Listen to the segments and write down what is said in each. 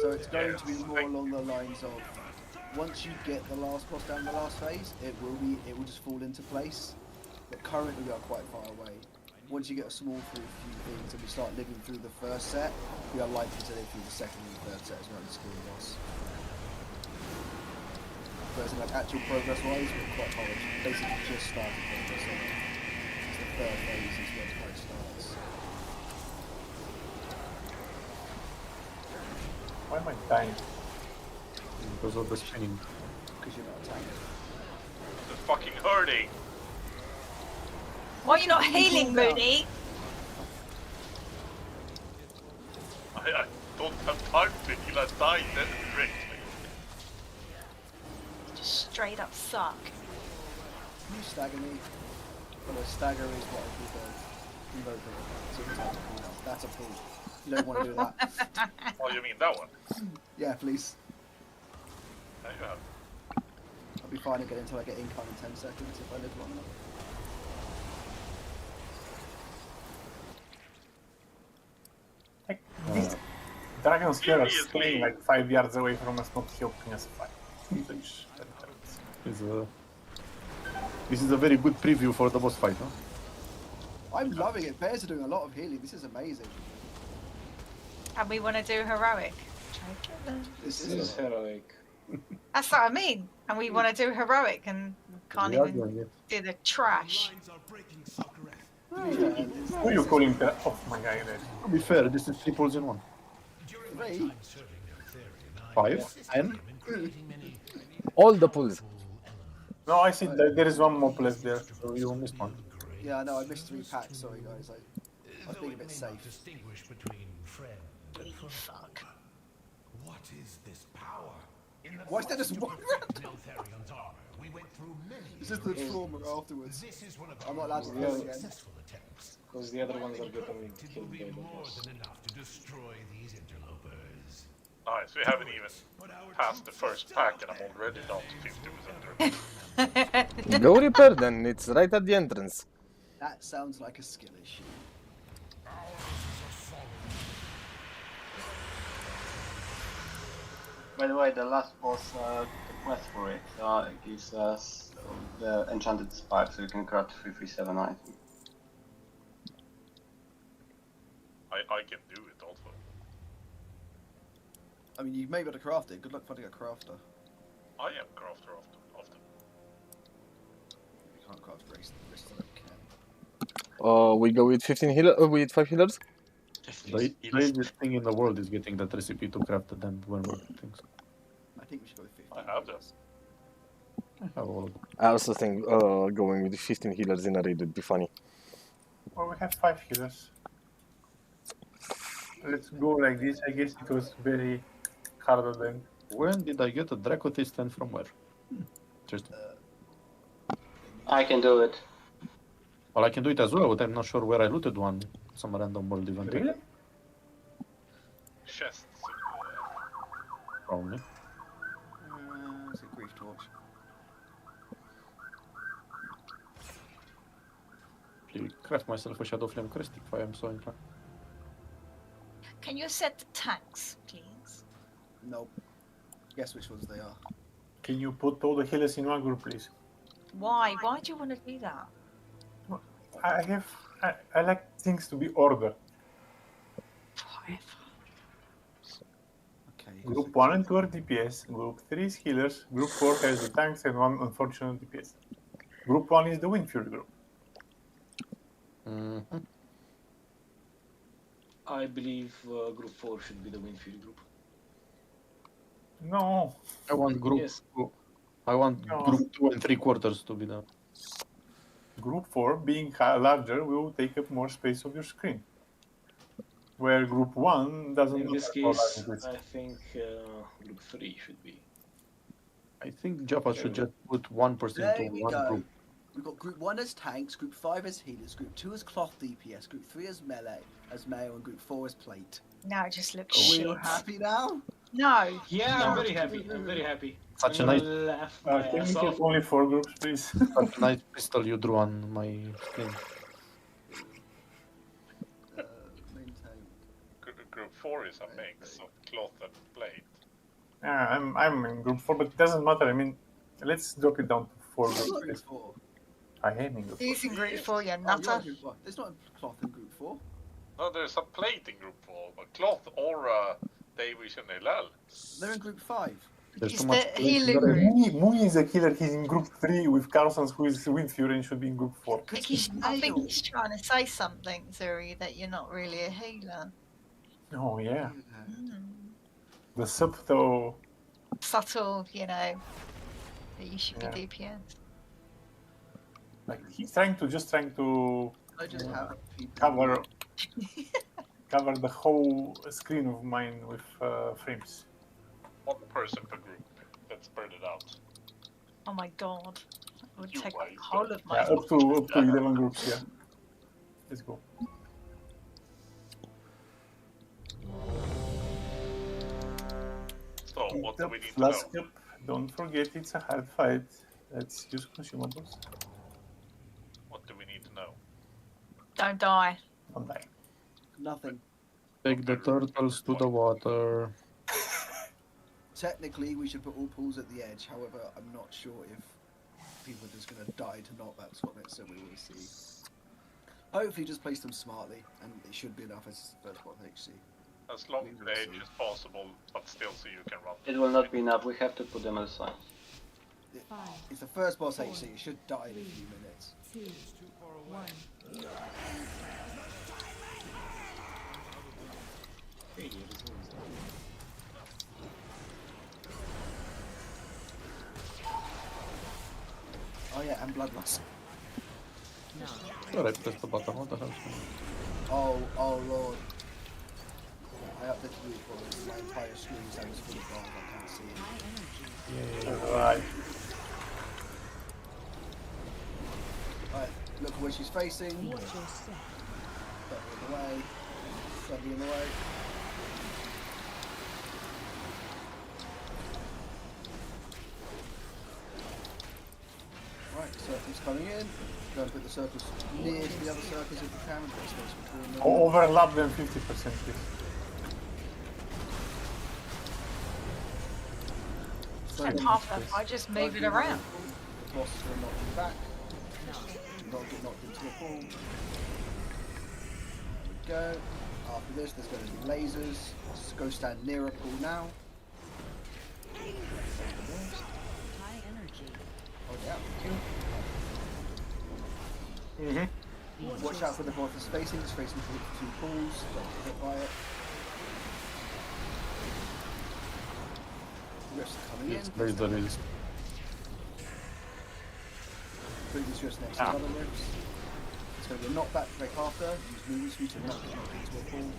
So it's going to be more along the lines of once you get the last boss down the last phase, it will just fall into place. But currently we are quite far away. Once you get a small few things and we start living through the first set, we are likely to live through the second and third set as well as skill loss. Whereas in like actual progress wise, we're quite hard. Basically just started progress on it. It's the third phase is where the fight starts. Why am I dying? Because of the spinning. Because you're not a tank. It's fucking hurting. Why are you not healing, Mooney? I don't have time to heal. I died then directly. Just straight up suck. You stagger me. Well, a stagger is what I call the That's a pull. You don't want to do that. Oh, you mean that one? Yeah, please. There you have. I'll be fine again until I get income in 10 seconds if I live long enough. These dragons here are staying like 5 yards away from us, not helping us fight. This is a very good preview for the boss fight, huh? I'm loving it. Bears are doing a lot of healing. This is amazing. And we want to do heroic. This This is heroic. That's what I mean. And we want to do heroic and can't We are even doing it. do the trash. Who are you calling the off my guy there? To be fair, this is 3 pulls in 1. 3. 5, 10. All the pulls. No, I see that there is one more place there. So you missed one. Yeah, I know. I missed 3 packs. Sorry, guys. I was being a bit safe. Fuck. What is this power? Why is there just one random? This is the trauma afterwards. I'm not allowed to go again. Because the other ones are getting killed by the boss. Nice, we haven't even passed the first pack and I'm already down to 50%. Go repair then, it's right at the entrance. That sounds like a skill issue. By the way, the last boss, the quest for it, gives us the enchanted spark, so you can craft 337 items. I can do it also. I mean, you may be able to craft it. Good luck finding a crafter. I am crafter often. You can't craft race you can. We go with 15 healer, with 5 healers. The easiest thing in the world is getting that recipe to craft them when we things. I think we should go with 50. I have this. I have all of them. I also think going with 15 healers in a raid would be funny. Well, we have 5 healers. Let's go like this. I guess it was very hard on them. When did I get a Dracotist and from where? Just I can do it. well, I can do it as well, but I'm not sure where I looted one. Some random world event. Really? Chests. Probably. It's a grief torch. Please craft myself a Shadow Flame crest if I am so inclined. Can you set the tanks, please? Nope. Guess which ones they are. Can you put all the healers in one group, please? Why? Why do you want to do that? I like things to be ordered. Okay. Group 1 and 2 are DPS, Group 3 is healers, Group 4 has the tanks and 1 unfortunate DPS. Group 1 is the Windfury group. Mm-hmm. I believe Group 4 should be the Windfury group. No. I want group. Yes. I want No. group 2 and 3/4 to be done. Group 4, being larger, will take up more space of your screen. Where Group 1 doesn't In this matter how case, large it is. I think Group 3 should be. I think Java should just put 1% There to we one go. group. We've got Group 1 as tanks, Group 5 as healers, Group 2 as cloth DPS, Group 3 as melee, and Group 4 as plate. No, it just looks Are shit. we happy now? No. Yeah, No. I'm very happy. I'm very happy. Such a I'm gonna nice, laugh my Can we ass get off. only 4 groups, please? such a nice pistol you drew on my screen. Maintain. group 4 is a mix of cloth and plate. Yeah, I'm in group 4, but it doesn't matter. I mean, let's drop it down to 4 It's not groups. group 4. I am in group 4. He's in group 4, you Oh, you're nutter. in group 4. There's not a cloth in group 4. No, there's a plate in group 4, but cloth or Davies and Elal. They're in group 5. There's He's too much the place healing already. group. Mui is a healer. He's in group 3 with Carlsons, who is with Fury and should be in group 4. I think he's trying to say something, Zuri, that you're not really a healer. Oh, yeah. Mm. The subtle. Subtle, you know, that you should Yeah. be DPS. Like, he's trying to I just have people. cover the whole screen of mine with frames. 1 person per group. Let's spread it out. Oh my god. It would You take up wait. the whole of my... Yeah, up to 11 groups, yeah. Let's go. So, what do we need to Last know? cup. Don't forget, it's a hard fight. Let's use consumables. What do we need to know? Don't die. Don't die. Nothing. Take the turtles to the water. Technically, we should put all pools at the edge. However, I'm not sure if people are just going to die to not that on it, so we will see. Hopefully, just place them smartly, and it should be enough as first spot HC. As long We as will the edge see. is possible, but still so you can run. It will not be enough. We have to put them aside. It's the first boss HC. It should die in a few minutes. 2, 1. Oh yeah, and blood loss. Sure, I pressed the button. What the hell? Oh lord. I updated the report. My entire screen is full of bars. I can't see it. Alright. Alright, look where she's facing. Don't be in the way. Don't be in the way. Right, circles coming in. Go and put the circles near to the other circles if you can. Put space between them. Overlap them 50%, please. Take half that. I just move it around. The boss is going to knock you back. Not get knocked into a pool. There we go. After this, there's going to be lasers. Just go stand near a pool now. Oh, yeah. Watch out for the boss that's facing. It's facing towards 2 pools. Don't get hit by it. Rifts are coming Let's in. raise the rails. Put these rifts next to other rifts. It's going to be a knockback to break after. Use movement speed to knock it into a pool.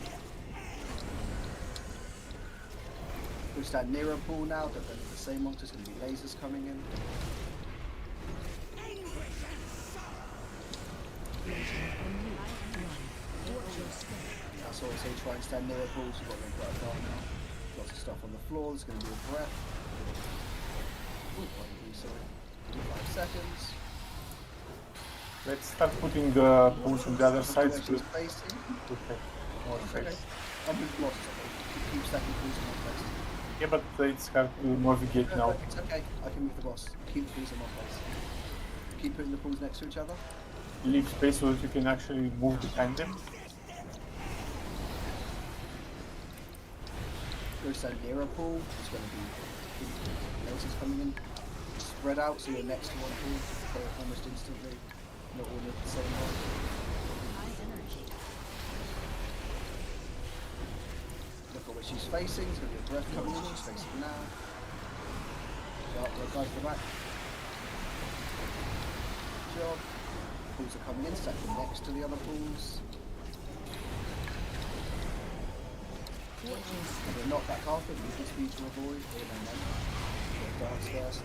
We stand near a pool now. Don't go into the same one. There's going to be lasers coming in. That's always how you try and stand near a pool. So you've got to go quite far now. Lots of stuff on the floor. There's going to be a breath. Ooh, sorry. 5 seconds. Let's start putting the pools on the other side. Where So she's facing. okay. More Okay. space. I'm just lost. Keep stacking pools in one place. Yeah, but it's hard to navigate No, now. but it's okay. I can move the boss. Keep the pools in one place. Keep putting the pools next to each other. Leave space so that you can actually move behind them. Go stand near a pool. There's going to be lasers coming in. Spread out so you're next to one pool. Go almost instantly. Not all at the same one. Look at where she's facing. There's going to be a breath coming in. She's facing now. So go guys to the back. Good job. Pools are coming in. Stack them next to the other pools. We're not back after, movement speed to avoid. Dance first.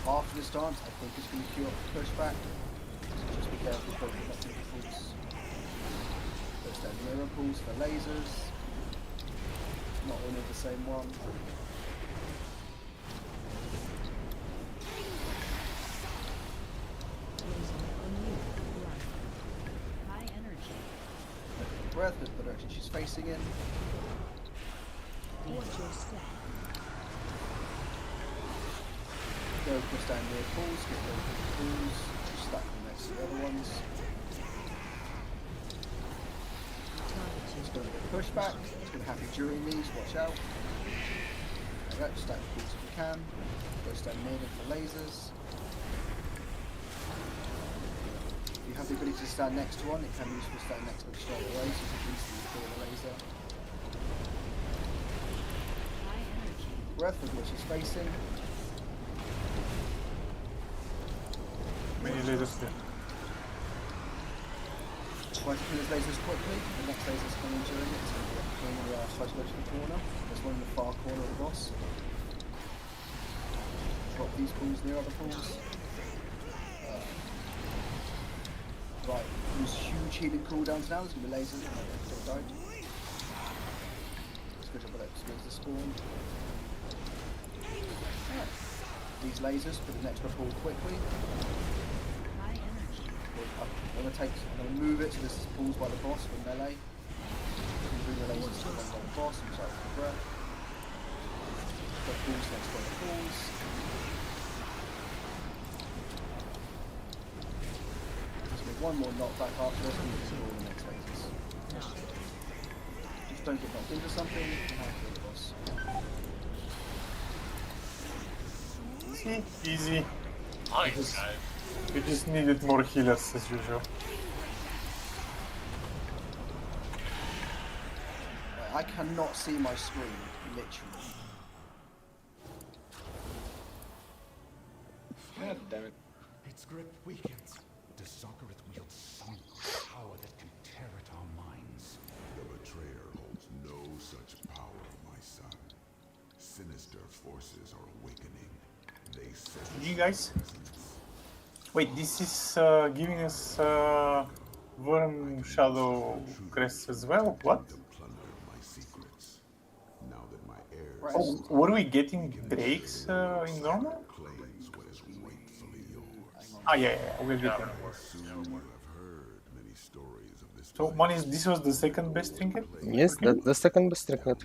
After this dance, I think it's going to queue up the pushback. So just be careful of both not taking pulls. There's that mirror pulls for lasers. Not all of the same one. Breath, just put her direction she's facing in. Watch your step. Go just down near pools, get those pools, stack them next to the other ones. It's going to get pushback, it's going to happen during these, watch out. There you go, stack the pools if you can. Go stand near them for lasers. If you have the ability to stand next to one, it can be useful to stand next to it straight away, so you can easily kill the laser. Breath of what she's facing. Many lasers here. Try to kill his lasers quickly. The next laser's coming during it. It's going to be a pain in the arse. Try to go to the corner. There's one in the far corner of the boss. Drop these pools near other pools. Right, use huge healing cooldowns now. There's going to be lasers. Still don't. Let's go to the spawn. Right. These lasers put the next pool quickly. I'm going to move it so this is pulls by the boss for melee. Bring the lasers to one by the boss and start with the breath. Got pulls next by the pulls. Just make one more knockback after this and just all the next lasers. Just don't get knocked into something and have to kill the boss. Easy. Nice, guys. We just needed more healers as usual. I cannot see my screen, literally. God damn it. Its grip weakens. Does Soccereth wield some power that can tear at our minds? The betrayer holds no such power, my son. Sinister forces are awakening. They sense You guys? Wait, this is giving us Worm Shadow Crest as well? What? plunder my secrets. Now that my heirs Oh, were we getting breaks in normal? claims what is rightfully yours. Ah, yeah, we're getting. Soon you have heard many stories of this. So, Manis, this was the second best trinket? Yes, that's the second best record.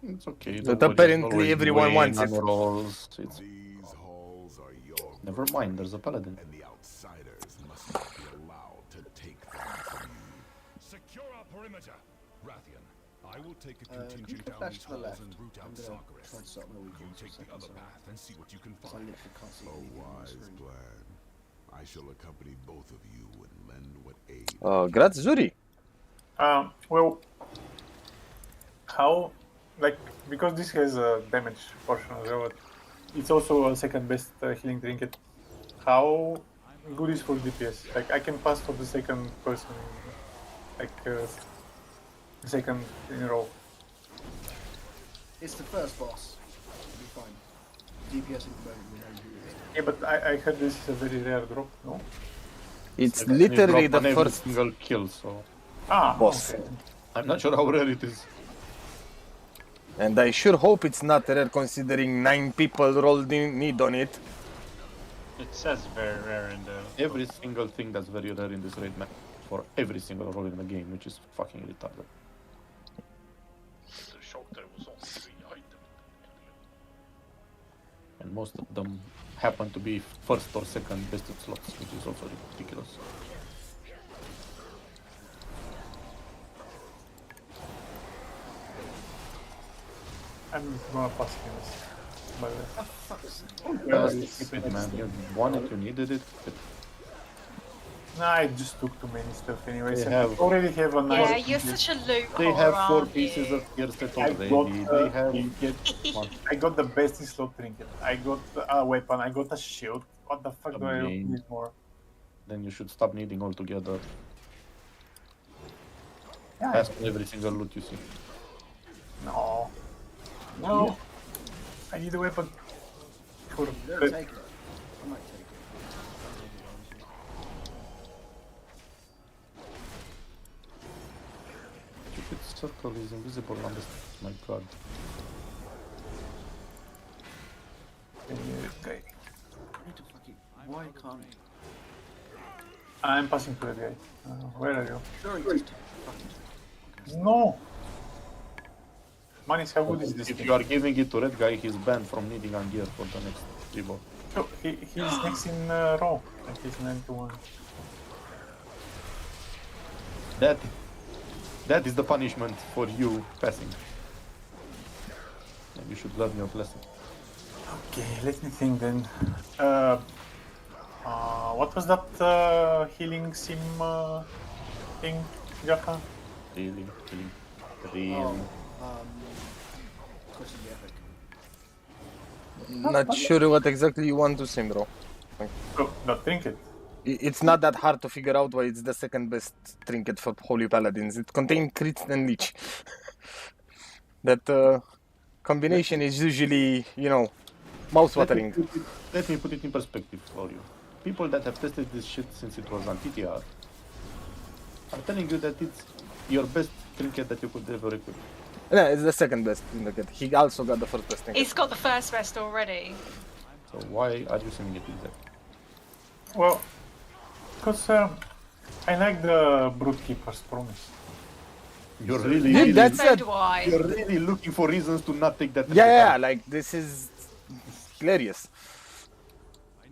It's okay. But the body is apparently always everyone way wants it. non-rolls. It's These halls are your never mind. There's a paladin. and the outsiders must not be allowed to take them from you. Secure our perimeter. Rathian, I will take a Can you contingent put down flash these to the halls left? and root I'm out going to try Soccereth. to start my You weekend take the other path and see what you can I find. literally can't see A anything on my wise screen. plan. I shall accompany both of you and lend what aid. Graz Zuri. Well, how, like, because this has a damage portion as well, it's also a second best healing trinket. How good is for DPS? Like, I can pass for the second person, like, second in a row. It's the first boss. It'll be fine. DPS at the moment, we know who it is. Yeah, but I heard this is a very rare drop, no? It's Like, literally you drop the on every first single kill. So Ah, boss. okay. I'm not sure how rare it is. And I sure hope it's not rare considering 9 people rolled in need on it. It says very rare in the... Every single thing that's very rare in this raid map for every single role in the game, which is fucking retarded. The shock there was only 3 items. And most of them happen to be first or second bested slots, which is also ridiculous. I'm gonna pass him this, by the way. Keep it, man. You wanted, you needed it. But Nah, I just took too many stuff anyways. They and I have- already have a nice. Yeah, you're such a loot they whore, have 4 aren't pieces you? of gear set I already. got, They have you get one. I got the best in slot trinket. I got a weapon. I got a shield. What the fuck do I Amazing. need more? Then you should stop needing altogether. Yeah. Ask for every single loot you see. No. No. I need a weapon. For They'll the- take it. I might take it. Stupid circle is invisible on this. My god. Okay. I need to fucking. Why can't I'm passing to the guy. Where are you? Sure, just fucking. No! Manis, how good is this If thing? you are giving it to red guy, he's banned from needing on gear for the next revolt. Oh, he's next in row. Like he's 9-1. That is the punishment for you passing. And you should learn your lesson. Okay, let me think then. What was that healing sim thing, Jaffa? Healing. Question the epic. Not sure what exactly you want to say, bro. Oh, not trinket. It's not that hard to figure out why it's the second best trinket for Holy Paladins. It contains crit and leech. That combination is usually, you know, mouth-watering. Let me put it in perspective for you. People that have tested this shit since it was on TTR are telling you that it's your best trinket that you could ever equip. No, it's the second best trinket. He also got the first best trinket. He's got the first best already. So why are you saying it is that? Well, because I like the Brute Keeper's Promise. You're really, Dude, that's So do I. you're really looking for reasons to not take that. yeah, like this is hilarious.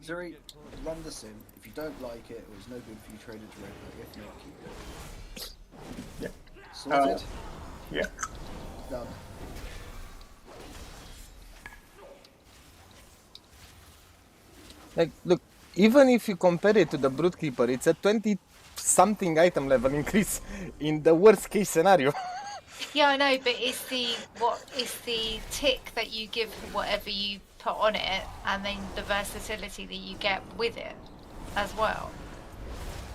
Zuri, run the sim. If you don't like it, or it's no good for you, trade it to red. If not, keep it. Yeah. Sorted? Yeah. Done. Like, look, even if you compare it to the Brute Keeper, it's a 20-something item level increase in the worst case scenario. Yeah, I know, but it's the tick that you give for whatever you put on it, and then the versatility that you get with it as well.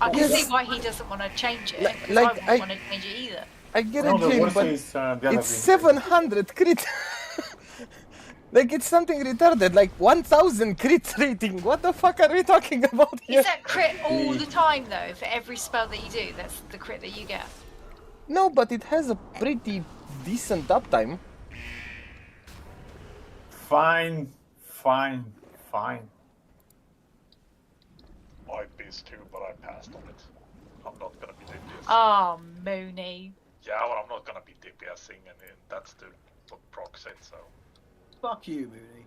I can see why he doesn't want to change it. 'Cause I wouldn't want to change it either. I get No, it, the Jane, worst but is the other it's thing. 700 crit. Like, it's something retarded, like 1000 crit rating. What the fuck are we talking about here? Is that crit all the time though? For every spell that you do, that's the crit that you get. No, but it has a pretty decent uptime. Fine. I pissed too, but I passed on it. I'm not gonna be DPS. Oh, Mooney. Yeah, well, I'm not gonna be DPSing, and that's what proc said, so. Fuck you, Mooney.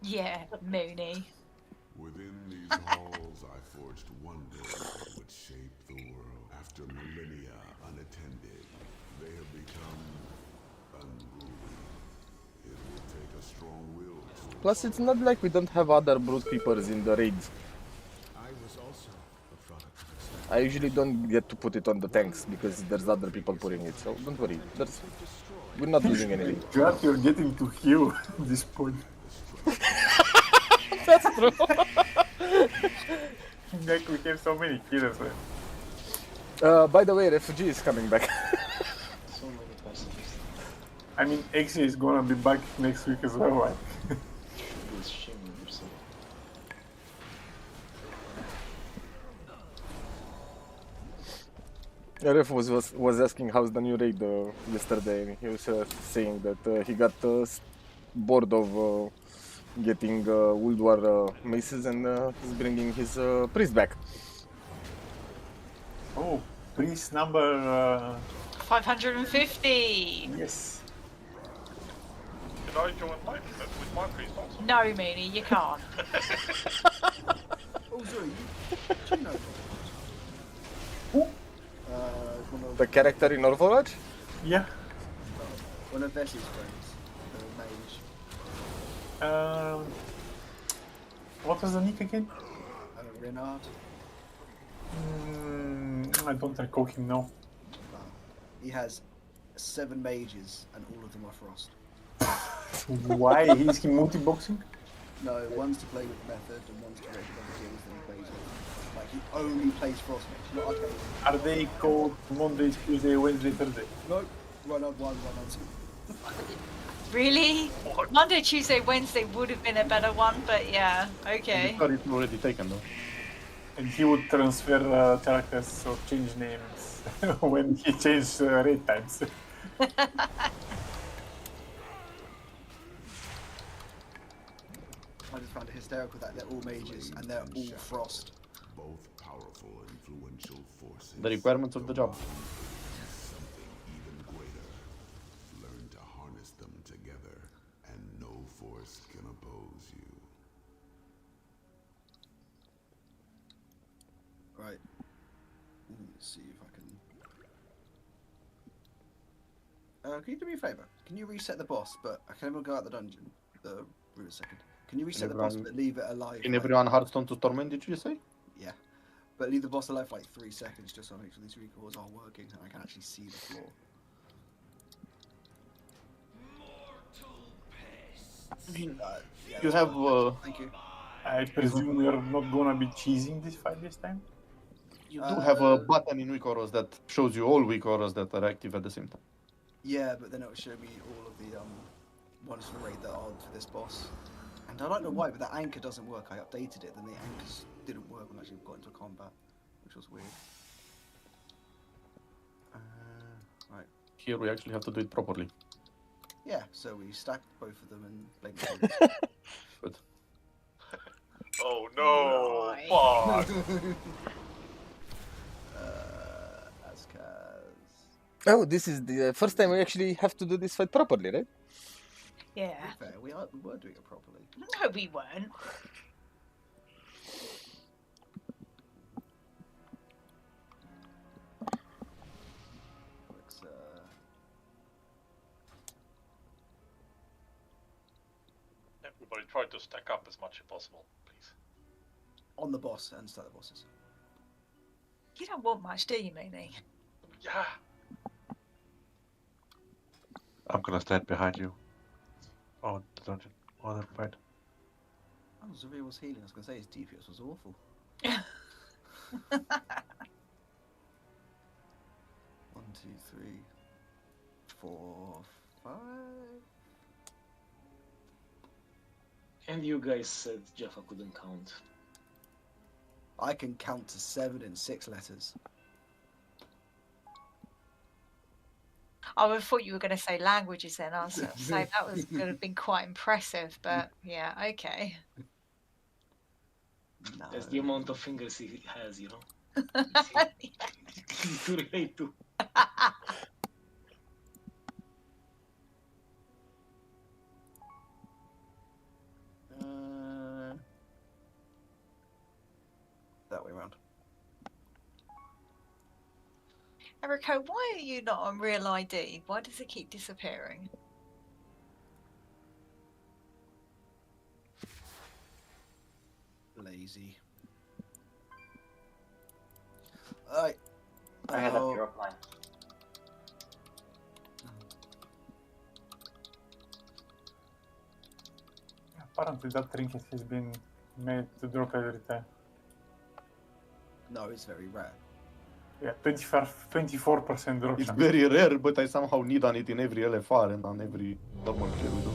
Yeah, Mooney. Within these halls, I forged wonders that would shape the world. After millennia unattended, they have become unruly. It will take a strong will to... Plus, it's not like we don't have other Brute Keepers in the raids. I was also a product of its I usually don't get to put it on the tanks because there's other people putting it, so don't worry. We're not losing anything. God, you're getting to heal at this point. That's true. Like, we have so many healers, man. By the way, Refugee is coming back. So many passages. I mean, Exia is gonna be back next week as well, right? Should be shaming yourself. Ref was asking how's the new raid yesterday. He was saying that he got bored of getting World War maces and he's bringing his priest back. Oh, priest number... 550. Yes. Did I join with my priest also? No, Mooney, you can't. Oh, Zuri, do you know Who? one of, The character in Overwatch? Yeah. one of Vess's friends, the mage. What was the nick again? Renard. I don't recall him now. He has 7 mages, and all of them are frost. Why? Is he multi-boxing? No, one's to play with method, and one's to regular skills that he plays with. Like, he only plays frost mages, not arcane. Are they called Monday, Tuesday, Wednesday, Thursday? No, run on 1, run on 2. Really? Monday, Tuesday, Wednesday would have been a better one, but yeah, okay. It's already taken though. And he would transfer characters or change names when he changed raid times. I just found it hysterical that they're all mages, and they're all frost. Both powerful, influential forces. The requirements of the job. Something even force can oppose you. Right. Let's see if I can. Can you do me a favour? Can you reset the boss? But I can go out the dungeon. Wait a second. Can you reset the boss but leave it alive? In everyone Hearthstone to Torment, did you say? Yeah. But leave the boss alive for like 3 seconds just so I make sure these recalls are working and I can actually see the floor. Yeah, You have. Thank you. I presume you're not gonna be cheesing this fight this time? You do have a button in weak auras that shows you all weak auras that are active at the same time. Yeah, but then it will show me all of the ones for raid that are for this boss. And I don't know why, but that anchor doesn't work. I updated it, then the anchors didn't work when I actually got into combat, which was weird. Right. Here we actually have to do it properly. Yeah, so we stacked both of them and blame Good. Oh no! Fuck! Oh, this is the first time we actually have to do this fight properly, right? Yeah. Fair, we were doing it properly. No, we weren't. Let's, Everybody try to stack up as much as possible, please. on the boss and start the bosses. You don't want much, do you, Mooney? Yeah. I'm gonna stand behind you. Oh, the dungeon. Oh, never mind. Oh, Zuri was healing. I was going to say his DPS was awful. 1, 2, 3, 4, 5. And you guys said Jaffa couldn't count. I can count to 7 in 6 letters. Oh, I thought you were going to say languages then. I was going to say that was going to have been quite impressive, but yeah, okay. No. That's the amount of fingers he has, you know. To relate to. That way around. Erico, why are you not on Real ID? Why does it keep disappearing? Lazy. Alright. I had a pure offline. Apparently that trinket has been made to drop every time. No, it's very rare. Yeah, 24% drop It's chance. very rare, but I somehow need on it in every LFR and on every normal kill we do.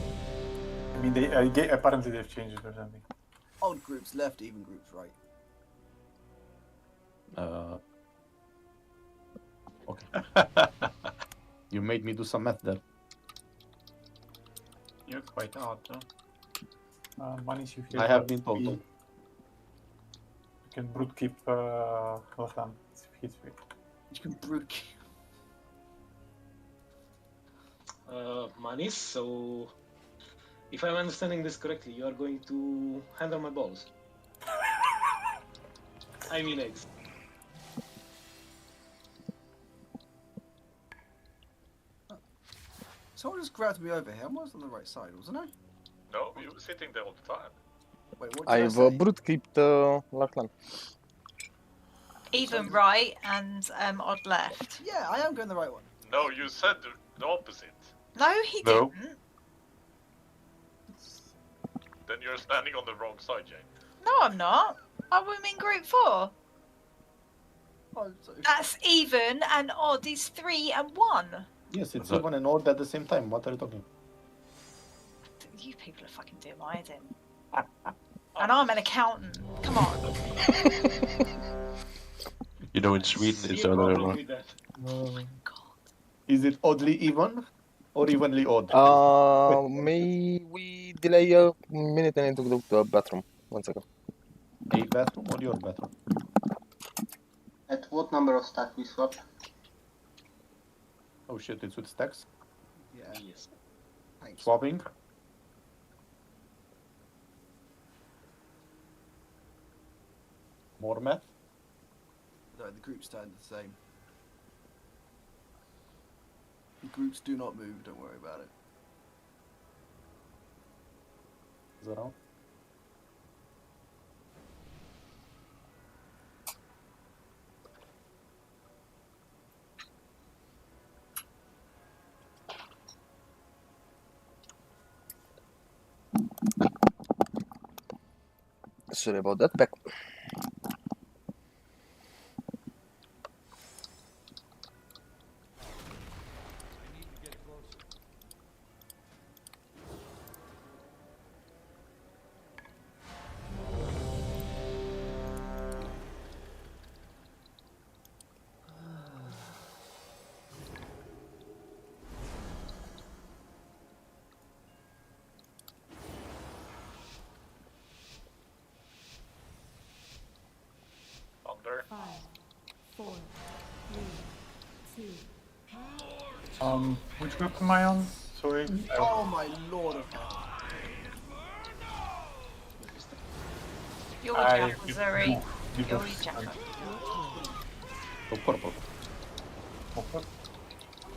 I mean, apparently they've changed it or something. Odd groups left, even groups right. Okay. You made me do some math there. You're quite odd, though. Manis, you I have been told. You can brute keep Lachlan. It's free. You can brute keep. Manis, so if I'm understanding this correctly, you are going to handle my balls. I mean eggs. Someone just grabbed me over here. I was on the right side, wasn't I? No, you were sitting there all the time. Wait, what did I I've say? brute kept Lachlan. Even right and odd left. Yeah, I am going the right one. No, you said the opposite. No, he No. didn't. Then you're standing on the wrong side, Jane. No, I'm not. I'm in group 4. Oh, so That's even and odd is 3 and 1. Yes, it's So- even and odd at the same time. What are you talking? You people are fucking doing my head in. And I'm an accountant. Come on. You know, in Sweden See it's a the other problem one. with that. Is it oddly even or evenly odd? May we delay a minute and need to go to the bathroom? 1 second. A bathroom or your bathroom? At what number of stack we swapped? Oh shit, it's with stacks. yeah, Yes. thanks. Swapping. More math? No, the groups stand the same. The groups do not move, don't worry about it. Zero. Sorry about that, back. Thunder. 5, 4, 3, 2. Which group am I on? Sorry. Oh my lord of hell. Your I Jackazari. give Your up. Jacka. So purple. Okay.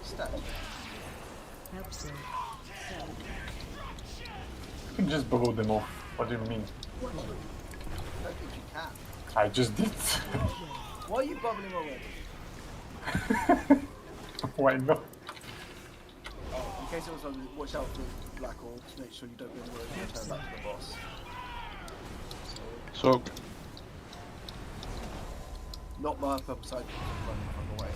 Stat. Help sir. You can just blow them off. What do you mean? I don't think you can. I just did. Why are you bubbling already? Why not? Oh, in case it was on, watch out for black orbs. Make sure you don't get worried and turn back to the boss. So, Not my purple side running from the way.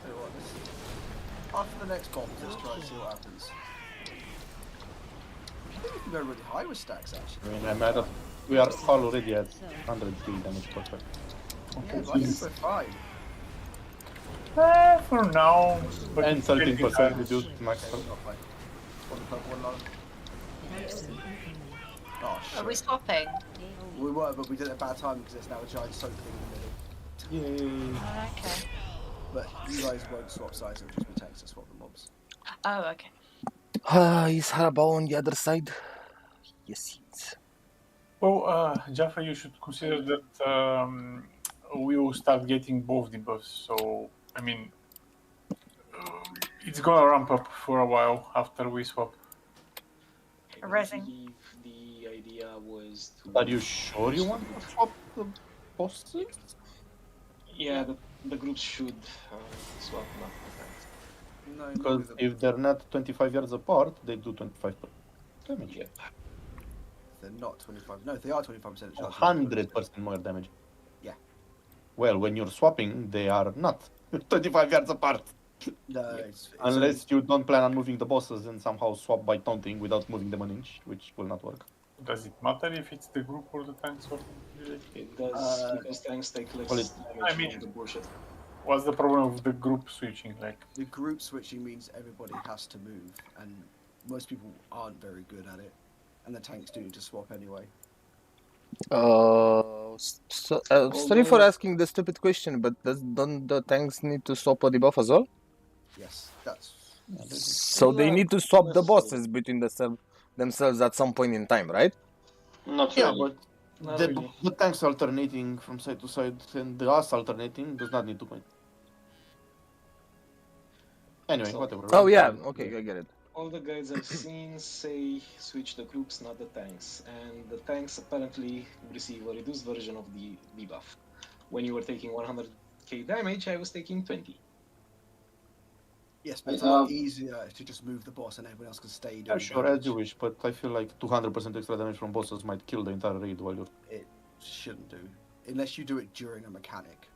Tell you what, after the next bomb, let's try and see what happens. I think you can go really high with stacks actually. I mean, I'm at we are already at 100 kill damage per turn. Yeah, but I think we're fine. For now. But And 13% reduced max. Okay, we're not fine. One purple, one low. Oh shit. Are we swapping? We were, but we did it at a bad time because there's now a giant soak thing in the middle. Yay. Oh, okay. But you guys won't swap sides, it'll just be tanks to swap the mobs. Oh, okay. Is Harabao on the other side? Yes, he is. Well, Jaffa, you should consider that we will start getting both debuffs. So, I mean, it's gonna ramp up for a while after we swap. I Resin. believe the idea was to. Are you sure you want to swap the bosses? Yeah, the groups should swap, not the tanks. No, Because if they're not 25 yards apart, they do 25 damage. Yeah. they're not 25. No, they are 25% chance. 100% more damage. Yeah. Well, when you're swapping, they are not 25 yards apart. No, it's Unless you don't plan on moving the bosses and somehow swap by taunting without moving them an inch, which will not work. Does it matter if it's the group or the tank swapping? It does, because tanks take less damage I mean, from the bullshit. What's the problem with the group switching? Like, the group switching means everybody has to move, and most people aren't very good at it, and the tanks do need to swap anyway. Sorry for asking the stupid question, but don't the tanks need to swap a debuff as well? Yes, that's. So they need to swap the bosses between themselves at some point in time, right? Not Yeah, really. but the tanks alternating from side to side and the us alternating does not need to point. Anyway, So- whatever. Oh yeah, okay, I get it. All the guides I've seen say switch the groups, not the tanks, and the tanks apparently receive a reduced version of the debuff. When you were taking 100k damage, I was taking 20. Yes, but it's a lot easier to just move the boss and everyone else can stay doing Yeah, sure, damage. as you wish, but I feel like 200% extra damage from bosses might kill the entire raid while you're... It shouldn't do. Unless you do it during a mechanic,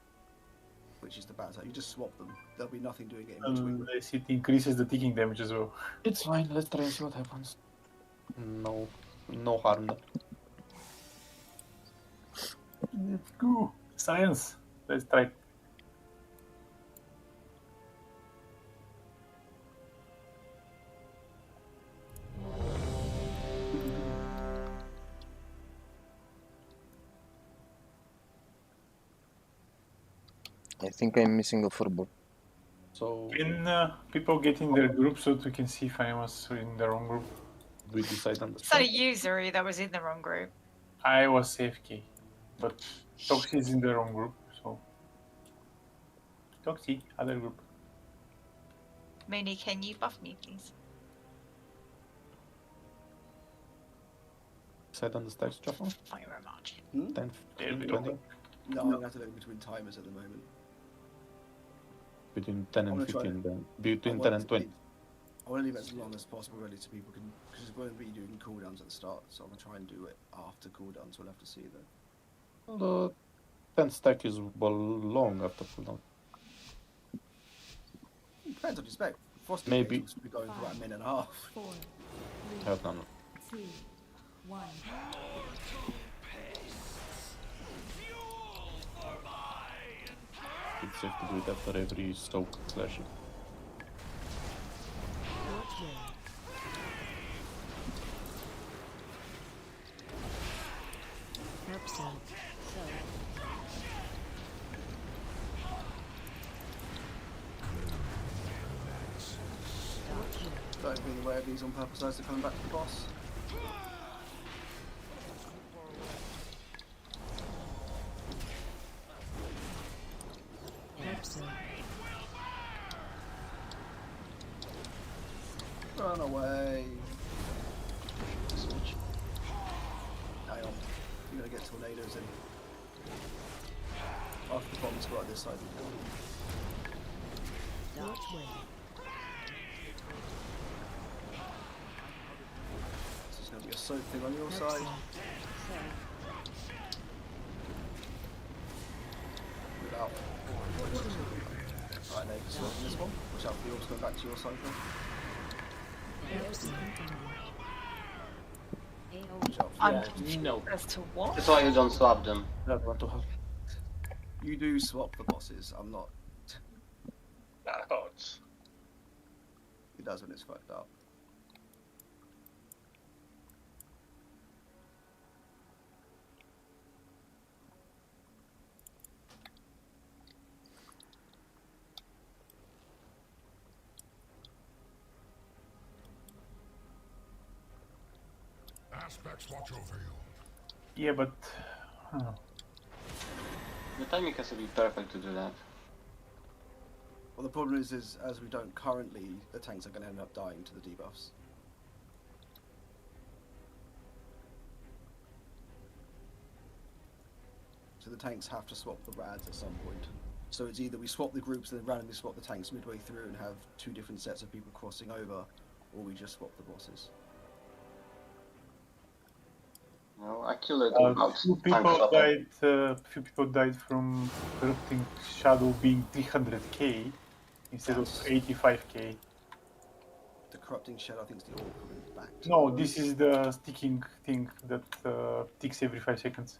which is the bad side. You just swap them. There'll be nothing doing it in between. unless it increases the ticking damage as well. It's fine, let's try and see what happens. No harm there. Let's go. Science. Let's try. I think I'm missing a furball. So, Can people get in their group so that we can see if anyone's in the wrong group? we decide on the It's not a spot? usury that was in the wrong group. I was AFK, but Toxie is in the wrong group, so Toxie, other group. Mooney, can you buff me, please? Decide on the stacks, Jaffa? Thank you very much. 10, Yeah, 15, we 20? don't. No, I'm gonna have to look between timers at the moment. Between 10 I'm and gonna try 15 it. then. I Between want 10 it and to 20. be- I want to leave it as long as possible, really, so people can, because we're going to be doing cooldowns at the start, so I'm gonna try and do it after cooldowns. We'll have to see though. The 10 stack is well long after cooldown. Depends on your spec. Frosty Maybe. Games will be going for about a minute and a half. 4, Have none. 3, 1. It's safe to do it after every soak slashing. Don't be aware of these on purpose as they're coming back to the boss. Run away. Switch. Hang on. You're gonna get tornadoes in. After the bombs go out this side. This is gonna be a soap thing on your side. Without. Alright, now you can swap on this one. Watch out for the orbs going back to your side then. Watch out for I'm Yeah, confused no. as to what? That's why you don't swap them. That want to have. You do swap the bosses. I'm not. That hurts. It does when it's fucked up. Aspects watch over you. Yeah, but The timing has to be perfect to do that. Well, the problem is as we don't currently, the tanks are going to end up dying to the debuffs. So the tanks have to swap the rads at some point. So it's either we swap the groups and then randomly swap the tanks midway through and have two different sets of people crossing over, or we just swap the bosses. No, I killed it about few people died from corrupting shadow being 300k instead of 85k. The corrupting shadow, I think, is the orb coming back. To No, the this is the sticking thing that ticks every 5 seconds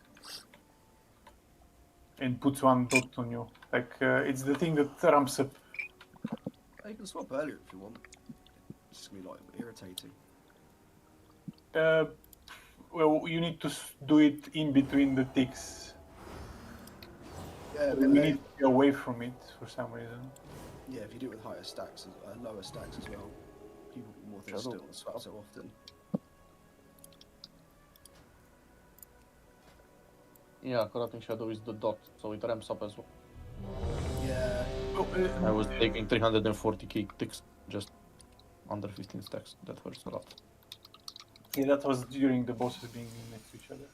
and puts one dot on you. Like it's the thing that ramps up. You can swap earlier if you want. It's just gonna be like irritating. Well, you need to do it in between the ticks. Yeah, We but need to be away from it for some reason. yeah, if you do it with higher stacks, lower stacks as well, people get more things Shadow. still and swap so often. Yeah, corrupting shadow is the dot, so it ramps up as well. Yeah. I was taking 340k ticks just under 15 stacks. That hurts a lot. Yeah, that was during the bosses being next to each other.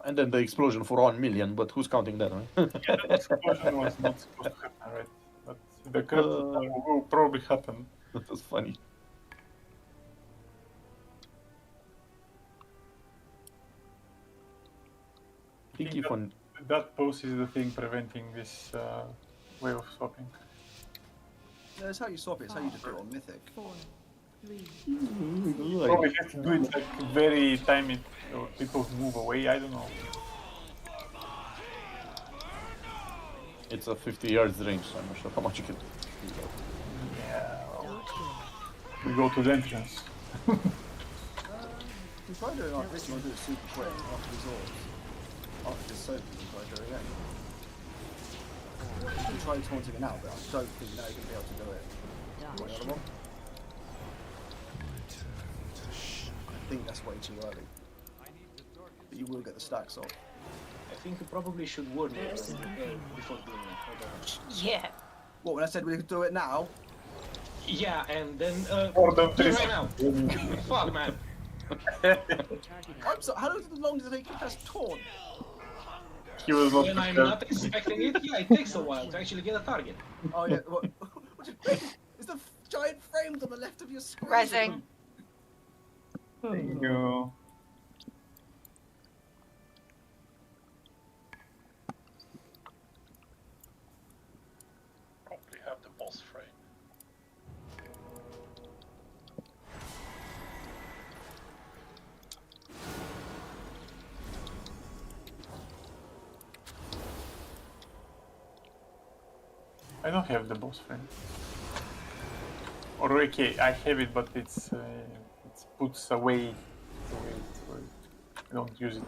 And then the explosion for 1 million, but who's counting that, right? Yeah, that explosion was not supposed to happen, right? But the corrupted will probably happen. That was funny. I think if on That pose is the thing preventing this way of swapping. Yeah, that's how you swap it. It's how you just do it on Mythic. 4, 3, Probably have to do it like very time it or people move away. I don't know. it's a 50 yards range, so I'm not sure how much you can. Yeah, well, we go to the entrance. You can try doing like this. You want to do it super quick after these orbs. After this soap, you can try doing it. You can try taunting it now, but I don't think now you're going to be able to do it. You want the other one? think that's way too early. But you will get the stacks off. I think you probably should warn me before doing it. Hold on. Yeah. What, when I said we could do it now? Yeah, and then More than do 3 it right now. seconds. Fuck, man. I'm sorry, how long does it take to press taunt? He was not When I'm prepared. not expecting it, yeah, it takes a while to actually get a target. Oh yeah, what do you mean? Is the giant frames on the left of your screen? Rezzing. Thank you. Probably have the boss frame. I don't have the boss frame. Or okay, I have it, but it's puts away. So I don't use it.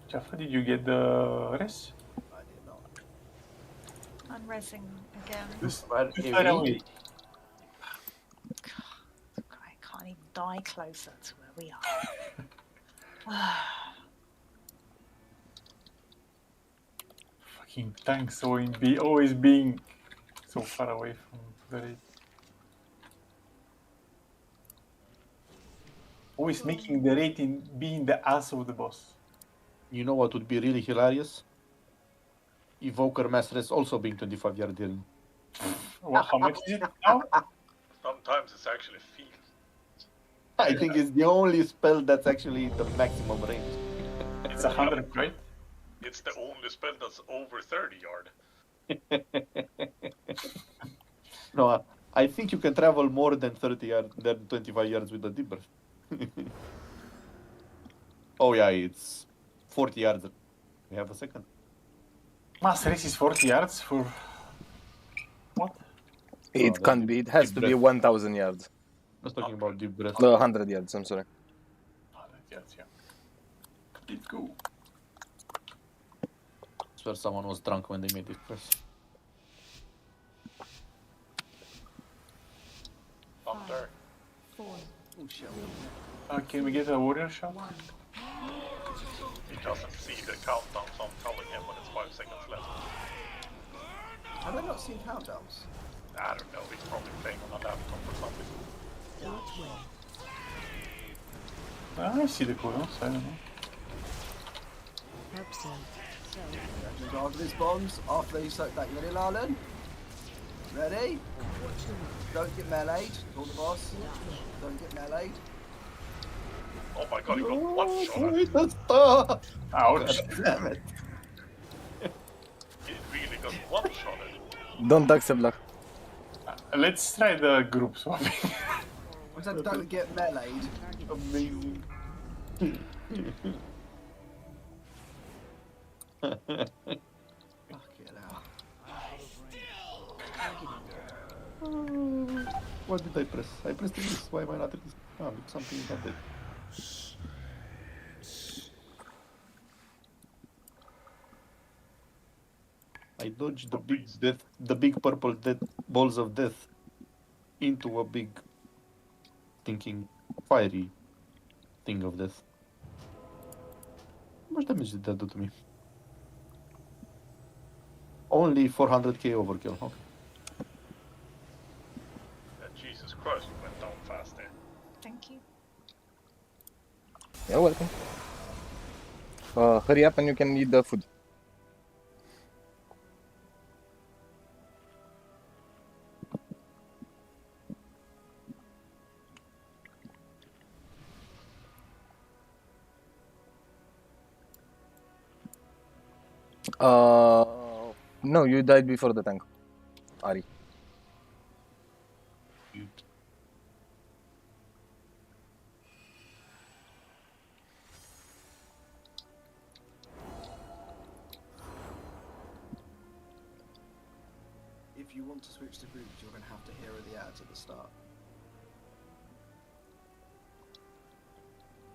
Jaffa, did you get the rest? I did not. I'm rezzing again. This But too if far we- away. I can't even die closer to where we are. Fucking tanks always being so far away from the raid. Always making the rating being the ass of the boss. You know what would be really hilarious? Evoker Mass Res also being 25 yard dealing. Well, how much is it now? Sometimes it's actually field. I think it's the only spell that's actually the maximum range. It's 100, right? It's the only spell that's over 30 yard. No, I think you can travel more than 30 yards, than 25 yards with the Dibber. Oh yeah, it's 40 yards. We have a second. Mass race is 40 yards for what? It then can't be. It has to be 1,000 yards. I was talking about deep breath. 100 yards, I'm sorry. 100 yards, yeah. Let's go. I swear someone was drunk when they made this press. Thunder. 4, Oh shit. Can we get a warrior shot? 1. He doesn't see the countdown, so I'm telling him when it's 5 seconds left. Have I not seen countdowns? I don't know, he's probably playing on a laptop or something. Which way? I see the cooldowns, I don't know. Hope so. So, After this bombs, after you soak that, you ready, Larlin? Ready? Don't get meleeed, call the boss. Don't get meleeed. Oh my god, he got one shot at it. Wait, that's stop! Ouch. Damn it. He really got one shot at it. Don't accept luck. Let's try the group swapping. I said don't get meleeed. Amazing. Fucking hell. What did I press? I pressed this. Why am I not this? Ah, because something is not dead. I dodged the big death, the big purple balls of death into a big thinking fiery thing of death. How much damage did that do to me? Only 400k overkill. Okay. Jesus Christ, you went down fast there. Thank you. You're welcome. Hurry up and you can eat the food. No, you died before the tank. Ari. If you want to switch to groups, you're going to have to hero the ads at the start.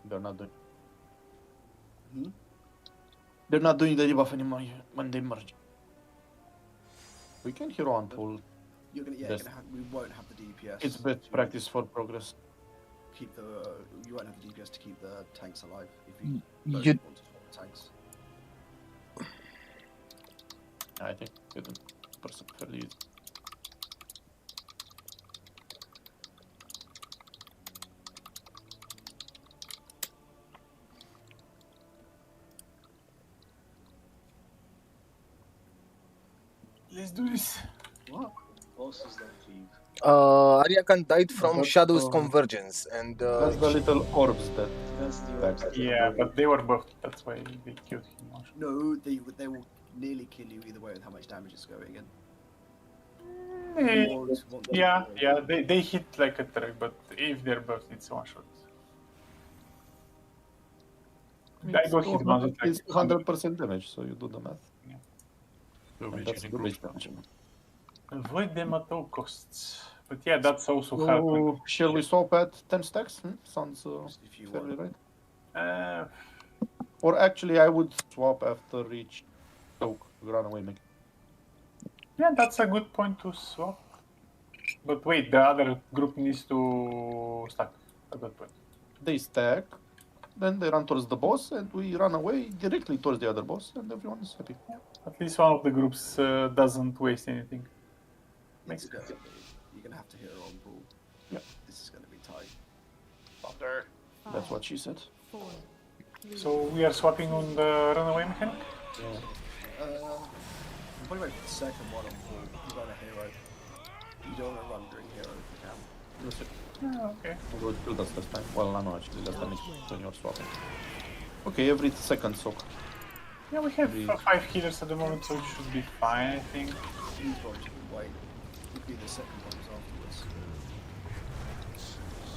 They're not doing. Hmm? They're not doing the debuff anymore when they merge. We can hero on pull. You're gonna, yeah, Yes. we won't have the DPS. It's best to practice for progress. Keep you won't have the DPS to keep the tanks alive if you You- don't want to swap the tanks. I think it's fairly easy. Let's do this. What? Bosses don't leave. Ariakan died from That's, Shadow's Convergence, and That's the little orbs that. That's the Back. orbs. Yeah, but they were buffed. That's why they killed him. No, they will nearly kill you either way with how much damage is going in. Eh, You won't want them Yeah, to- yeah, they hit like a truck, but if they're buffed, it's one shot. I got hit once. It's 100% damage, so you do the math. We'll And be that's shooting the base groups. damage. Avoid them at all costs. But yeah, that's also hard. So, shall we swap at 10 stacks? Sounds if you fairly want. right. Uh, Or actually, I would swap after each choke runaway mech. yeah, that's a good point to swap. But wait, the other group needs to stack at that point. They stack, then they run towards the boss, and we run away directly towards the other boss, and everyone is happy. At least one of the groups doesn't waste anything. Makes It's sense. you're gonna have to hit her on pool. Yep. This is gonna be tight. Thunder. That's what she said. 4, 3, So we are swapping on the runaway mechanic? Probably wait for the second one on pool. You got a hero. You don't want to run during hero if you can. That's it. Okay. We'll do that last time. Well, no, actually, last time it's when you're swapping. Okay, every second soak. Yeah, we have Three. 5 healers at the moment, so it should be fine, I think. These ones you can wait. You can do the second ones afterwards.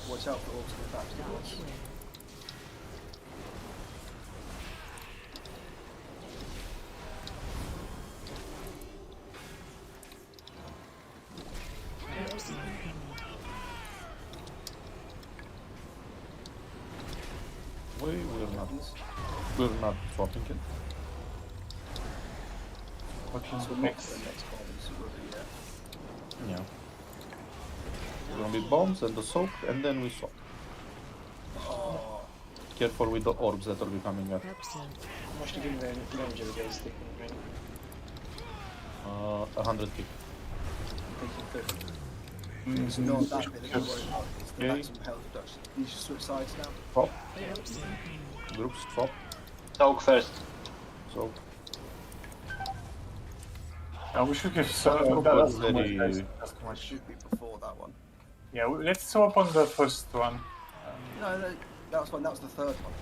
Watch out for orbs coming back to the boss. We're not swapping it. Fucking So not next. the next bombs will be Yeah. We're gonna be bombs and the soak, and then we swap. Oh, Careful with the orbs that are becoming up. Most of the damage you guys taking right? 100k. it's not that bit that you worry about. It's the Okay. maximum health reduction. You should switch sides now. Swap. Groups swap. Soak first. So We should have Soak that's was too much, very- guys. That's too It much. should be before that one. Yeah, let's swap on the first one. No, that was one. That was the third one.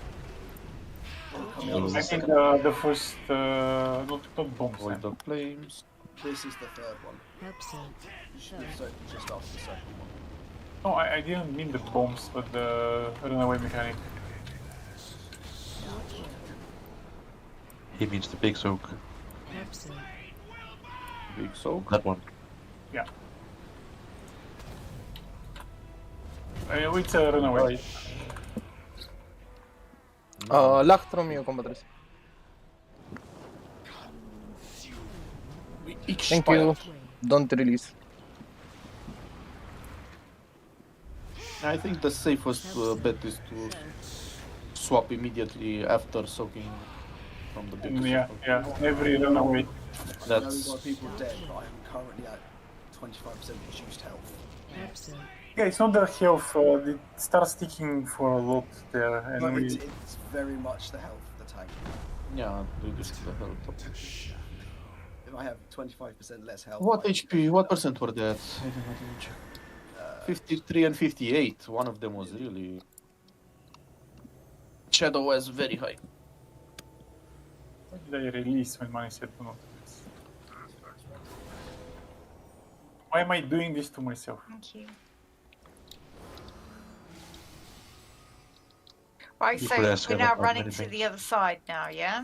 Coming up Oh. was I the think second. the first, not bombs. avoid the flames. This is the third one. You should be soaking just after the second one. No, I didn't mean the bombs, but the runaway mechanic. He means the big soak. Big soak. That one. Yeah. It's a runaway. Lactro mio, combatress. Thank you. Don't release. I think the safest bet is to swap immediately after soaking from the big. Yeah. Every runaway. I know we've That's got people dead, but I am currently at 25% reduced health. Yeah, it's not the health. It starts ticking for a lot there, and But we. it's very much the health of the tank. yeah, reduce the health. If I have 25% less health. What I- HP? What percent were that? I didn't check. 53 and 58. One of them was really. Shadow was very high. What did I release when money said to not release? Why am I doing this to myself? Thank you. Right, You so could ask we're him now about running many to the things. other side now, yeah?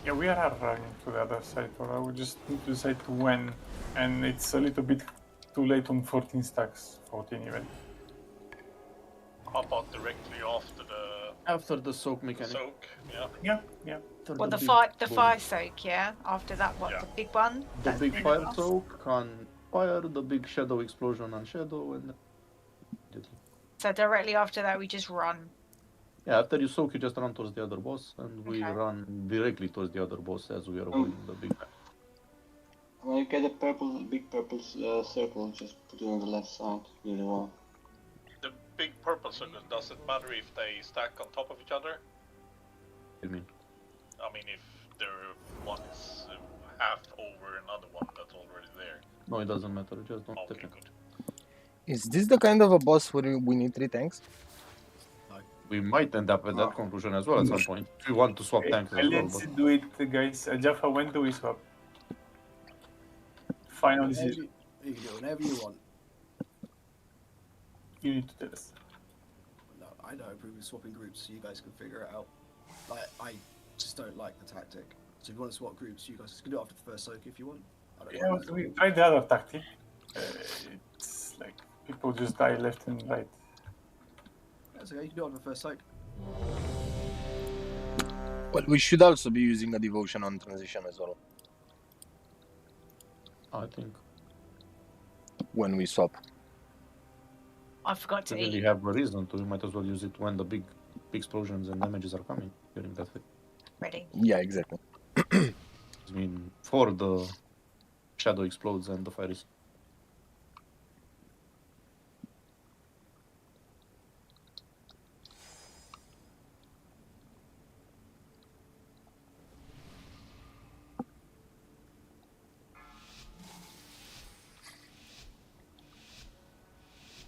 Yeah, we are running to the other side, or I would just need to decide when, and it's a little bit too late on 14 stacks, 14 even. How about directly after the After the soak mechanic. Soak, yeah. Yeah, yeah. After Well, the big boom. fire soak, yeah. After that, what Yeah. the big one? The That's big been fire lost? soak on fire, the big shadow explosion on shadow, and So directly after that, we just run. yeah, after you soak, you just run towards the other boss, and we Okay. run directly towards the other boss as we are avoiding the big guy. When you get a big purple circle, just put it on the left side really well. The big purple circles, does it matter if they stack on top of each other? I mean, I mean, if one is half over another one that's already there. no, it doesn't matter. Just don't Okay, tap it. good. Is this the kind of a boss where we need 3 tanks? We might end up at that conclusion as well at some point. If we want to swap tanks as well, Let's but do it, guys. Jaffa, when do we swap? Final decision. You can do whatever you want. You need to tell us. No, I know we've been swapping groups, so you guys can figure it out. Like, I just don't like the tactic. So if you want to swap groups, you guys can do it after the first soak if you want. I don't Yeah, mind. we tried the other tactic. It's like people just die left and right. That's okay, you can do it after the first soak. Well, we should also be using a devotion on transition as well I think when we swap. I forgot to we really eat. have a reason to. We might as well use it when the big explosions and damages are coming during that phase. Ready. Yeah, exactly. I mean, for the shadow explodes and the fire is.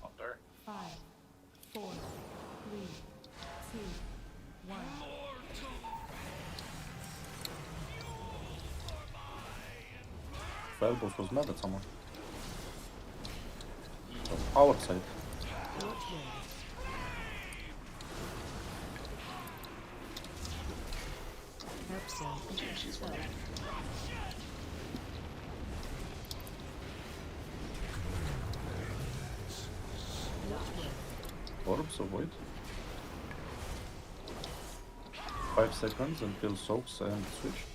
Under. 5, 4, 3, 2, 1. Fire boss was mad at someone. So, our side. Orbs avoid. 5 seconds until soaks and switch.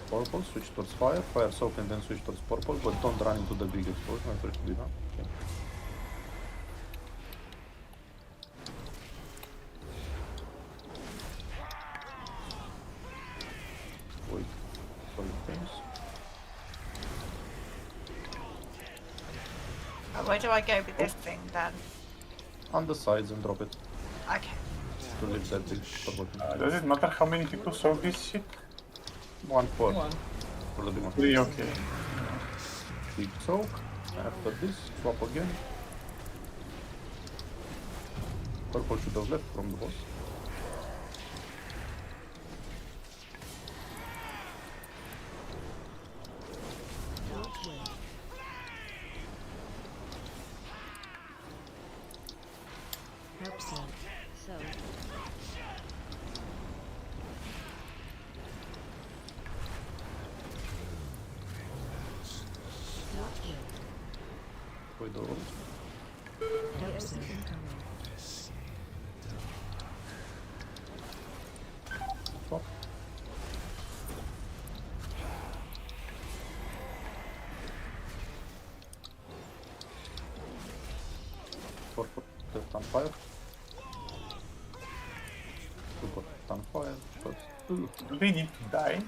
Purple, switch towards fire, fire soak and then switch towards purple, but don't run into the big explosion after it will be done. Okay. Wait for the things. Where do I go with this thing then? On the sides and drop it Okay. to leave that big purple thing. Does it matter how many people saw this shit? 1 for the big one. 3, okay. Big soak. After this, swap again. Purple should have left from the boss. Avoid the orbs. Swap. Purple left on fire. Super on fire. But Do they need to die?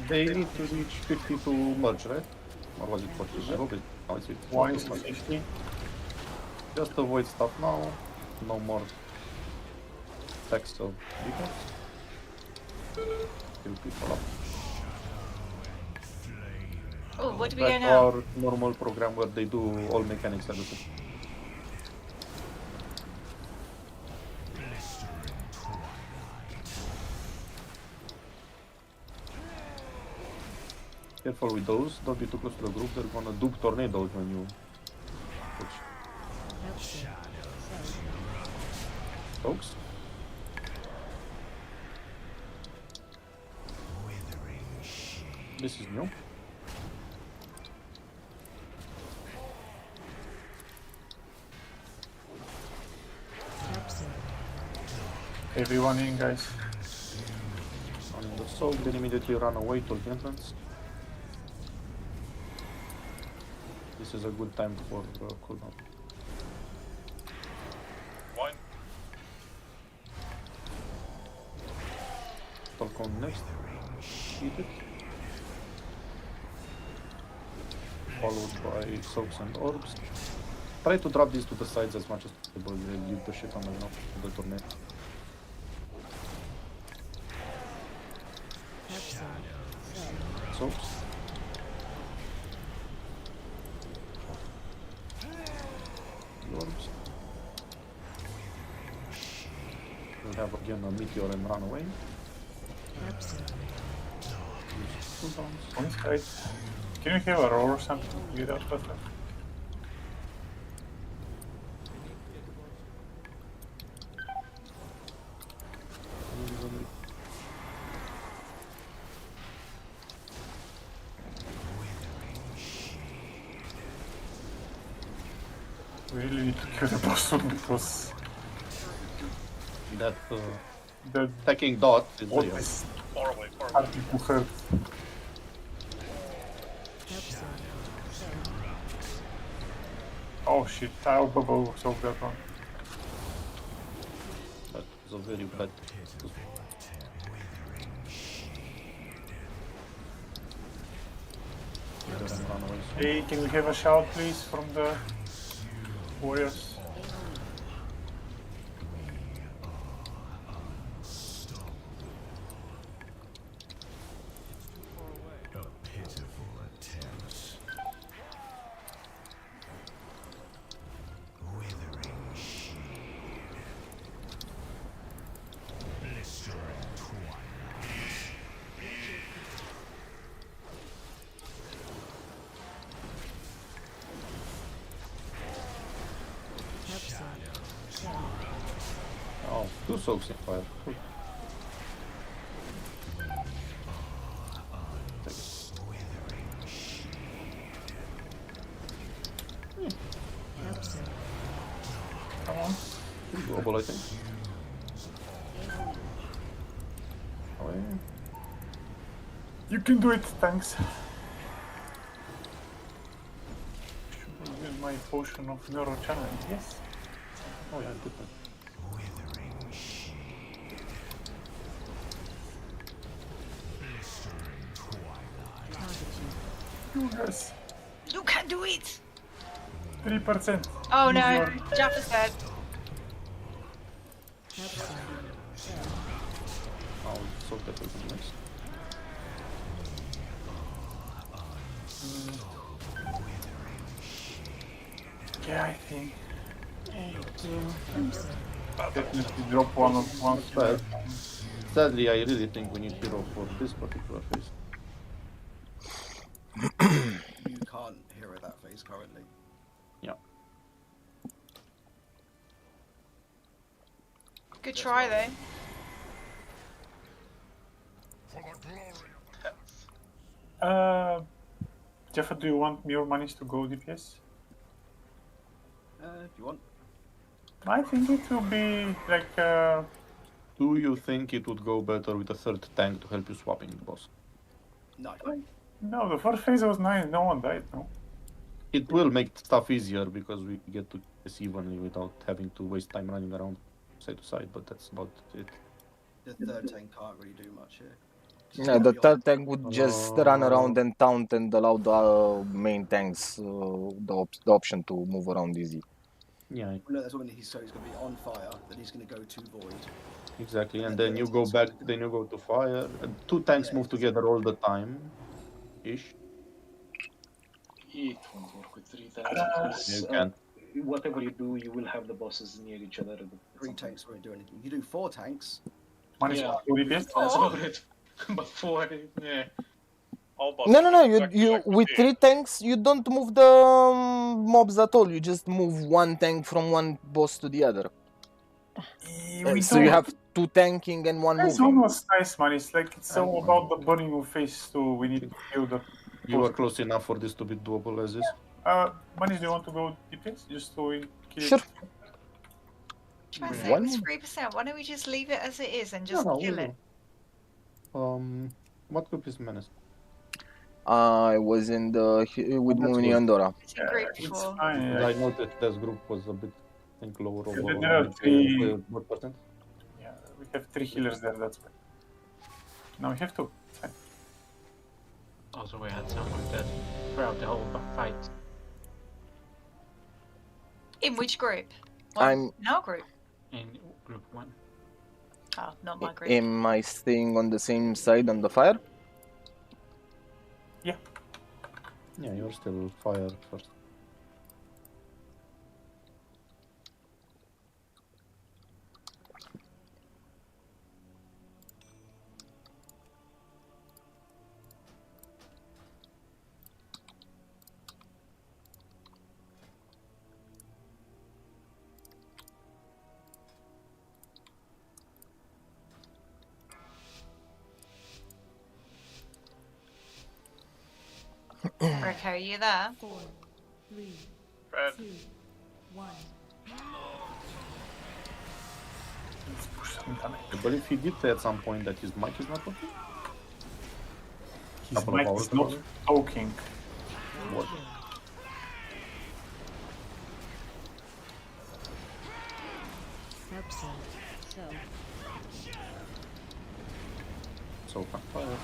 they need to reach 50 to merge, right? Or was it 40? I hope it. No, it's 50. One is 50. Just avoid stuff now. No more text of beacons. Kill people up. Oh, what do we Back go to now? our normal program where they do all mechanics at the same. Careful with those, don't be too close to the group, they're gonna dupe tornadoes when you push. Folks? This is new. Everyone in, guys. On the soul, then immediately run away to the entrance. This is a good time for cooldown. Wine. Falcon next. Eat it. Followed by soaks and orbs. Try to drop these to the sides as much as possible. They'll leave the shit on the ground for the tornado. Soaks. Orbs. We'll have again a meteor and run away. Cooldowns. On side. Can you have a roll or something to get out faster? We really need to kill the boss soon because That the attacking dot is bot real. is Horribly. hard to hurt. Oh shit, I'll bubble solve that one. That was a very bad. Hey, can we have a shout please from the warriors? Oh, two soaks in fire. Cool. Come on. Global, I think. Away. You can do it, thanks. Should I use my potion of neural channeling? Yes. Oh yeah, good one. You guys, You can do it! 3%. Oh Use no, your- Jaffa's dead. I'll soak that with next. Yeah, I think. Definitely drop one of one. But sadly, I really think we need hero for this particular phase. You can't hero that phase currently. Yeah. Good try though. Jeffa, do you want more monies to go DPS? If you want. I think it will be like. Do you think it would go better with a third tank to help you swapping the boss? No. No, the first phase was nice. No one died. No. It will make stuff easier because we get to this evenly without having to waste time running around side to side, but that's about it. The third tank can't really do much here. Yeah, the third tank would just run around and taunt and allow the main tanks the option to move around easy. Yeah, No, that's when he's going to be on fire, then he's going to go to void. exactly. And then you go back, then you go to fire. And two tanks move together all the time, ish. It won't work with 3 tanks because You can't. whatever you do, you will have the bosses near each other. 3 tanks won't do anything. You do 4 tanks. Yeah, DPS? that's about it. But 4, yeah. No. You with 3 tanks, you don't move the mobs at all. You just move one tank from one boss to the other. So you have 2 tanking and 1 This moving. one was nice, man. It's like it's all about the burning of phase 2. We need to kill the. You are close enough for this to be doable as is. Manis, do you want to go DPS just to kill Sure. it? Try to say it One was 3%. Why don't we just leave it as it is and No, just no, kill we'll it? do. What group is Menace? I was in the with That's Mumini good. and Dora. It's in group It's 4. fine. Because I noticed this group was a bit, I think, lower Yeah, overall. there are three. What percent? Yeah, we have 3 healers there. That's why. Now we have 2. Fine. Also, we had someone dead throughout the whole fight. In which group? I'm- In our group. In group 1. Oh, not my group. Am I staying on the same side on the fire? Yeah, you're still fire first. Rico, are you there? 4, 3, Fred, 2, 1. Let's push some damage. I believe he did say at some point that his mic is not working. His Couple of mic hours is not ago. talking. What? So fire.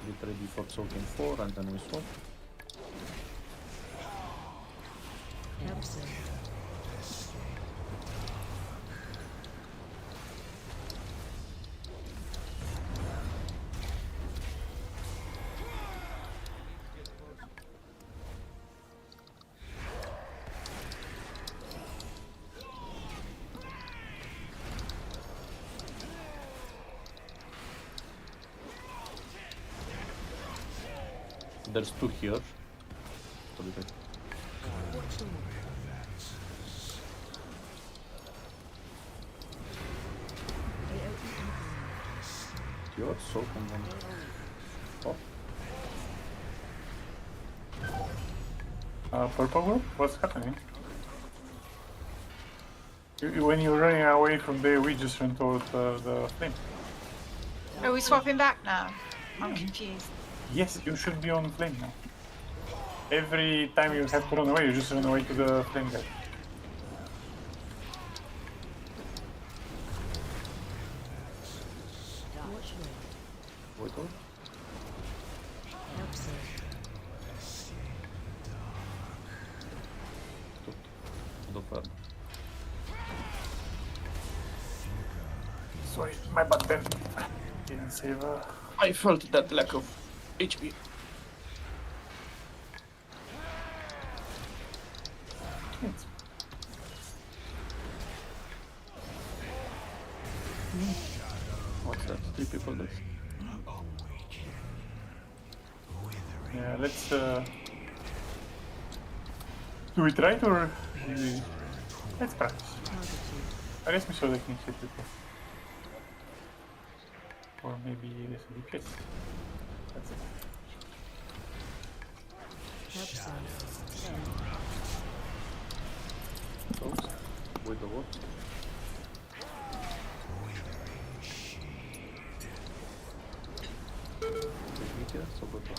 Get ready for soaking 4 and then we swap. There's 2 here. You're soaking them. Oh. Purple group? What's happening? When you're running away from there, we just run toward the flame. Are we swapping back now? I'm confused. Yes, you should be on flame now. Every time you have to run away, you just run away to the flame guy. Wait, what? The fire. Sorry, my bad then. Didn't save I felt that lack of HP. What's that? 3 people dead. Yeah, let's do it right or let's practice. I guess me so they can hit people. Or maybe there's a DPS. That's it. Folks, with the what? Here, so go to the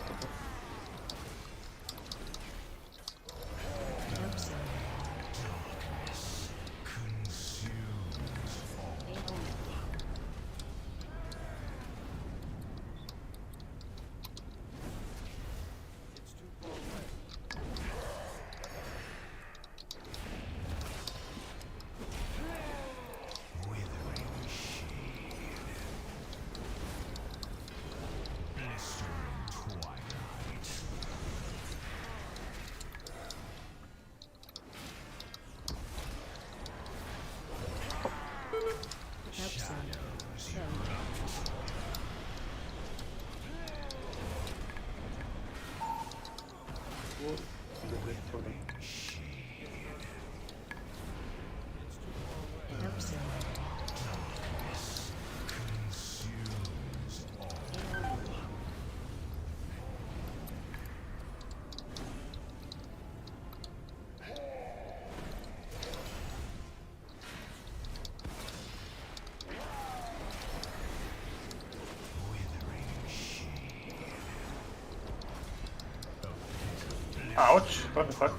Ouch! What the fuck?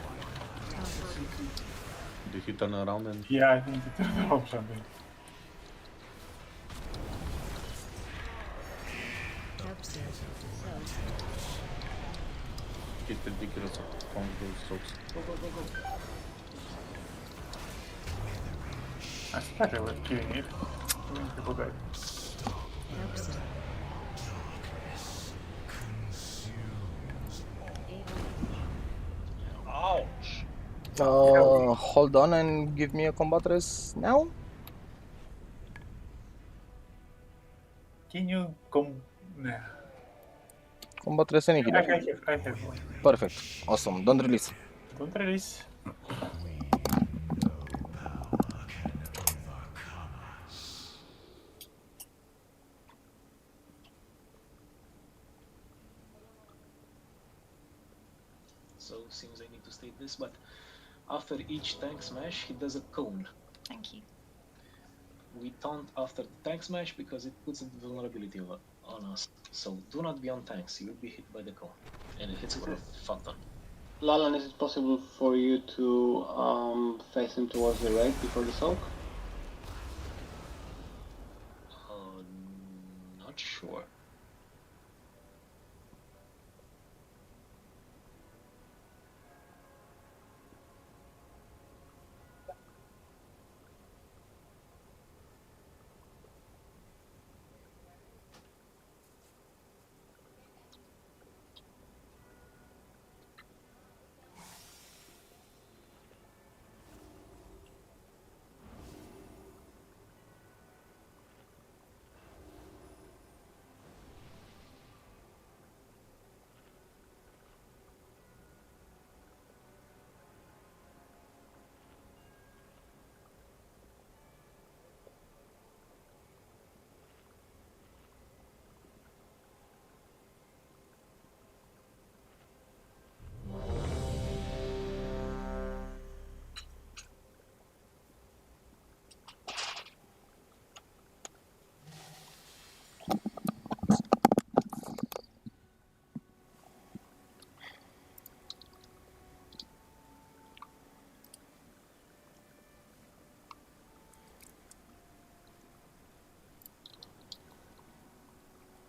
Did he turn around and... Yeah, I think he turned off something. It's ridiculous how strong those strokes. Go, go, go, go. I thought I was killing it. When people died. Ouch! Hold on and give me a combatress now. Can you come? Nah. Combatress any healer. I have one. Perfect. Awesome. Don't release. Don't release. So seems I need to state this, but after each tank smash, he does a cone. Thank you. We taunt after the tank smash because it puts a vulnerability on us. So do not be on tanks, you'll be hit by the cone. And it hits for a fuck ton. Lalan, is it possible for you to face him towards the right before the soak? Not sure.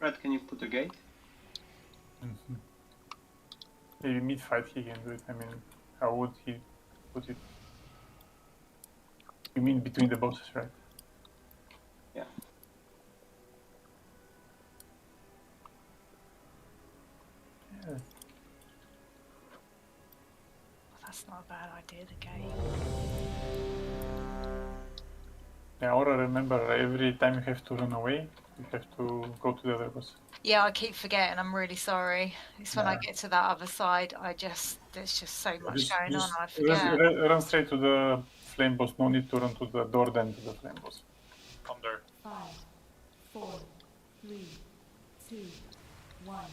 Red, can you put a gate? Maybe mid-fight he can do it. I mean, how would he put it? You mean between the bosses, right? Yeah. Yeah. That's not a bad idea, the game. Yeah, Aura, remember, every time you have to run away, you have to go to the other boss. Yeah, I keep forgetting. I'm really sorry. It's when I Yeah. get to that other side, there's just so much going on. I Just forget. run straight to the flame boss. No need to run to the door, then to the flame boss. Under. 5, 4, 3, 2, 1.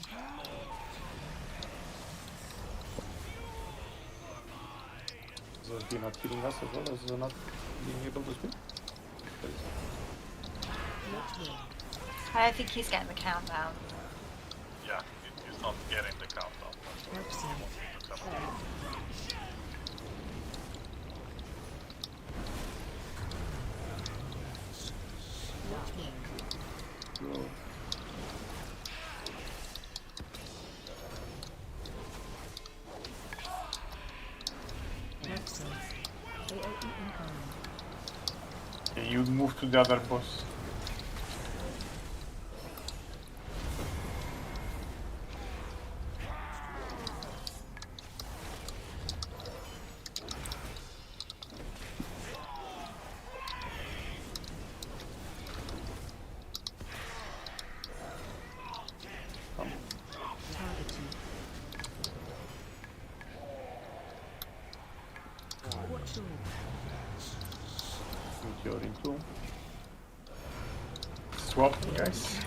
Is he not killing us as well as not being able to speak? I don't think he's getting the countdown. Yeah, he's not getting the countdown. That's what he wants to come up. Okay, you move to the other boss. You're in two. Swap, guys.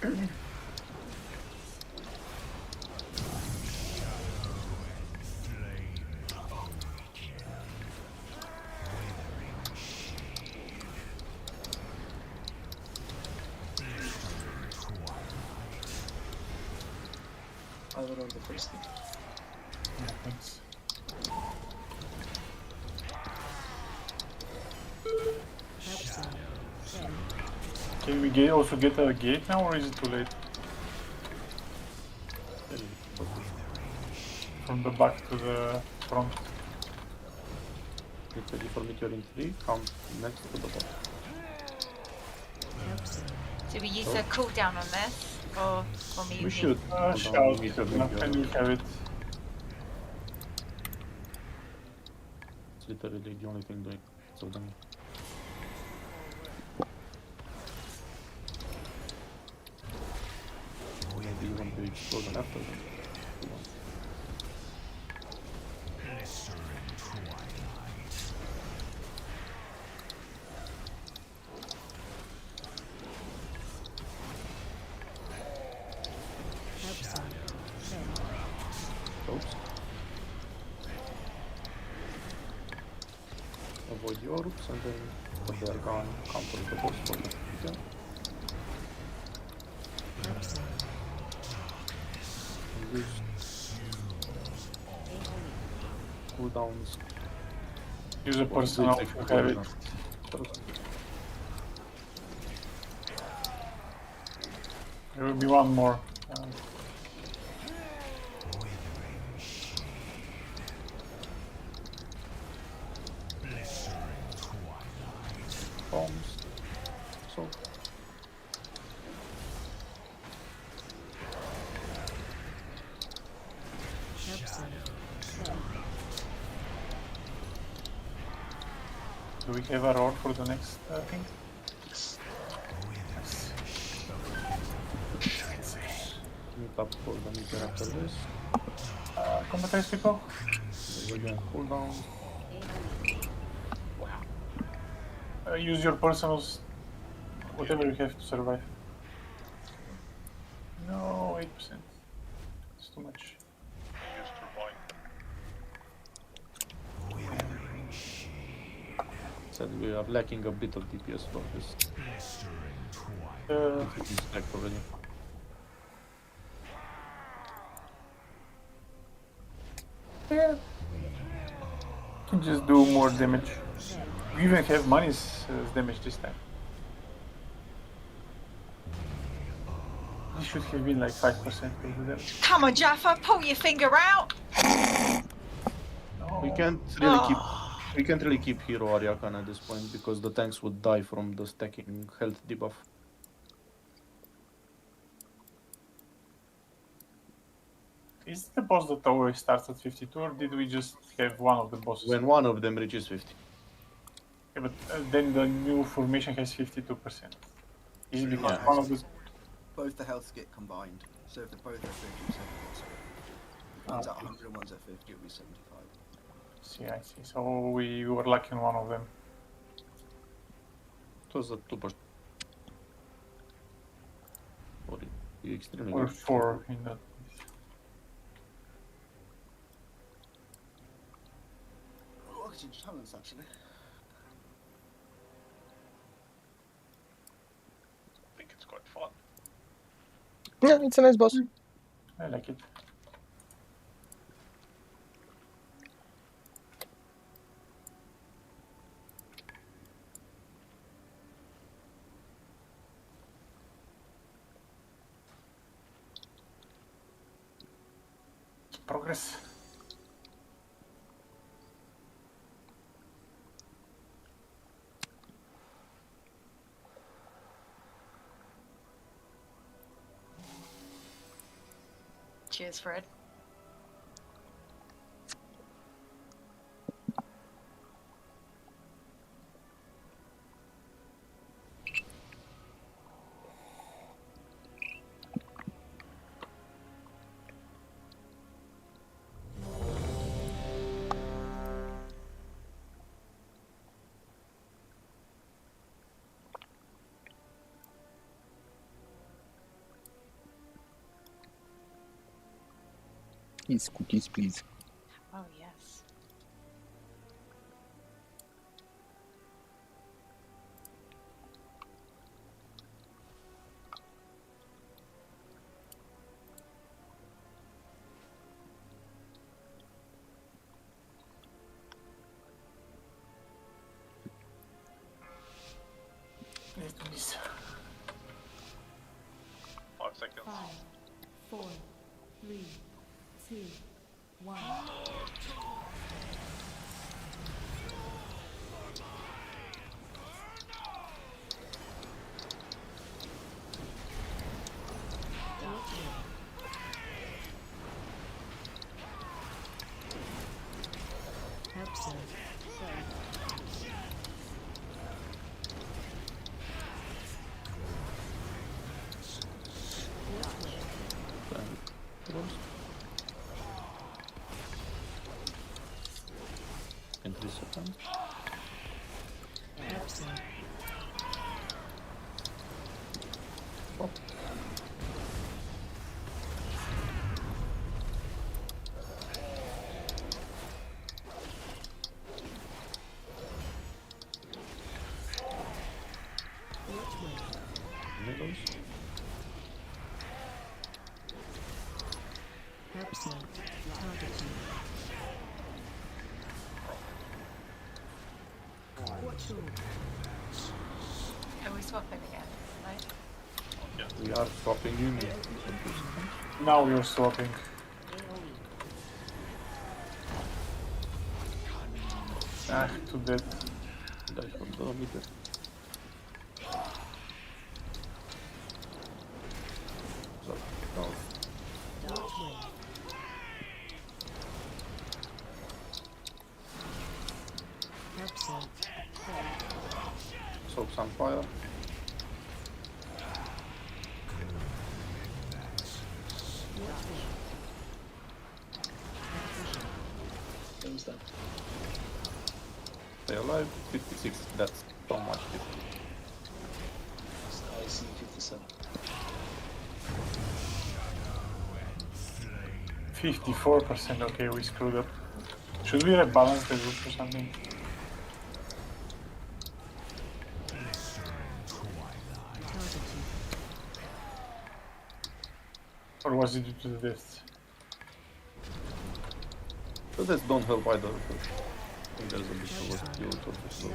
I will roll the first thing. Yeah, thanks. Can we also get a gate now, or is it too late? From the back to the front. Get ready for meteor in 3, count next to the bot. Do we use a cooldown on this, or me? We should. Shout, Meteor, and we have it. It's literally the only thing doing so damage. Maybe you want to explode an after them. Oops. Avoid your oops and then when they are gone, counter the boss for the meteor. And use cooldowns. Use a personal if you have it. There will be one more. Bombs. So. Do we have a roar for the next thing? Meet up for the meteor after this. Combatize people? Again, cooldown. Use your personals, whatever you have to survive. No, 8%. It's too much. Used to rewind. Said we are lacking a bit of DPS for this. It's stacked already. Yeah. Can just do more damage. We even have money's damage this time. This should have been like 5% of the damage. Come on, Jaffa, pull your finger out. We can't really keep hero Ariakan at this point because the tanks would die from the stacking health debuff. Is it the boss that always starts at 52, or did we just have one of the bosses? When one of them reaches 50. Yeah, but then the new formation has 52%. Is it because one of the... Both the healths get combined. So if they're both at 50, one's at 100 and one's at 50, it'll be 75. See, I see. So we were lucky in one of them. It was a 2%. Or extremely Or good. 4 in that. Oh, I can change talents actually. I think it's quite fun. Yeah, it's a nice boss. I like it. Progress. Cheers, Fred. Yes, cookies, please. Oh yes. Let's do this. 5 seconds. 5, 4, 3, 2, 1. In 3 seconds. Oh. Middles. Are we swapping again? Right? We are swapping in. Now we are swapping. Ah, too dead. Die for the meter. So, no. Soak some fire. Game's done. Stay alive. 56. That's so much. I see 57. 54%. Okay, we screwed up. Should we rebalance the group or something? Or was it due to the deaths? So this don't help either. I think there's a bit of a skill to this. So.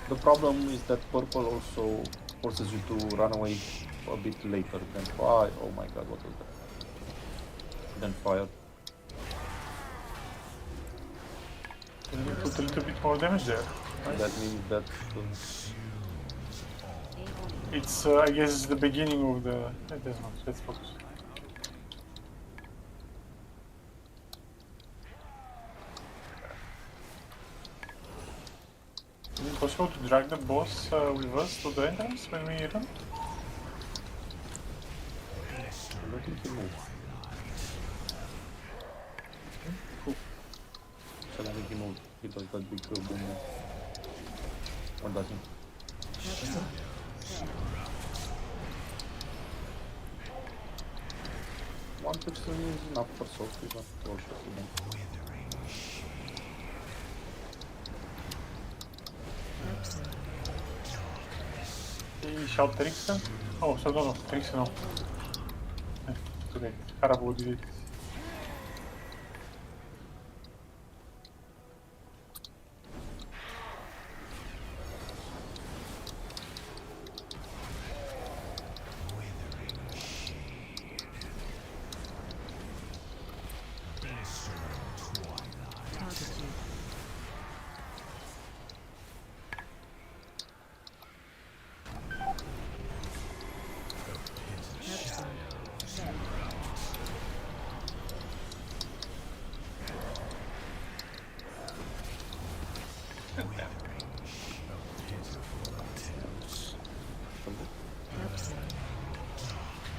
The problem is that purple also forces you to run away a bit later than fire. Oh my god, what was that? Than fire. Can we put a little bit more damage there? Right? That means that It's, I guess, the beginning of the... It doesn't matter. Let's focus. Is it possible to drag the boss with us to the entrance when we run? let him move. Cool. So let him move. He does that big boom. Or does he? One person is enough for soft, is not for shot again. He shot Trickster? Oh, so no, Trickster no. Too late. Harabu did it.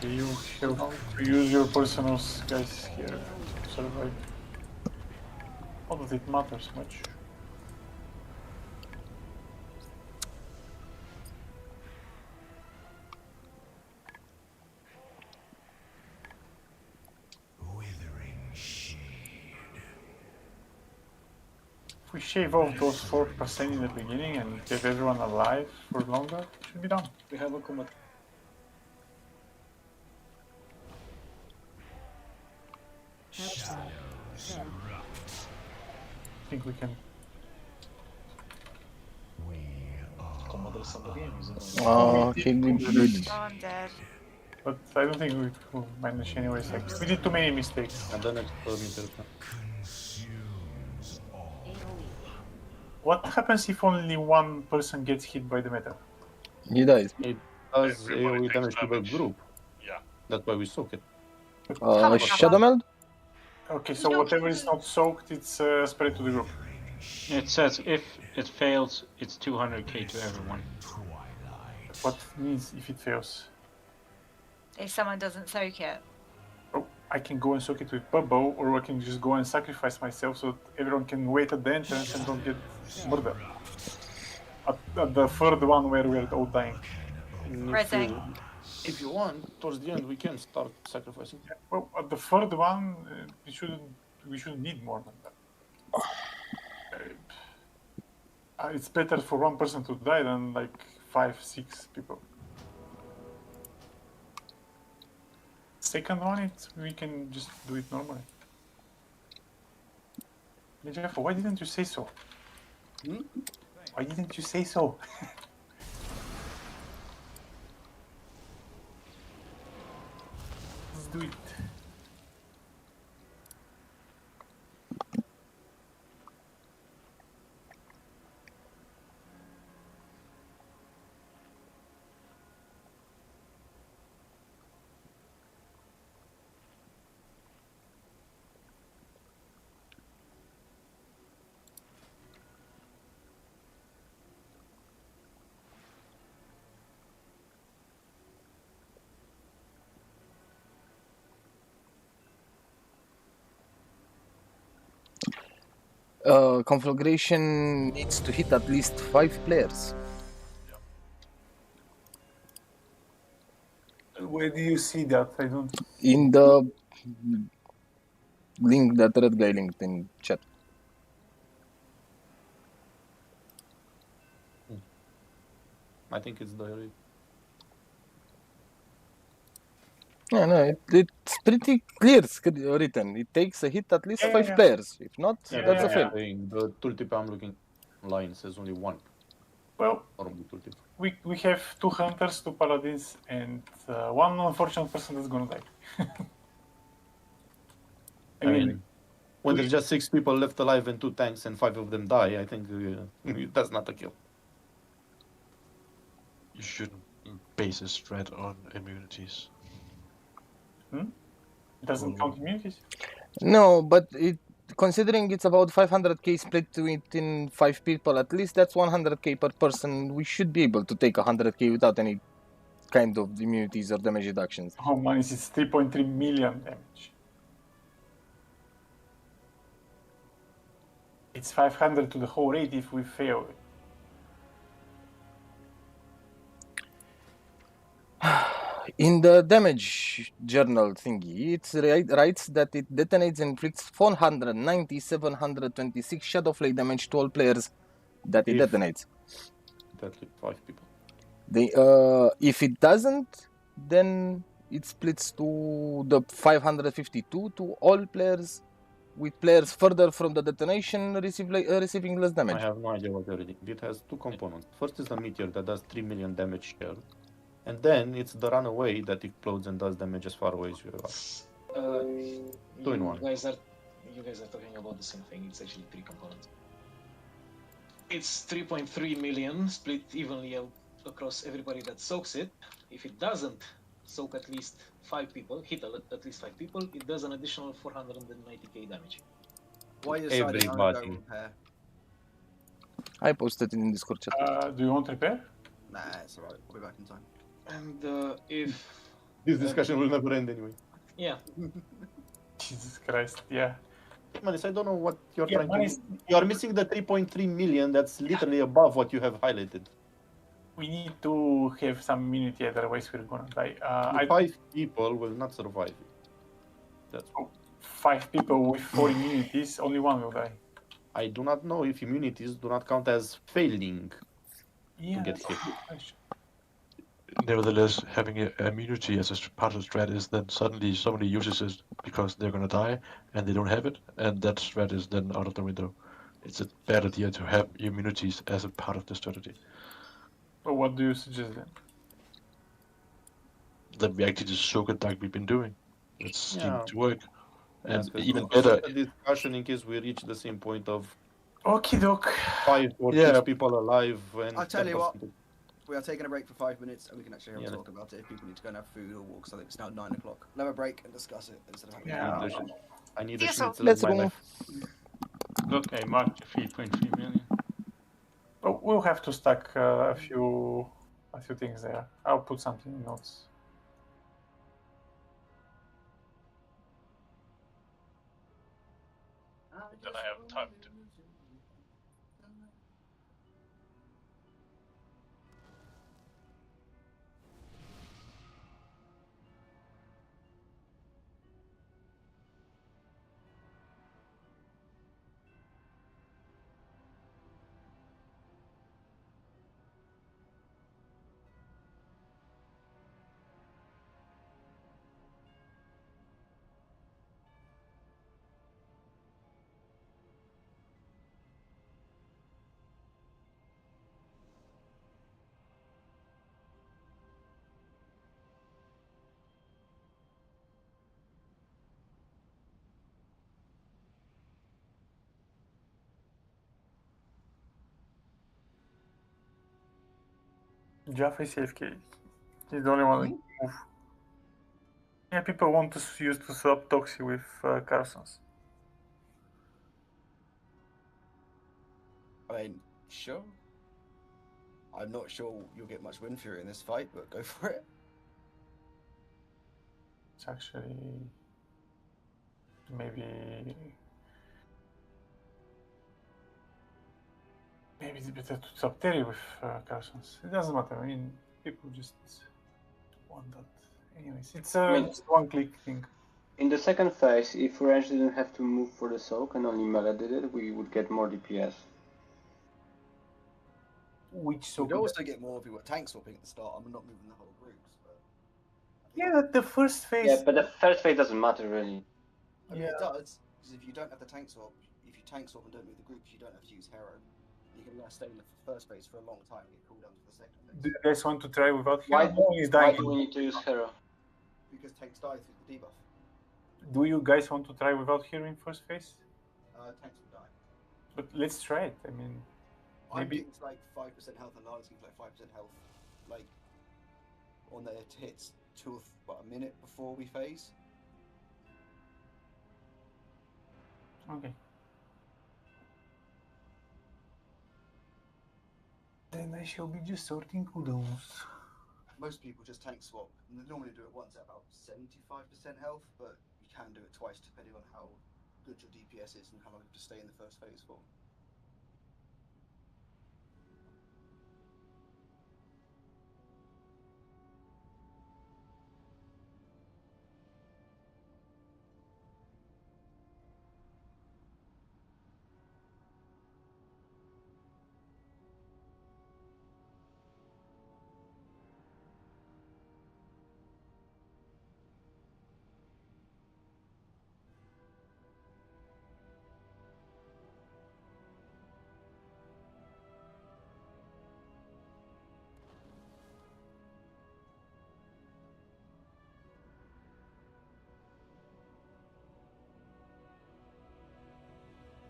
You have to use your personal guys here to survive. Not that it matters much. we shave off those 4% in the beginning and get everyone alive for longer, it should be done. We have a combat. I think we can. Commodore somebody and he did. Oh, I'm dead. But I don't think we will manage anyways. Like, we did too many mistakes. I don't explode meters now. What happens if only one person gets hit by the metal? He dies. It does Everybody AoE takes damage to the damage. group. Yeah. That's why we soak it. Shadow Meld? Okay, so whatever is not soaked, it's spread to the group. It says if it fails, it's 200k to everyone. What means if it fails? If someone doesn't soak it. Oh, I can go and soak it with Bubbo, or I can just go and sacrifice myself so that everyone can wait at the entrance and don't get murdered. At the third one where we're all dying. If you want, towards the end we can start sacrificing. Well, at the third one, we shouldn't need more than that. It's better for one person to die than like 5-6 people. Second one, we can just do it normally. Jeff, why didn't you say so? Why didn't you say so? Let's do it. Conflagration needs to hit at least 5 players. Where do you see that? I don't. In the link that red guy linked in chat. I think it's the. Yeah, no, it's pretty clear written. It takes a hit at least 5 players. If not, that's a fail. The tooltip I'm looking line says only 1. Well, tooltip. we have 2 hunters, 2 paladins, and 1 unfortunate person that's gonna die. I mean, when there's just 6 people left alive and 2 tanks and 5 of them die, I think that's not a kill. You shouldn't base a strat on immunities. It doesn't count immunities? No, but considering it's about 500k split within 5 people, at least that's 100k per person. We should be able to take 100k without any kind of immunities or damage reductions. How much is it? 3.3 million damage. It's 500 to the whole rate if we fail. In the damage journal thingy, it writes that it detonates and inflicts 490, 726 shadow flake damage to all players that it detonates. That hit 5 people. If it doesn't, then it splits to the 552 to all players, with players further from the detonation receiving less damage. I have no idea what you're reading. It has 2 components. First is the meteor that does 3 million damage here. And then it's the runaway that explodes and does damage as far away as you are. 2 in 1. You guys are talking about the same thing. It's actually 3 components. It's 3.3 million split evenly across everybody that soaks it. If it doesn't soak at least 5 people, hit at least 5 people, it does an additional 490k damage. Why are you deciding on go Everybody. repair? I posted it in Discord chat. Do you want repair? Nah, it's alright. We'll be back in time. And if... This discussion will never end anyway. Yeah. Jesus Christ, yeah. Manis, I don't know what you're Yeah, trying to Manis- do. You are missing the 3.3 million that's literally above what you have highlighted. We need to have some immunity, otherwise we're gonna die. 5 people will not survive it. That's 5 people with 4 immunities, only 1 will die. I do not know if immunities do not count as failing Yeah, to get that's hit. a good question. Nevertheless, having immunity as a part of the strat is then suddenly somebody uses it because they're gonna die and they don't have it, and that strat is then out of the window. It's a bad idea to have immunities as a part of the strategy. So what do you suggest then? Then we actually just soak it like we've been doing. It seems Yeah. to work. Yes, And because even it's better, just a discussion in case we reach the same point of Okie doke. 5 or Yeah. 6 people alive and I'll tell you what. 10%. We are taking a break for 5 minutes, and we can actually have a Yeah. talk about it if people need to go and have food or walk. So it's now 9 o'clock. We'll have a break and discuss it instead of having. Yeah. I need a Yes, sir. schnitzel in Let's my go. life. Look, I marked 3.3 million. Oh, we'll have to stack a few things there. I'll put something in notes. Then I have time to. Jaffrey AFK. He's the only one that can move. Yeah, people want to use to swap Toxie with Carson's. I mean, sure. I'm not sure you'll get much Wind Fury in this fight, but go for it. It's actually maybe it's better to swap Terry with Carson's. It doesn't matter. I mean, people just want that. Anyways, it's just one-click thing. In the second phase, if Orange didn't have to move for the soak and only Mela did it, we would get more DPS. Which soak? We'd also get more if we were tank swapping at the start. I'm not moving the whole groups, but Yeah, the first phase. Yeah, but the first phase doesn't matter really. I mean, it does, because if you don't have the tank swap, if you tank swap and don't move the groups, you don't have to use Hero. You can stay in the first phase for a long time and get cooldowns for the second phase. Do you guys want to try without Why, Hero? No one is why dying. do we need to use Hero? Because tanks die through the debuff. Do you guys want to try without Hero in first phase? Tanks will die. But let's try it. I mean, maybe I'm getting like 5% health and Lana's getting like 5% health, like on their hits a minute before we phase. okay. Then I shall be just sorting cooldowns. Most people just tank swap. And they normally do it once at about 75% health, but you can do it twice depending on how good your DPS is and how long you have to stay in the first phase for.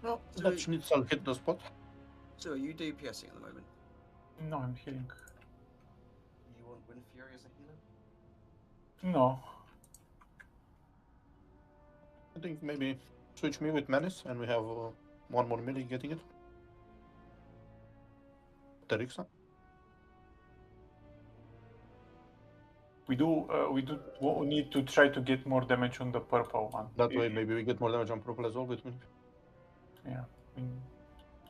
No, that schnitzel hit the spot. So are you DPSing at the moment? No, I'm healing. You want Wind Fury as a healer? No. I think maybe switch me with Menace and we have one more melee getting it. Terixa. We need to try to get more damage on the purple one. That way maybe we get more damage on purple as well with me. Yeah, I mean,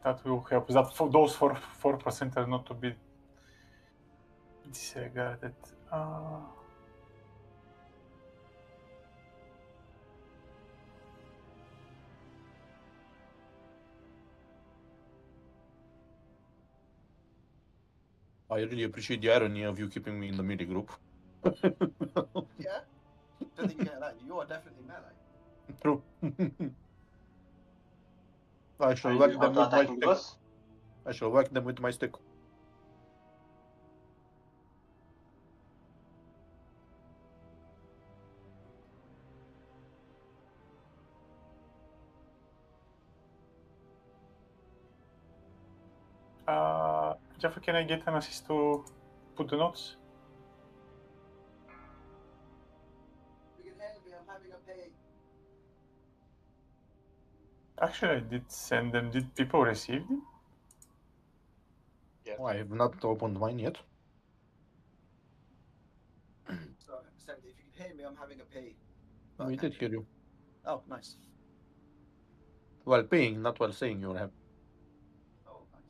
that will help. That for those 4% are not to be disregarded. I really appreciate the irony of you keeping me in the melee group. Yeah. Don't think you get that. You are definitely melee. True. I Are shall you whack them with my auto-attacking stick. boss? I shall whack them with my stick. Jaffa, can I get an assist to put the notes? You can hear me. I'm having a pig. Actually, I did send them. Did people receive them? Yes. Oh, I have not opened mine yet. So, Sandy, if you can hear me, I'm having a pee. We did hear you. Oh, nice. While paying, not while saying you're happy. Oh, nice.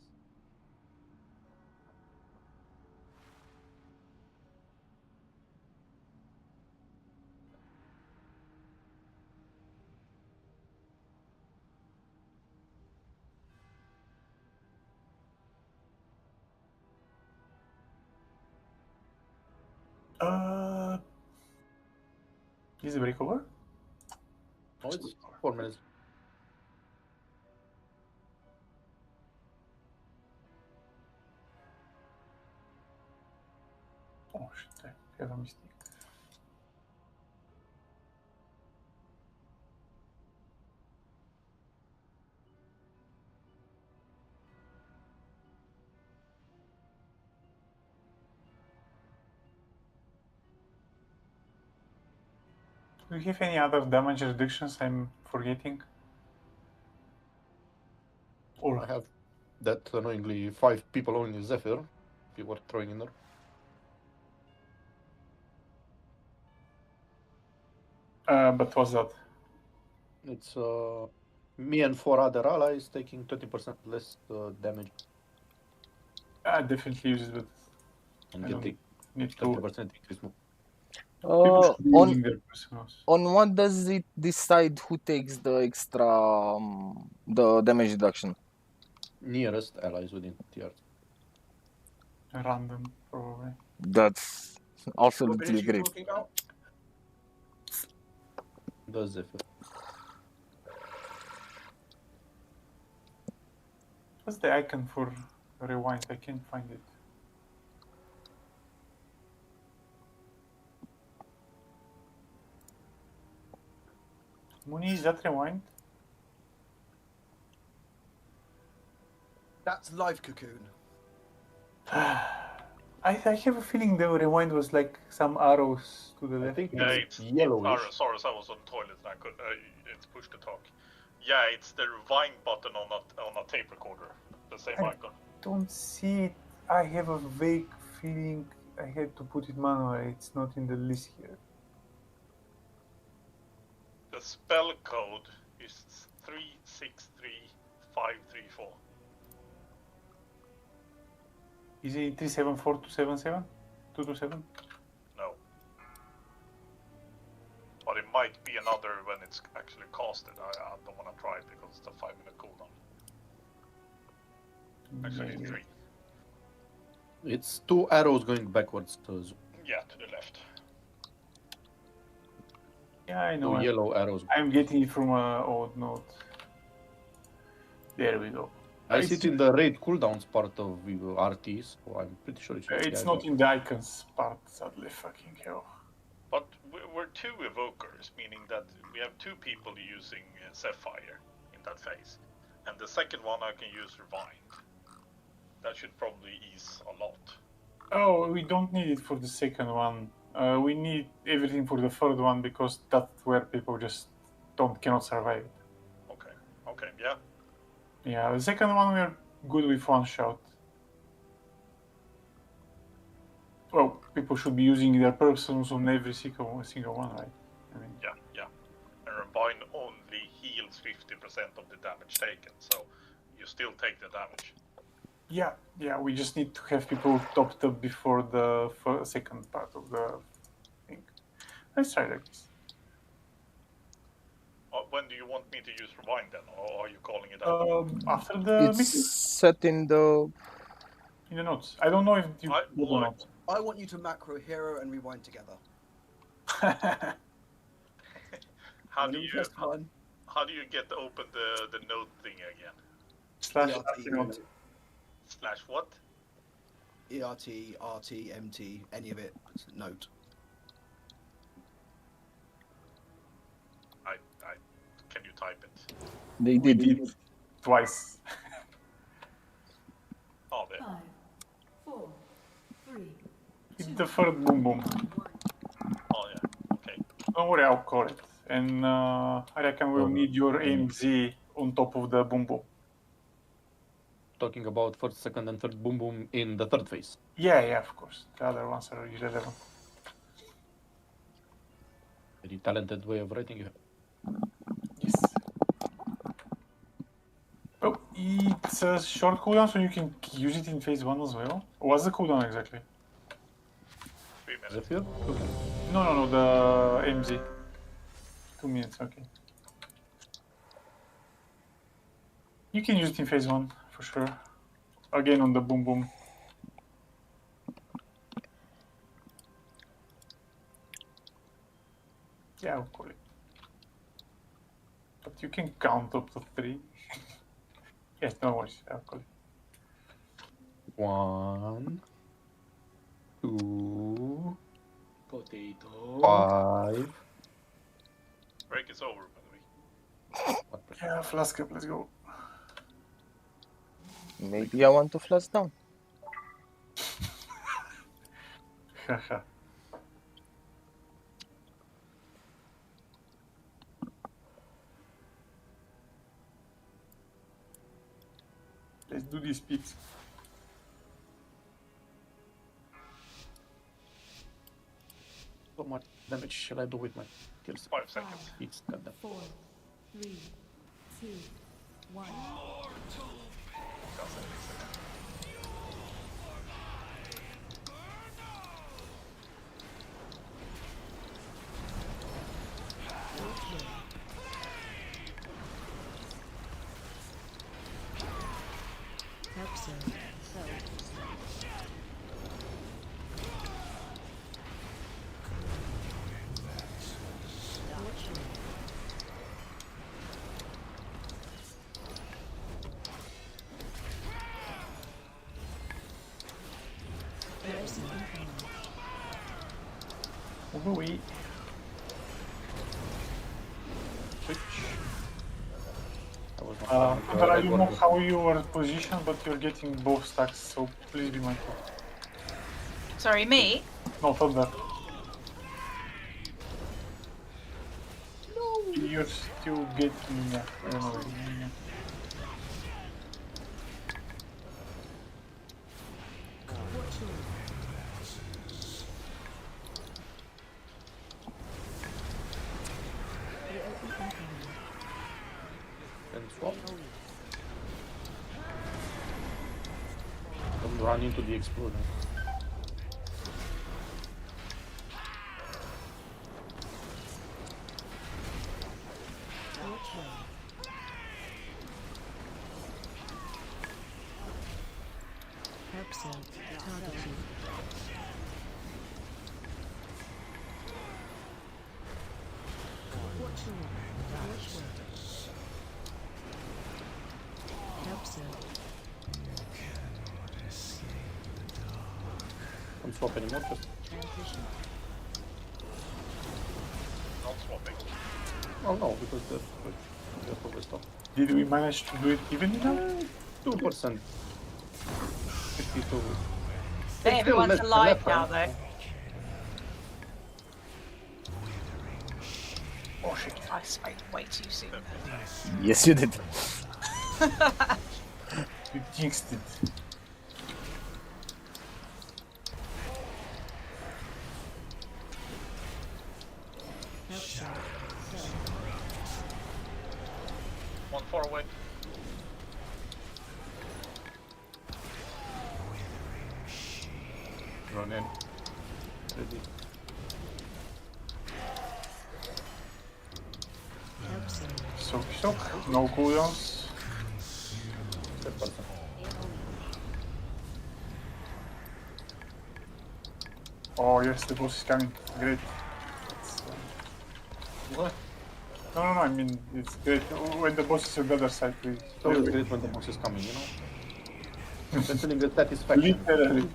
Is the break over? Oh, it's 4 minutes. Oh shit, I have a mistake. Do you have any other damage reductions I'm forgetting? Or I have that annoyingly 5 people only Zephyr, if you were throwing in there. but what's that? It's me and 4 other allies taking 20% less damage I definitely use it, but and I don't getting need 30% to. increase more. People should be using their personals. On what does it decide who takes the extra the damage reduction? Nearest allies within TR. Random, probably. That's What absolutely minutes are you great. talking about? The Zephyr. What's the icon for rewind? I can't find it. Mooney, is that rewind? That's live cocoon. I have a feeling the rewind was like some arrows to the left. I think Yeah, it's it's yellowish. Sorry, I was on the toilet and I could. It's push to talk. Yeah, it's the rewind button on a tape recorder. The same icon. Don't see it. I have a vague feeling I had to put it manually. It's not in the list here. The spell code is 363534. Is it 374277? 227? No. But it might be another when it's actually casted. I don't want to try it because it's a 5-minute cooldown. Actually, it's 3. It's 2 arrows going backwards. Yeah, to the left. Yeah, I know. 2 yellow arrows. I'm getting it from an old note. There we go. I see it in the raid cooldowns part of RT, so I'm pretty sure it's not in the icons part, sadly. Fucking hell. But we're 2 evokers, meaning that we have 2 people using Sapphire in that phase. And the second one I can use Rewind. That should probably ease a lot. Oh, we don't need it for the second one. We need everything for the third one because that's where people just cannot survive it. Okay, yeah. Yeah, the second one we're good with one shot. Well, people should be using their personals on every single one, right? I mean, yeah. And Rewind only heals 50% of the damage taken, so you still take the damage. Yeah, we just need to have people topped up before the second part of the thing. Let's try like this. When do you want me to use Rewind then, or are you calling it out? After the It's set in the in the notes. I don't know if you I- did or not. I want you to macro hero and rewind together. How When do we you press one, how do you get open the note thing again? Slash ERT, RT note. Slash what? ERT, RT, MT, any of it. Note. I can you type it? They We did. did it twice. Oh, there. 5, 4, 3, Hit the third boom boom. Oh yeah. Okay. Don't worry, I'll call it. And I reckon we'll need your AMZ on top of the boom boom. Talking about first, second, and third boom boom in the third phase. Yeah, of course. The other ones are irrelevant. Very talented way of writing you have. Yes. Oh, it's a short cooldown, so you can use it in phase 1 as well. What's the cooldown exactly? 3 minutes. Zephyr? Okay. No, the AMZ. 2 minutes, okay. You can use it in phase 1, for sure. Again on the boom boom. Yeah, I'll call it. But you can count up to 3. Yes, no worries, I'll call it. 1, 2, Potato. 5. Break is over, by the way. Yeah, flask up, let's go. Maybe I want to flash down. Haha. Let's do these speeds. How much damage shall I do with my kills? 5 seconds. It's goddamn. 4, 3, 2, 1. Oui. But I don't know how you are positioned, but you're getting both stacks, so please be mindful. Sorry, me? No, Thunder. No. You're still getting. I don't know. And swap. Don't run into the explosion. Don't swap anymore, just. Not swapping. Oh no, because the probably stop. Did we manage to do it evenly now? 2%. 52. Everyone's left- alive left, now, right? though. Oh shit. I spoke way too soon. Yes, you did. You jinxed it. One far away. Run in. Ready. Soak, no cooldowns. Oh yes, the boss is coming. Great. It's, What? no, I mean, it's great. When the boss is on the other side, please. It's always great when the boss is coming, you know? It's a feeling of satisfaction. Literally.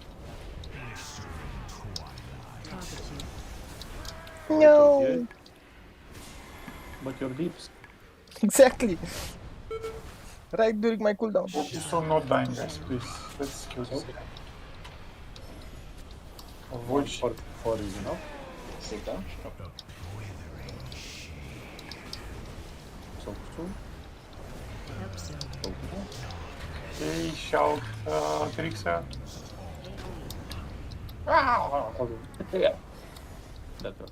No! But your deeps. Exactly! Right during my cooldown. Focus on not dying, guys, please. Let's kill this guy. Avoid shit. 4 is enough. Sit down. So soon. Okay, shout, Trixa. Yeah. That one.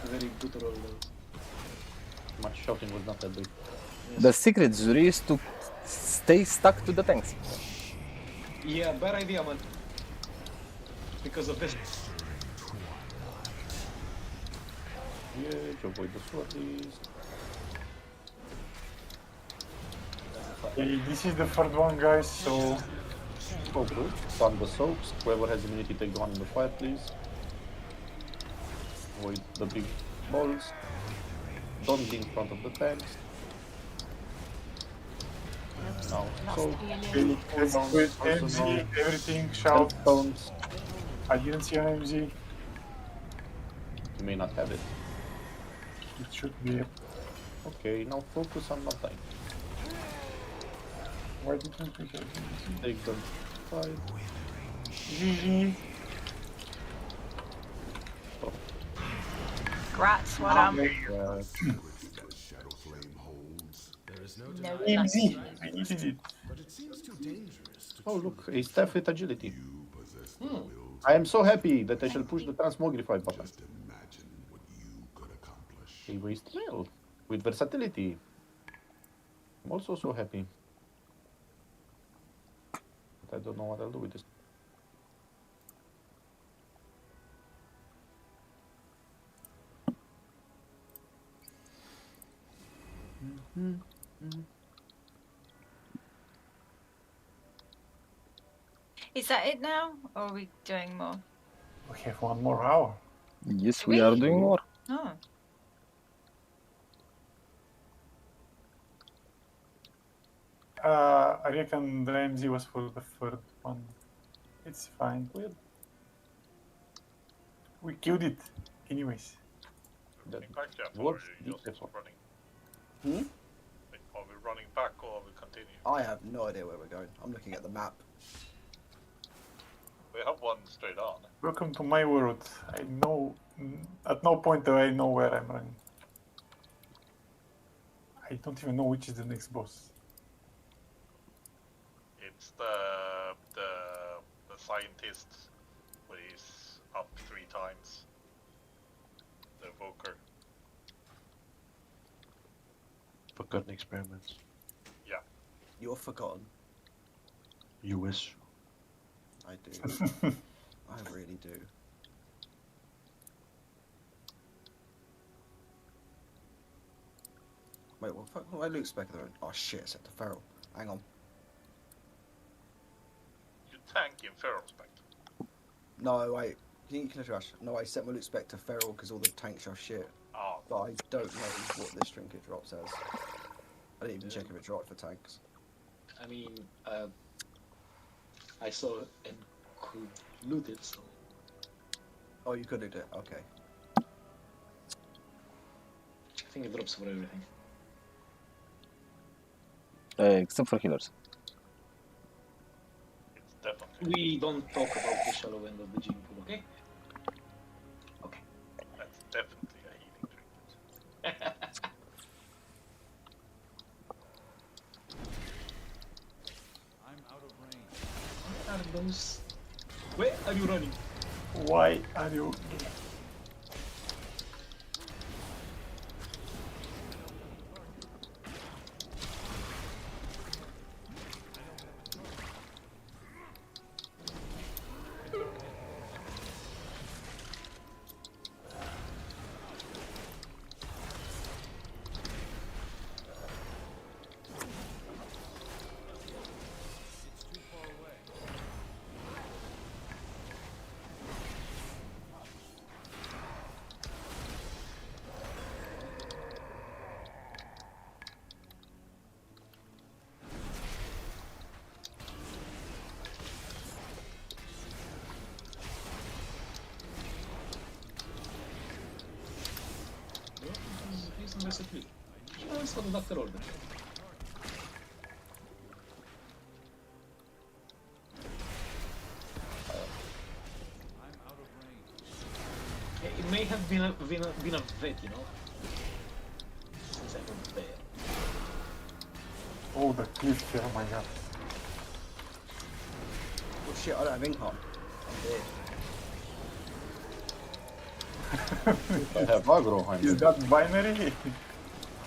Very good roll though. Much shouting was not that big. The secret, Zuri, is to stay stuck to the tanks. Yeah, bad idea, man. Because of this. Yeah, avoid the swordies. Okay, this is the third one, guys, so... Oh, good. Stun the soaps. Whoever has immunity, take the one in the fire, please. Avoid the big balls. Don't be in front of the tanks. Now, so... Okay, let's quit MZ, everything, shout. Stones. I didn't see an MZ. You may not have it. It should be... Okay, now focus on not dying. Why didn't we have MZ? Take the fight. GG. Grats, well done. Shadow flame holds. There is no No, MZ, I needed it. But it seems too dangerous to Oh, look, a staff with agility. you possess the will I am so happy that I shall push the transmogrify button. just imagine what you could accomplish. A waste mail with versatility. I'm also so happy. But I don't know what I'll do with this. Is that it now, or are we doing more? We have 1 more hour. Yes, we are doing more. Oh, I reckon the MZ was for the third one. It's fine. We killed it. Anyways. That Back, Jeff, or works. are you just running? Hmm? Are we running back or are we continuing? I have no idea where we're going. I'm looking at the map. We have one straight on. Welcome to my world. I know... At no point do I know where I'm running. I don't even know which is the next boss. It's the scientist where he's up 3 times. The evoker. Forgotten experiments. Yeah. You're forgotten. You wish. I do. I really do. Wait, what the fuck? Why Luke Spectre? Oh shit, it's at the feral. Hang on. You tank in Feral Spectre. No, wait. Can you trash? No, I set my Luke Spectre feral because all the tanks are shit. Oh. But I don't know what this trinket drop says. I didn't even check if it dropped for tanks. I mean, I saw it and could loot it, so. Oh, you could loot it. Okay. I think it drops for everything. Except for healers. It's definitely. We don't talk about the shallow end of the gene pool, okay? Okay. That's definitely a healing trinket. I'm out of range. What are those? Where are you running? Why are you... recipe. Oh, it's for the doctor order. It may have been a vet, you know? Since I was there. Oh, the cliff here, oh my god. Oh shit, I don't have income. I'm dead. I have aggro, I Is mean. that binary?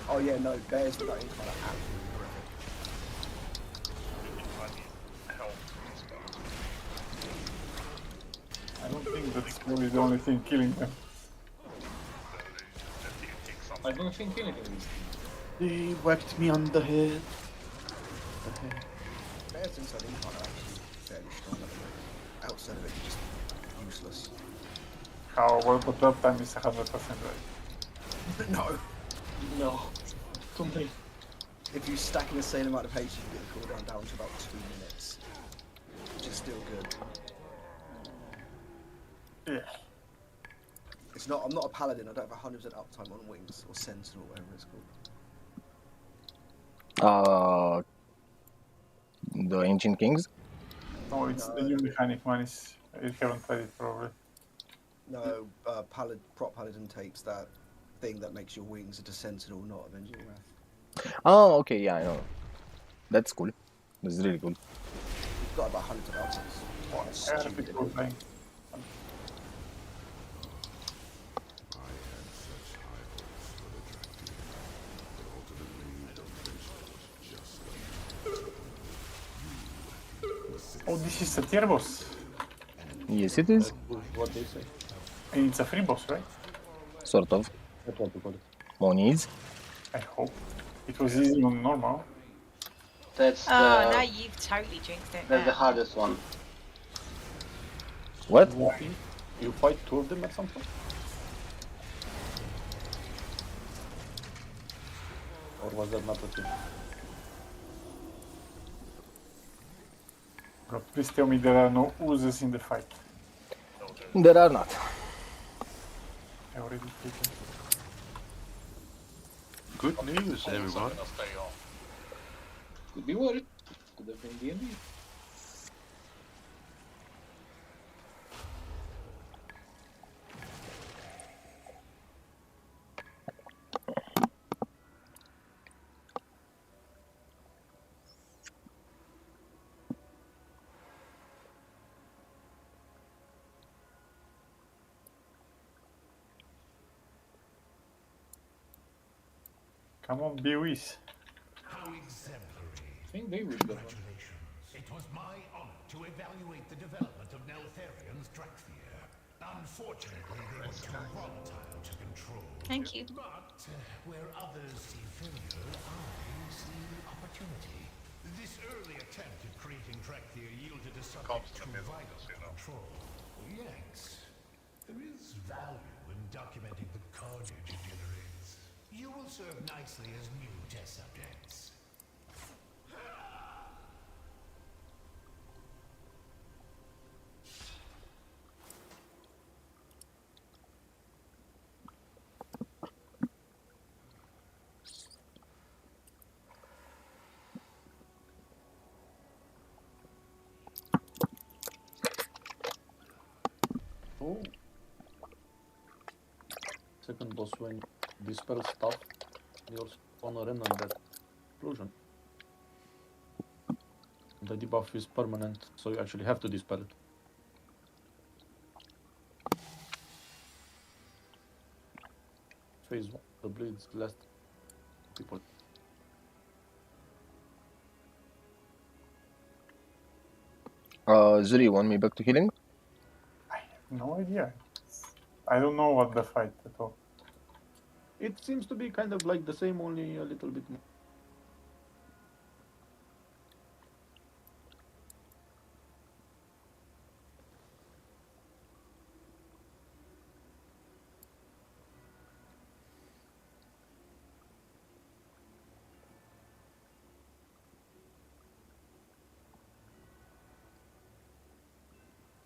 Oh yeah, no, bears without income are absolutely horrific. I need help as well. I don't think that skill is the only thing killing them. I don't think anything is. They whacked me on the head. Bears inside income are actually fairly strong at the moment. Outside of it, you're just useless. How well, but that time is 100% right. No. No. Complete. If you stack an insane amount of HP, you get the cooldown down to about 2 minutes. Which is still good. Yeah. It's not. I'm not a paladin. I don't have 100% uptime on wings or sentinel, whatever it's called. The Ancient Kings? No, it's the new mechanic one. You haven't tried it probably. No, prop paladin takes that thing that makes your wings into sentinel, not avenging wrath. Oh, okay, yeah, I know. That's cool. That's really cool. You've got about 100 uptimes. Oh, That's I have stupid. it all playing. Oh, this is a tier boss. Yes, it is. What they say? And it's a free boss, right? Sort of. That's what they call it. Monies. I hope. It was easy on normal. That's Oh, the, now you've totally jinxed it. that's the now. hardest one. What? You fight two of them at some point? Or was that not a thing? God, please tell me there are no oozes in the fight. There are not. I already taken. Good news, everyone. Could be worried. Could have been D&D. Come on, be with. How exemplary. I think they would have. Congratulations. It was my honor to evaluate the development of Neltharion's Drakthir. Unfortunately, they were too volatile to control. Thank you. But where others see failure, I see opportunity. This early attempt at creating Drakthir yielded a subject too vital to control. Yes, there is value in documenting the carnage it generates. You will serve nicely as new test subjects. Oh. Second boss when dispel stuff, you also honor in on that explosion. The debuff is permanent, so you actually have to dispel it. Phase 1, the bleeds last people. Zuri, you want me back to healing? No idea. I don't know what the fight at all. It seems to be kind of like the same, only a little bit more.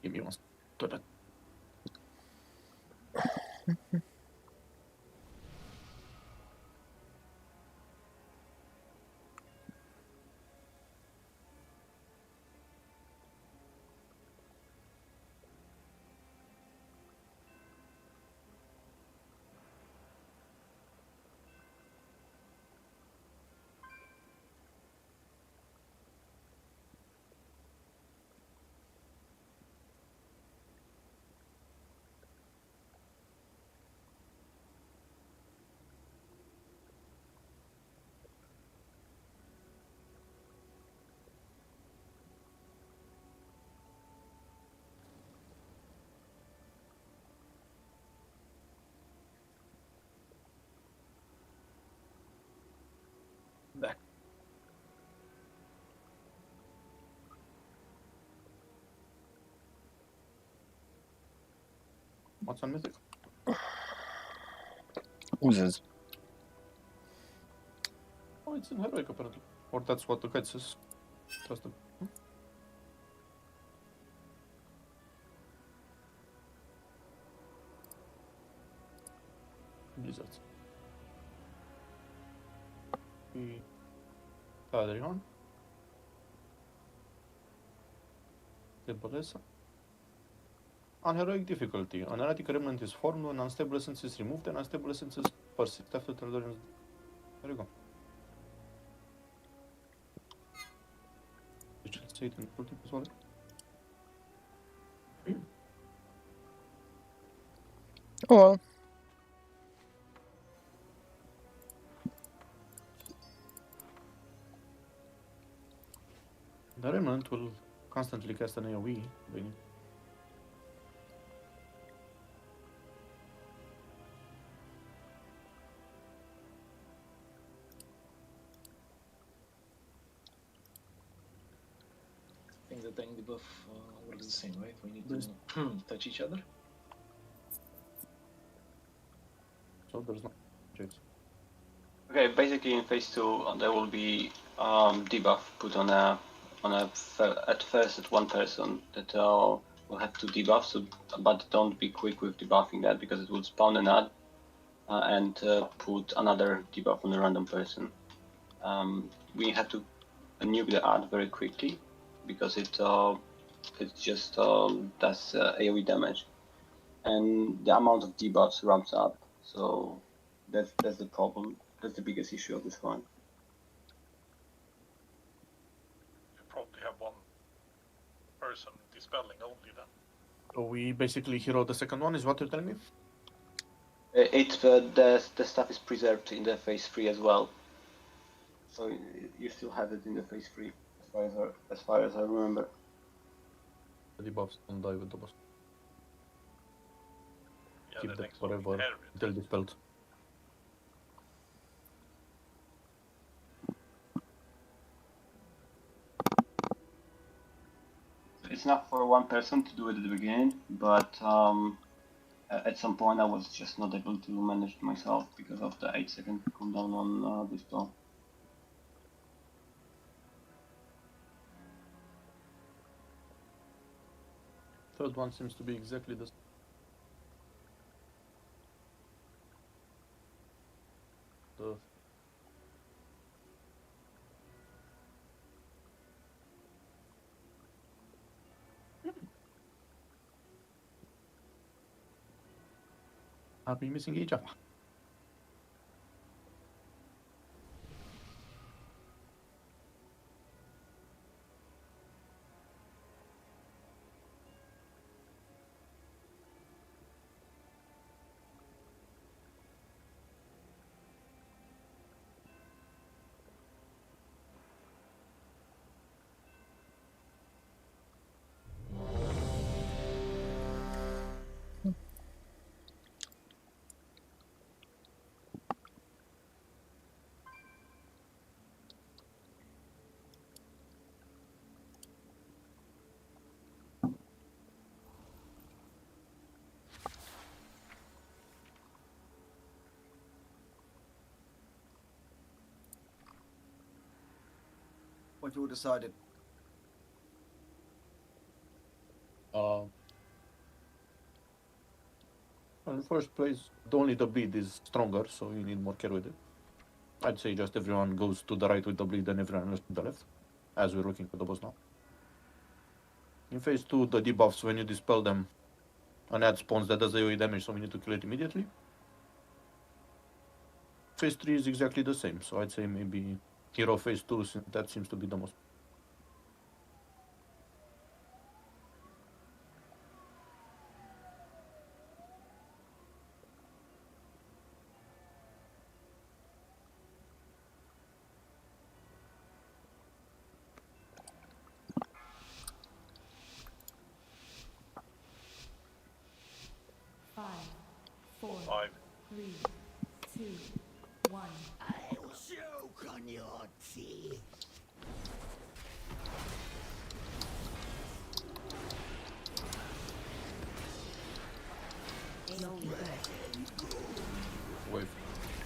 Give me one second. What's on Mythic? Oozes. Oh, it's in Heroic apparently. Or that's what the guide says. Trust them. Blizzards. Adrian. Temporesa. On heroic difficulty, an erratic remnant is formed when unstable essence is removed and unstable essences persist after Teledorian's. There you go. You should say it in full tip as well. Oh well. The remnant will constantly cast an AoE. I think the tank debuff works the same, right? We need to touch each other. So there's no chase. Okay, basically in phase 2 there will be debuff put on at first at one person that will have 2 debuffs, so, but don't be quick with debuffing that because it will spawn an ad and put another debuff on a random person. We have to nuke the ad very quickly because it just does AoE damage, and the amount of debuffs ramps up. So that's the problem. That's the biggest issue of this one. You probably have one person dispelling only then. So we basically hero the second one, is what you're telling me? The stuff is preserved in the phase 3 as well. So you still have it in the phase 3 as far as I remember. The debuffs don't die with the boss. Yeah, Keep the that next one forever inherit. until dispelled. It's not for one person to do it at the beginning, but at some point I was just not able to manage it myself because of the 8-second cooldown on dispel. Third one seems to be exactly the same. I've been missing each other. What have you all decided? In first place, only the bleed is stronger, so you need more care with it. I'd say just everyone goes to the right with the bleed and everyone else to the left, as we're looking for the boss now. In phase 2, the debuffs, when you dispel them, an ad spawns that does AoE damage, so we need to kill it immediately. Phase 3 is exactly the same, so I'd say maybe hero phase 2, since that seems to be the most. Five, four, 5. 3, 2, 1. I'll choke on your teeth.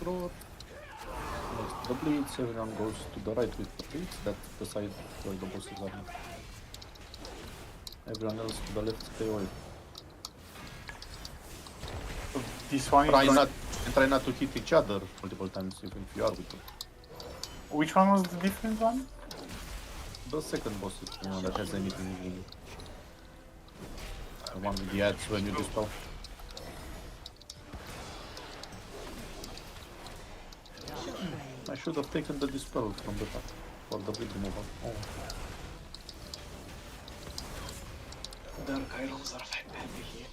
draw. Next the bleeds, everyone goes to the right with the bleeds. That's the side where the bosses are now. Everyone else to the left, stay away. So this one Try not to hit each other multiple times even if you are with them. Which one was the different one? The second boss is the one that has anything in it. The one with the ads when you dispel. I should have taken the dispel from the top for the bleed removal. Oh. Dark Irols are heavy here.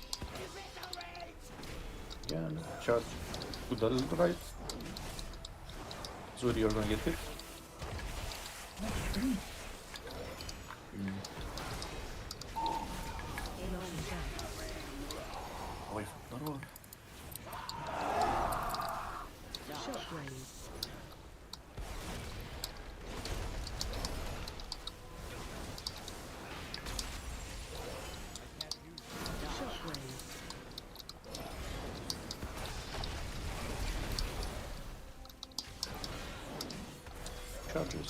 Again, charge to the right. Zuri, you're gonna get hit. Away from the roar. Charges.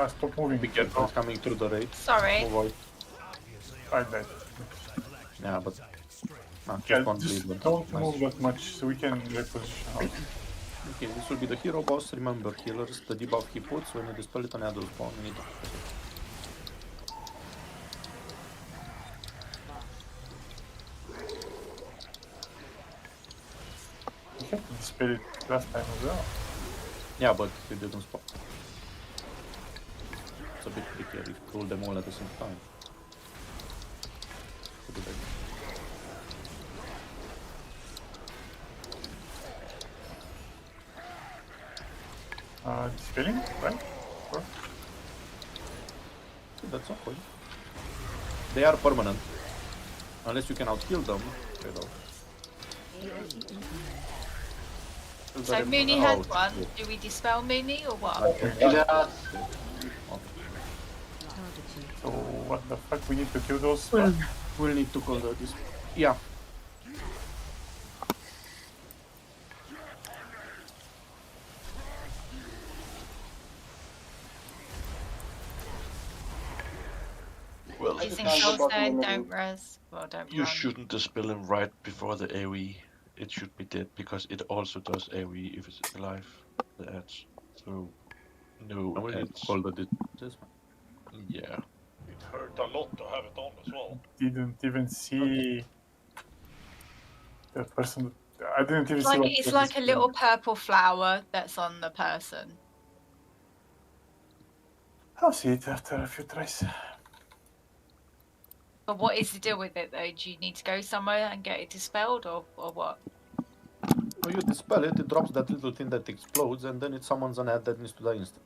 Stop moving. Be careful, it's coming through the raid. Sorry. Avoid. I died. Yeah, but Yeah, just one just bleed. don't move that much so we can reposition out. Okay, this will be the hero boss. Remember, healers, the debuff he puts when you dispel it on adult spawn, you need to press it. We had to dispel it last time as well. Yeah, but you didn't spawn. It's a bit trickier if you pull them all at the same time. What did I do? Dispelling, right? Or? That's not point. They are permanent. Unless you can out-heal them. So Mooney has one. Do we dispel Mooney or what? So what the fuck? We need to kill those. We'll need to call this. Yeah. Well, Using Soulstone, don't res. Well, don't you run. shouldn't dispel him right before the AoE. It should be dead because it also does AoE if it's alive. The ads. So no I will need ads. to call the this one. Yeah. It hurt a lot to have it on as well. Didn't even see the person. I didn't even It's see. like, what it's was like a displaying. little purple flower that's on the person. I'll see it after a few tries. But what is the deal with it though? Do you need to go somewhere and get it dispelled or what? When you dispel it, it drops that little thing that explodes, and then it summons an ad that needs to die instant.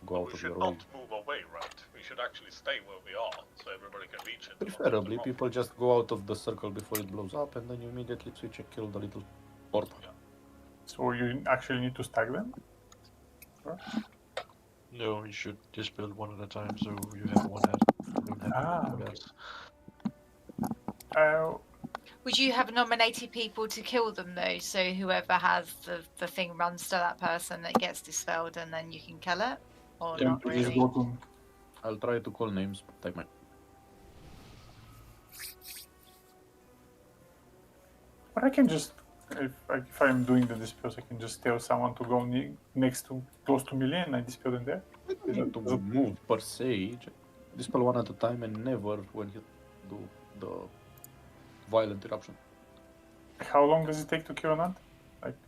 Go out We of should your not way. move away, right? We should actually stay where we are so everybody can reach it. Preferably, people just go out of the circle before it blows up, and then you immediately switch and kill the little orb. So you actually need to stack them? Or? No, you should dispel one at a time so you have one ad. You don't have two ads. Would you have nominated people to kill them though? So whoever has the thing runs to that person that gets dispelled and then you can kill it? Or not really? I'll try to call names, but I might. But I can just, if I'm doing the dispels, I can just tell someone to go next to, close to melee and I dispel them there. You don't need to move per se. Dispel one at a time and never when you do the violent eruption. How long does it take to kill an ant?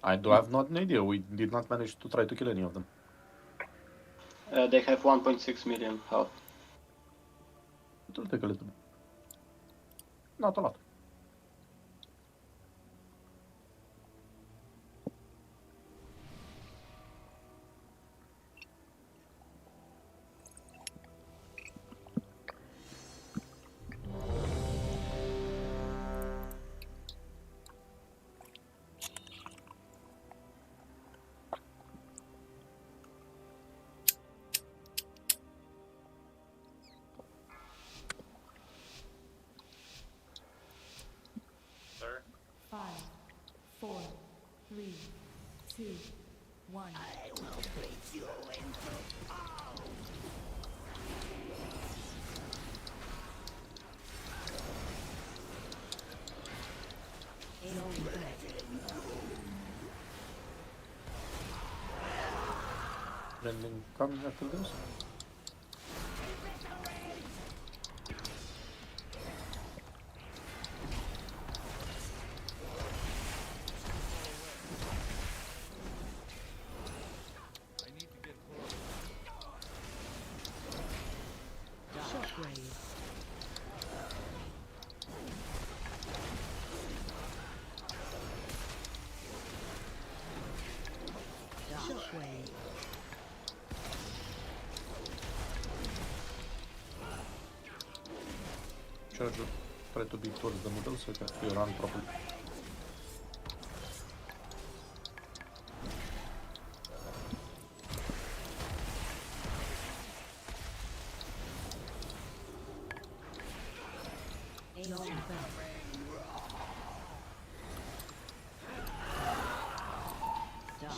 I have not an idea. We did not manage to try to kill any of them. They have 1.6 million health. It will take a little bit. Not a lot. 2, 1. Branding coming after this. Shockwave. Shockwave. Charger, try to be towards the middle so that you run properly.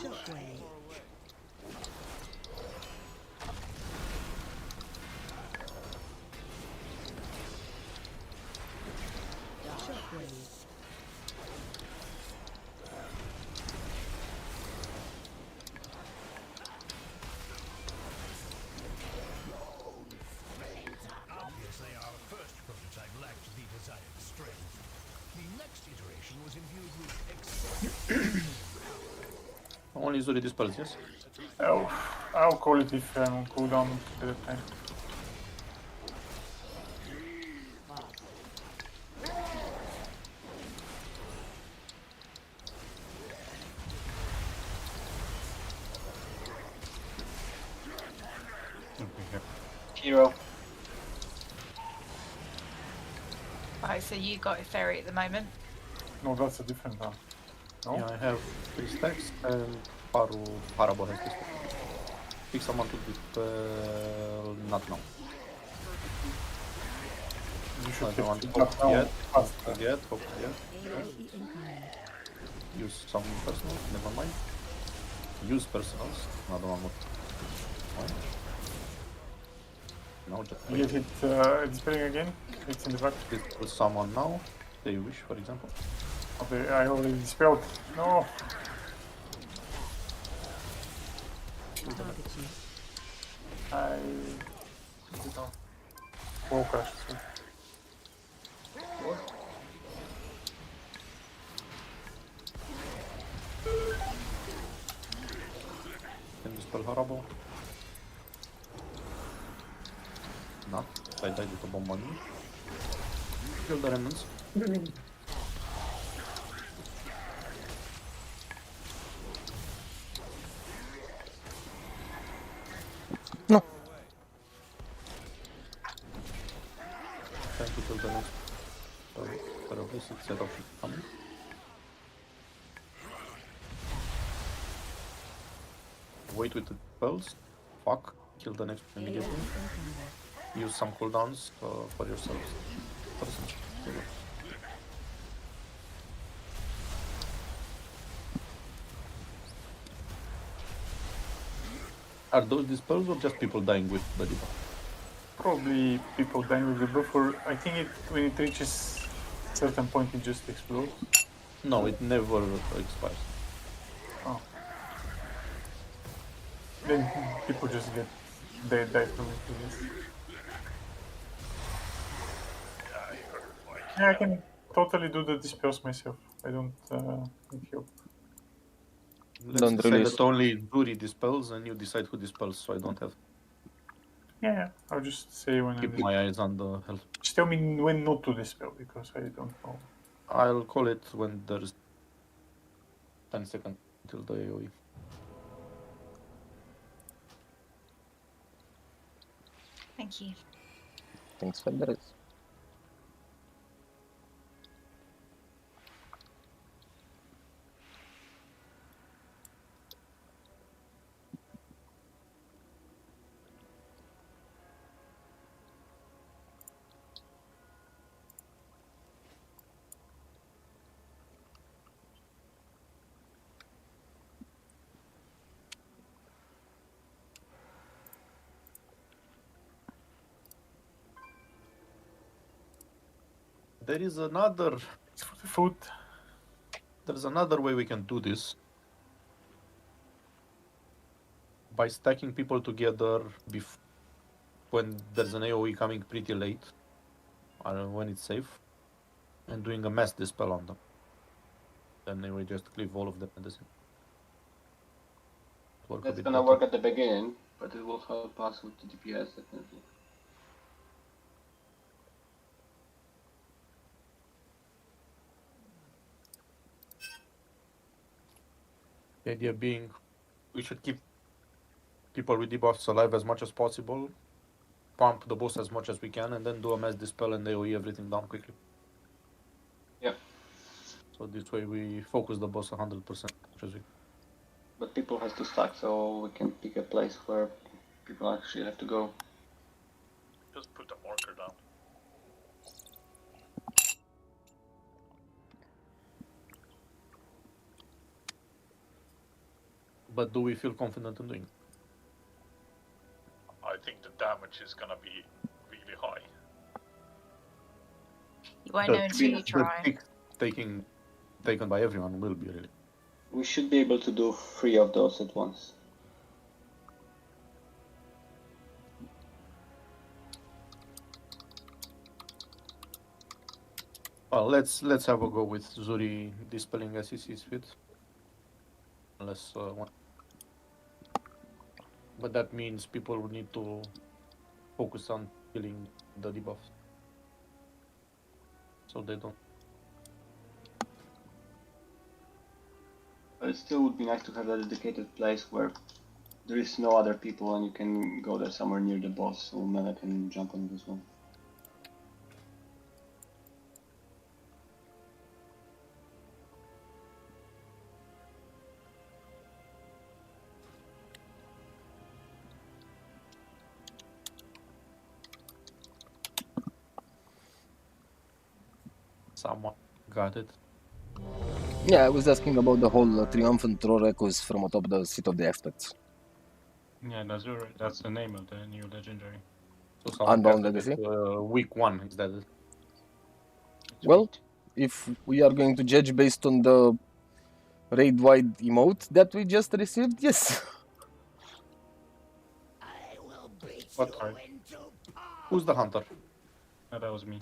Shockwave. Shockwave. Obviously, our first prototype lacked the desired strength. The next iteration was imbued with Only Zuri dispels, yes? I'll call it if I'm on cooldown at the time. Hero. Right, so you got a fairy at the moment. No, that's a different one. No? Yeah, I have 3 stacks and Parabo has this stack. Pick someone to dispel, not now. You I should don't want to pick hope that now yet, hope faster. yet, hope yet. Use some personals, never mind. Use personals, another one more. Fine. Now just You wait. get it dispelling again? It's in the back. Dispel someone now, they wish, for example. Okay, I already dispelled. No! Target you. I... Warcraft. So. Can dispel Horrible. Not. I died with a bomb on you. Kill the remnants. No. Trying to kill the next. Sorry, probably set of coming. Wait with the spells. Fuck. Kill the next immediately. Use some cooldowns for yourselves. Are those dispels or just people dying with the debuff? Probably people dying with the buffer. I think it when it reaches a certain point it just explodes. No, it never expires. Oh. Then people just get they die from it, I guess. Yeah, I can totally do the dispels myself. I don't need help. Let's Don't decide release. that only Duri dispels and you decide who dispels so I don't have Yeah, I'll just say when keep I'm my eyes on the health. Just tell me when not to dispel because I don't know. I'll call it when there's 10 seconds till the AoE. Thank you. Thanks for the rest. There is another. Food. There's another way we can do this. By stacking people together when there's an AoE coming pretty late, when it's safe, and doing a mass dispel on them. Then they will just cleave all of them at the same. That's gonna work at the beginning, but it will help us with the DPS definitely. The idea being, we should keep people with debuffs alive as much as possible, pump the boss as much as we can, and then do a mass dispel and AoE everything down quickly. Yep. So this way we focus the boss 100%. But people has to stack, so we can pick a place where people actually have to go. Just put a marker down. But do we feel confident in doing it? I think the damage is gonna be really high. You won't know until you try. Taken by everyone will be really. We should be able to do 3 of those at once. Well, let's have a go with Zuri dispelling as he sees fit. Unless one. But that means people will need to focus on killing the debuffs, so they don't. But it still would be nice to have a dedicated place where there is no other people and you can go there somewhere near the boss, so Mena can jump on this one. Someone got it. Yeah, I was asking about the whole triumphant roar echoes from atop the seat of the experts. Yeah, that's the name of the new legendary. So Unbound legacy. Week 1 is that it? Well, if we are going to judge based on the raid-wide emote that we just received, yes. What? Who's the hunter? Oh, that was me.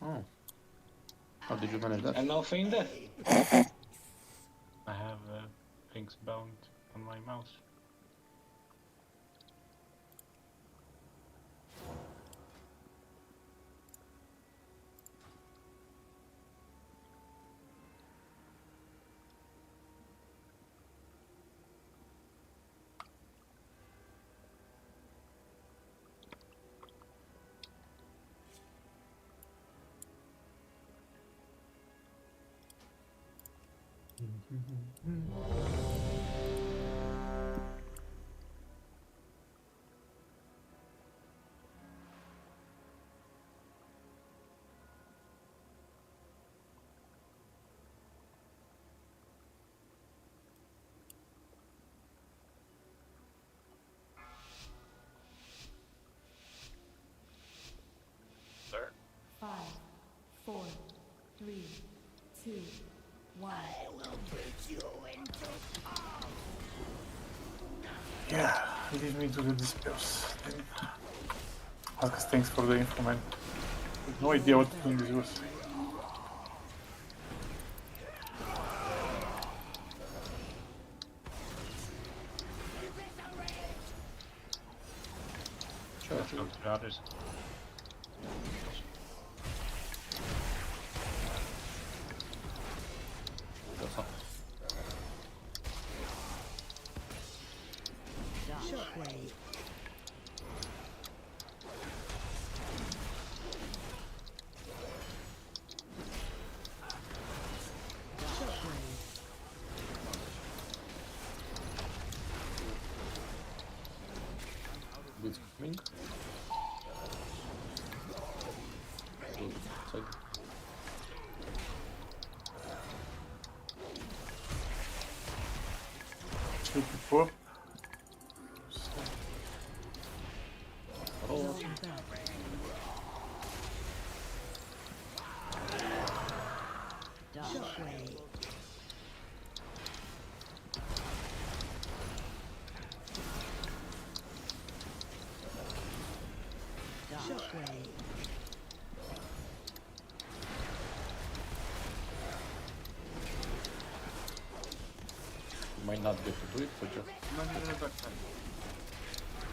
Oh. How did you manage that? And now feign death. I have things bound on my mouse. There. 5, 4, 3, 2, 1. I will beat you into Yeah, leave me to the dispels. Marcus, thanks for the info, man. I have no idea what to do in this verse. Sure. Let's go to the others. Shockwave. It's coming. Before. Shockwave. Shockwave. Might not get to do it, but just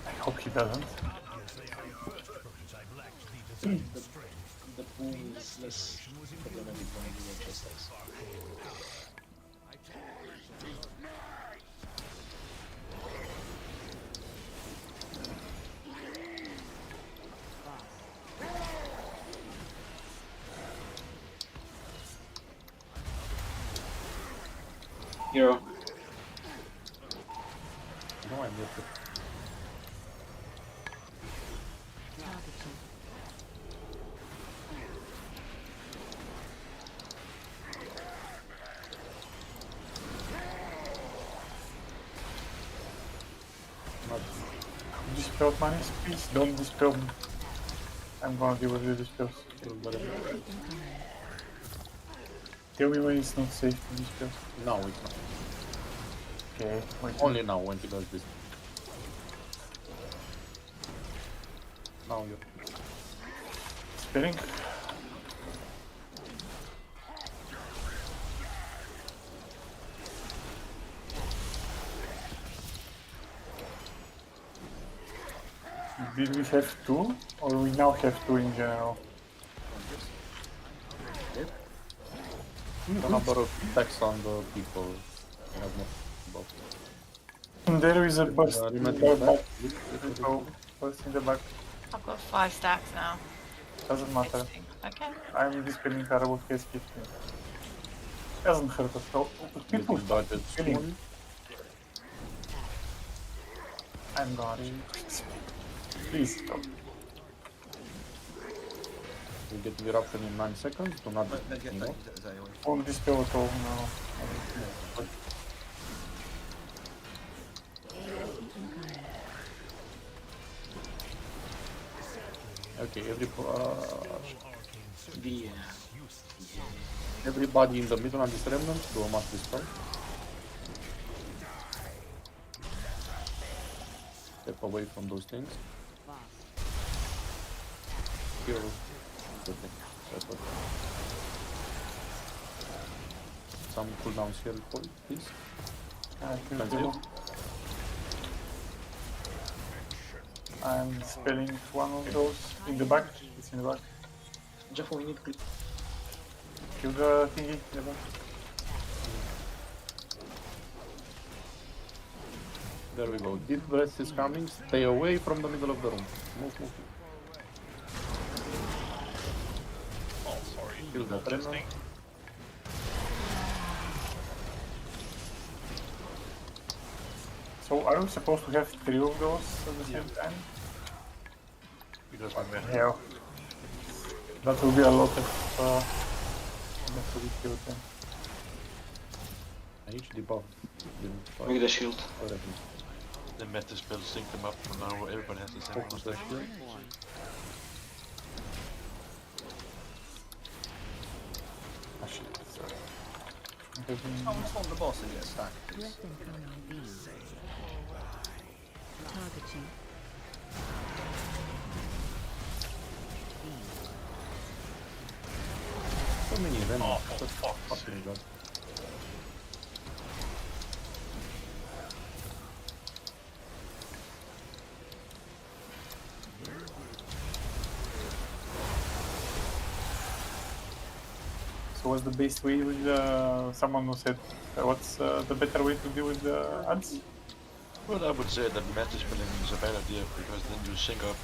I hope he doesn't. The boom is less problematic when you do just dice. Hero. no, I'm with it. Targeting. Not Dispel manis, please don't dispel me. I'm gonna deal with the dispels. Tell me when it's not safe to dispel. no, it's not. Okay, wait. Only now when he does this. Now you're Spelling. Did we have two, or we now have two in general? the number of attacks on the people. You have more about. And there is a burst in the Remember back. that? So, burst in the back. I've got 5 stacks now. Doesn't matter. Okay. I'm dispelling terrible case hit me. Doesn't hurt us. So, people Getting dodged feeling. soon. I'm gonna. Please stop. You get the eruption in 9 seconds. Do not anymore. Won't dispel at all now. Okay, The everybody in the middle on this remnant do a mass dispel. Step away from those things. Here. Okay. That's what. Some cooldowns here, please. Thank you. I'm spelling one of those in the back. It's in the back. Jeff, we need to Kill the thingy in the back. There we go. Deep breath is coming. Stay away from the middle of the room. Move. Oh, sorry. Kill that remnant. Testing. So are we supposed to have 3 of those at the same time? Because I'm in. Yeah. That will be a lot of difficult then. HD buff. Make the shield. The meta spells sync them up, and now everybody has the same Focus the stack. shield. Ah shit, sorry. Someone spawn the boss and get a stack. Breath incoming B. Targeting. So many remnants. Oh, for fuck's Fucking sake. god. So what's the best way with someone who said what's the better way to deal with the ads? Well, I would say that meta spelling is a bad idea because then you sync up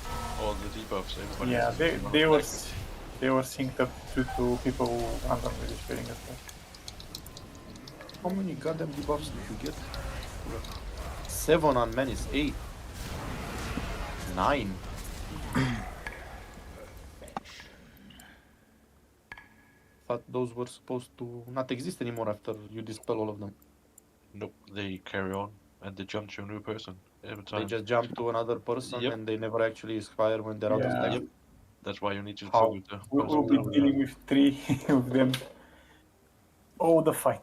all the debuffs. Everybody Yeah, has the same they amount of were stack. they were synced up to people who randomly spelling as well. How many goddamn debuffs did you get? 7 on Menace, 8. 9. Thought those were supposed to not exist anymore after you dispel all of them. Nope, they carry on and they jump to a new person every They time. just jump to another person Yep. and they never actually expire when they're out of Yeah. stack. Yep. That's why you need to How focus the we'll be dealing with 3 of them. Oh, the fight.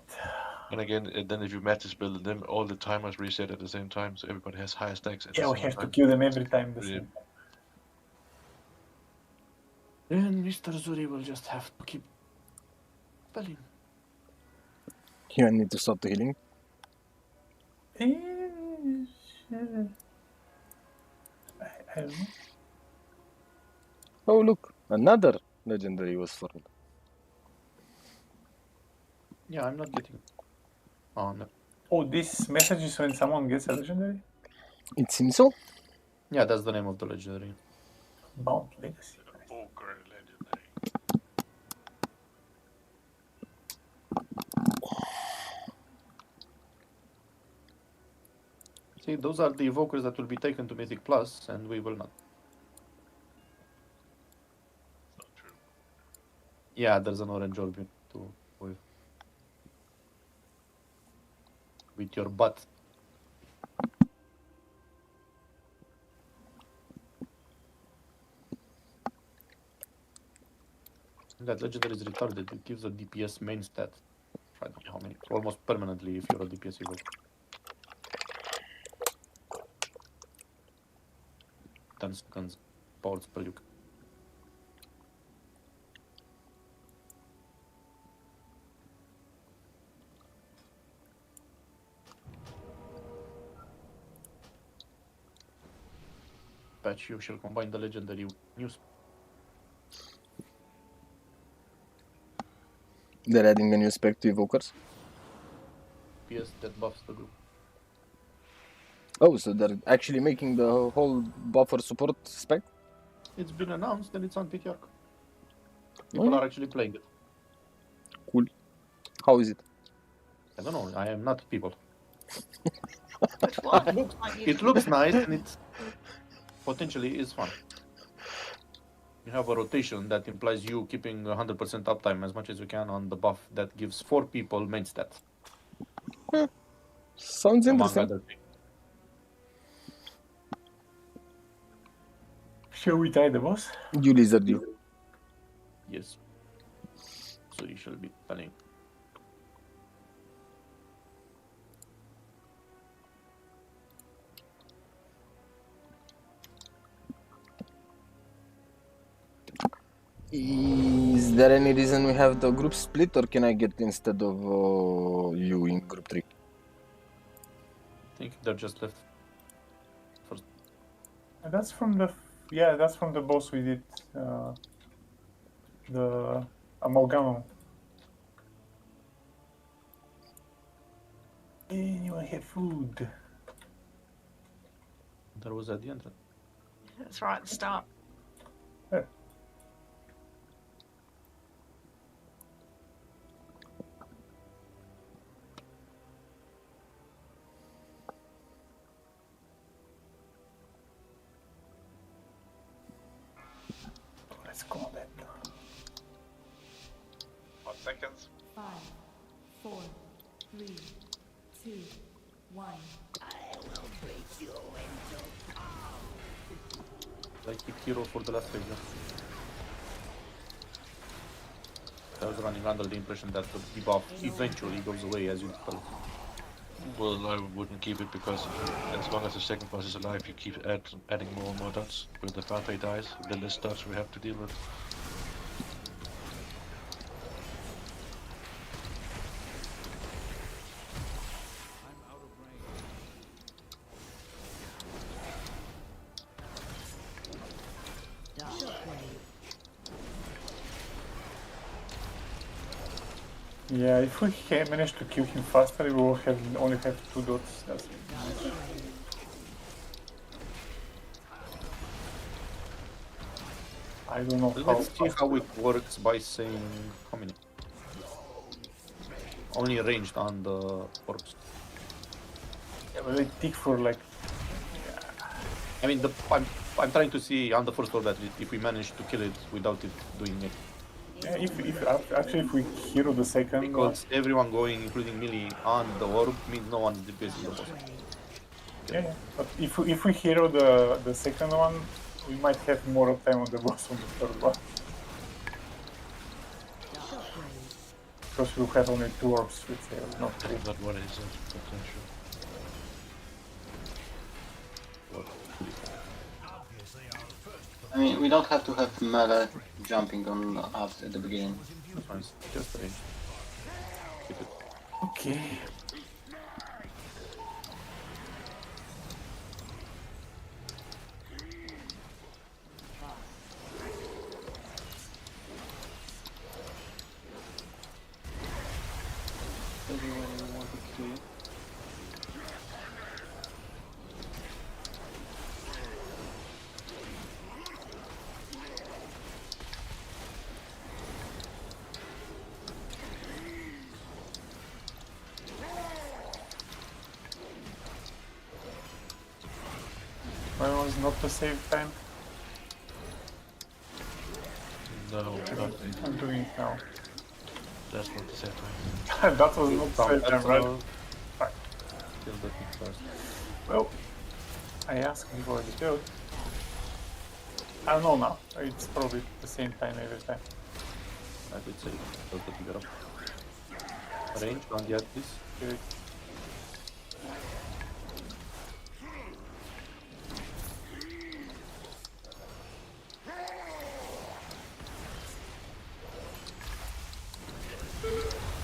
And again, then if you match this build, then all the timers reset at the same time, so everybody has higher stacks at Yeah, the we same have to time. kill them every time the Yeah. same. Then Mr. Zuri will just have to keep spelling. You need to stop the healing. I don't know. Oh look, another legendary was formed. Yeah, I'm not getting. Oh no. Oh, this message is when someone gets a legendary? It seems so. Yeah, that's the name of the legendary. Bound Legacy. Ogre legendary. See, those are the evokers that will be taken to Mythic Plus, and we will not. Not true. Yeah, there's an orange orb to with your butt. That legendary is retarded. It gives a DPS main stat. I don't know how many. Almost permanently if you're a DPS evoker. 10 seconds power spell you can. Patch, you shall combine the legendary news. They're adding a new spec to evokers. PS that buffs the group. Oh, so they're actually making the whole buffer support spec? It's been announced and it's on PTR. People are actually playing it. Cool. How is it? I don't know. I am not people. Which one? Looks like you- It looks nice and it potentially is fun. You have a rotation that implies you keeping 100% uptime as much as you can on the buff that gives 4 people main stat. Sounds Among interesting. other things. Shall we try the boss? You lizard, you. Yes. So you shall be telling. Is there any reason we have the group split, or can I get instead of you in group 3? I think they're just left. First. And that's from the that's from the boss we did. The amalgam. Anyone have food? There was at the entrance. That's right at the start. Let's go then. 5 seconds. 5, 4, 3, 2, 1. Like pick hero for the last phase. I was running under the impression that the debuff eventually goes away as you spell. Well, I wouldn't keep it because as long as the second boss is alive, you keep adding more and more dots. When the Fanfare dies, the less dots we have to deal with. Yeah, if we manage to kill him faster, we will only have 2 dots. That's nice. I don't know how. Let's see how it works by saying how many. Only ranged on the orbs. Yeah, but they tick for like. I mean, I'm trying to see on the first orb that if we manage to kill it without it doing it. Yeah, if we hero the second one. Because everyone going, including melee, on the orb means no one's DPS the boss. Yeah, but if we hero the second one, we might have more time on the boss on the third one. Because you have only 2 orbs, which are not 3. Not what is it, but sure. I mean, we don't have to have melee jumping on us at the beginning. That's fine. Just range. Keep it. Okay. Everyone you want to kill. When was not the save time? No, I'm doing it now. that's not the same time. That was not the save time, right? Fine. Kill the thing first. Well, I asked before the build. I don't know now. It's probably the same time every time. I would say just the figure up. Range, don't get this. Okay.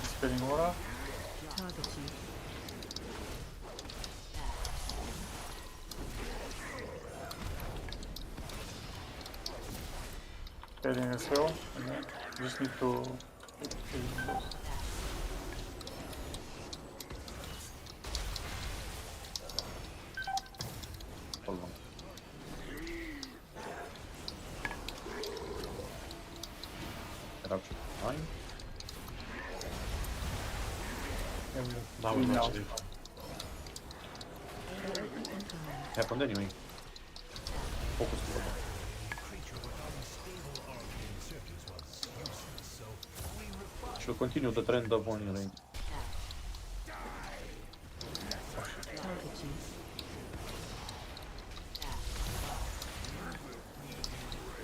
Spelling aura. Target you. Spelling as well. And then just need to keep killing those. Hold on. Eruption 9. Now we Now. want to Happened anyway. Focus to the bottom. Should continue the trend of only range. Target you.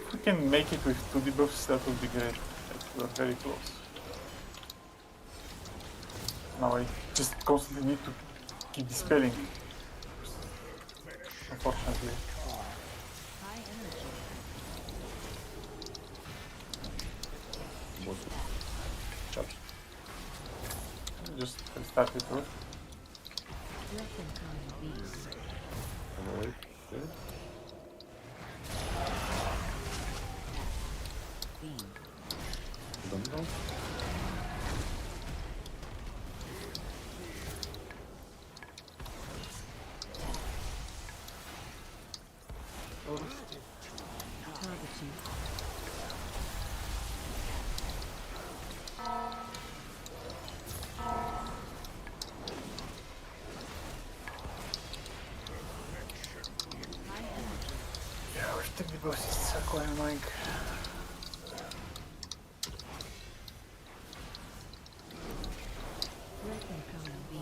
If we can make it with 2 debuffs, that would be great. Like, we're very close. Now I just constantly need to keep dispelling. Unfortunately. High energy. Boss. Charge. Just restart it first. Let them come and be. Away. Okay. Beam. Don't go. Target you. High energy. Yeah, with the debuffs it's quite annoying. Let them come and be.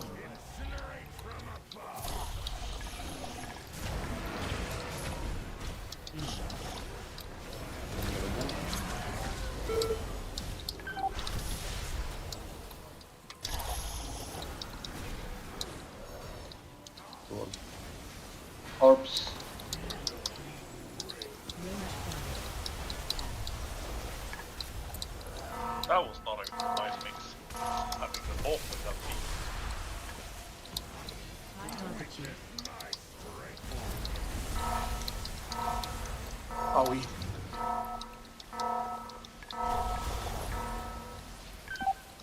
Orbs. That was not a nice mix. Having them both with that team. Target you. Owie.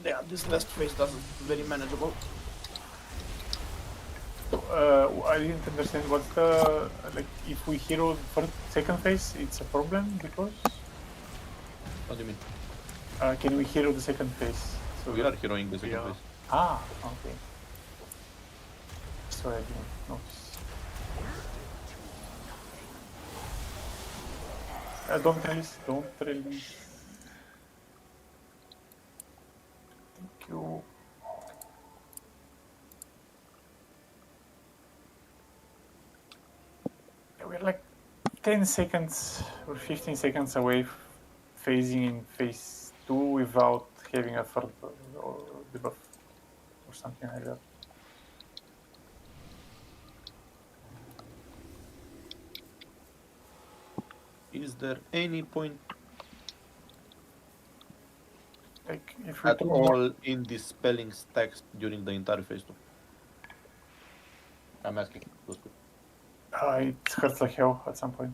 Yeah, this last phase doesn't very manageable. I didn't understand what's the like. If we hero first, second phase, it's a problem because What do you mean? can we hero the second phase? So We are heroing the second phase. Ah, okay. Sorry, I didn't notice. Don't release. Don't release. Thank you. Yeah, we're like 10 seconds or 15 seconds away phasing in phase 2 without having a third debuff or something like that. Is there any point Like if we at all in dispelling stacks during the entire phase 2? I'm asking those people. It hurts like hell at some point.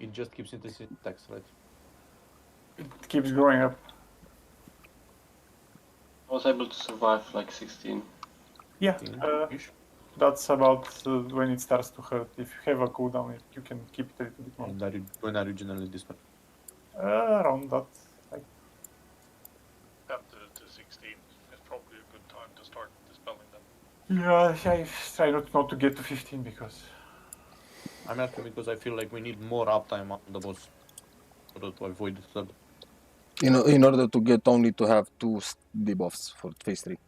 It just keeps increasing stacks, right? It keeps growing up. I was able to survive like 16. Yeah, Ish. that's about when it starts to hurt. If you have a cooldown, you can keep it a little bit more. And when are you generally dispel? Around that, like 10 to 16 is probably a good time to start dispelling them. yeah, I try not to get to 15 because I'm asking because I feel like we need more uptime on the boss in order to avoid the third. In order to get only to have 2 debuffs for phase 3.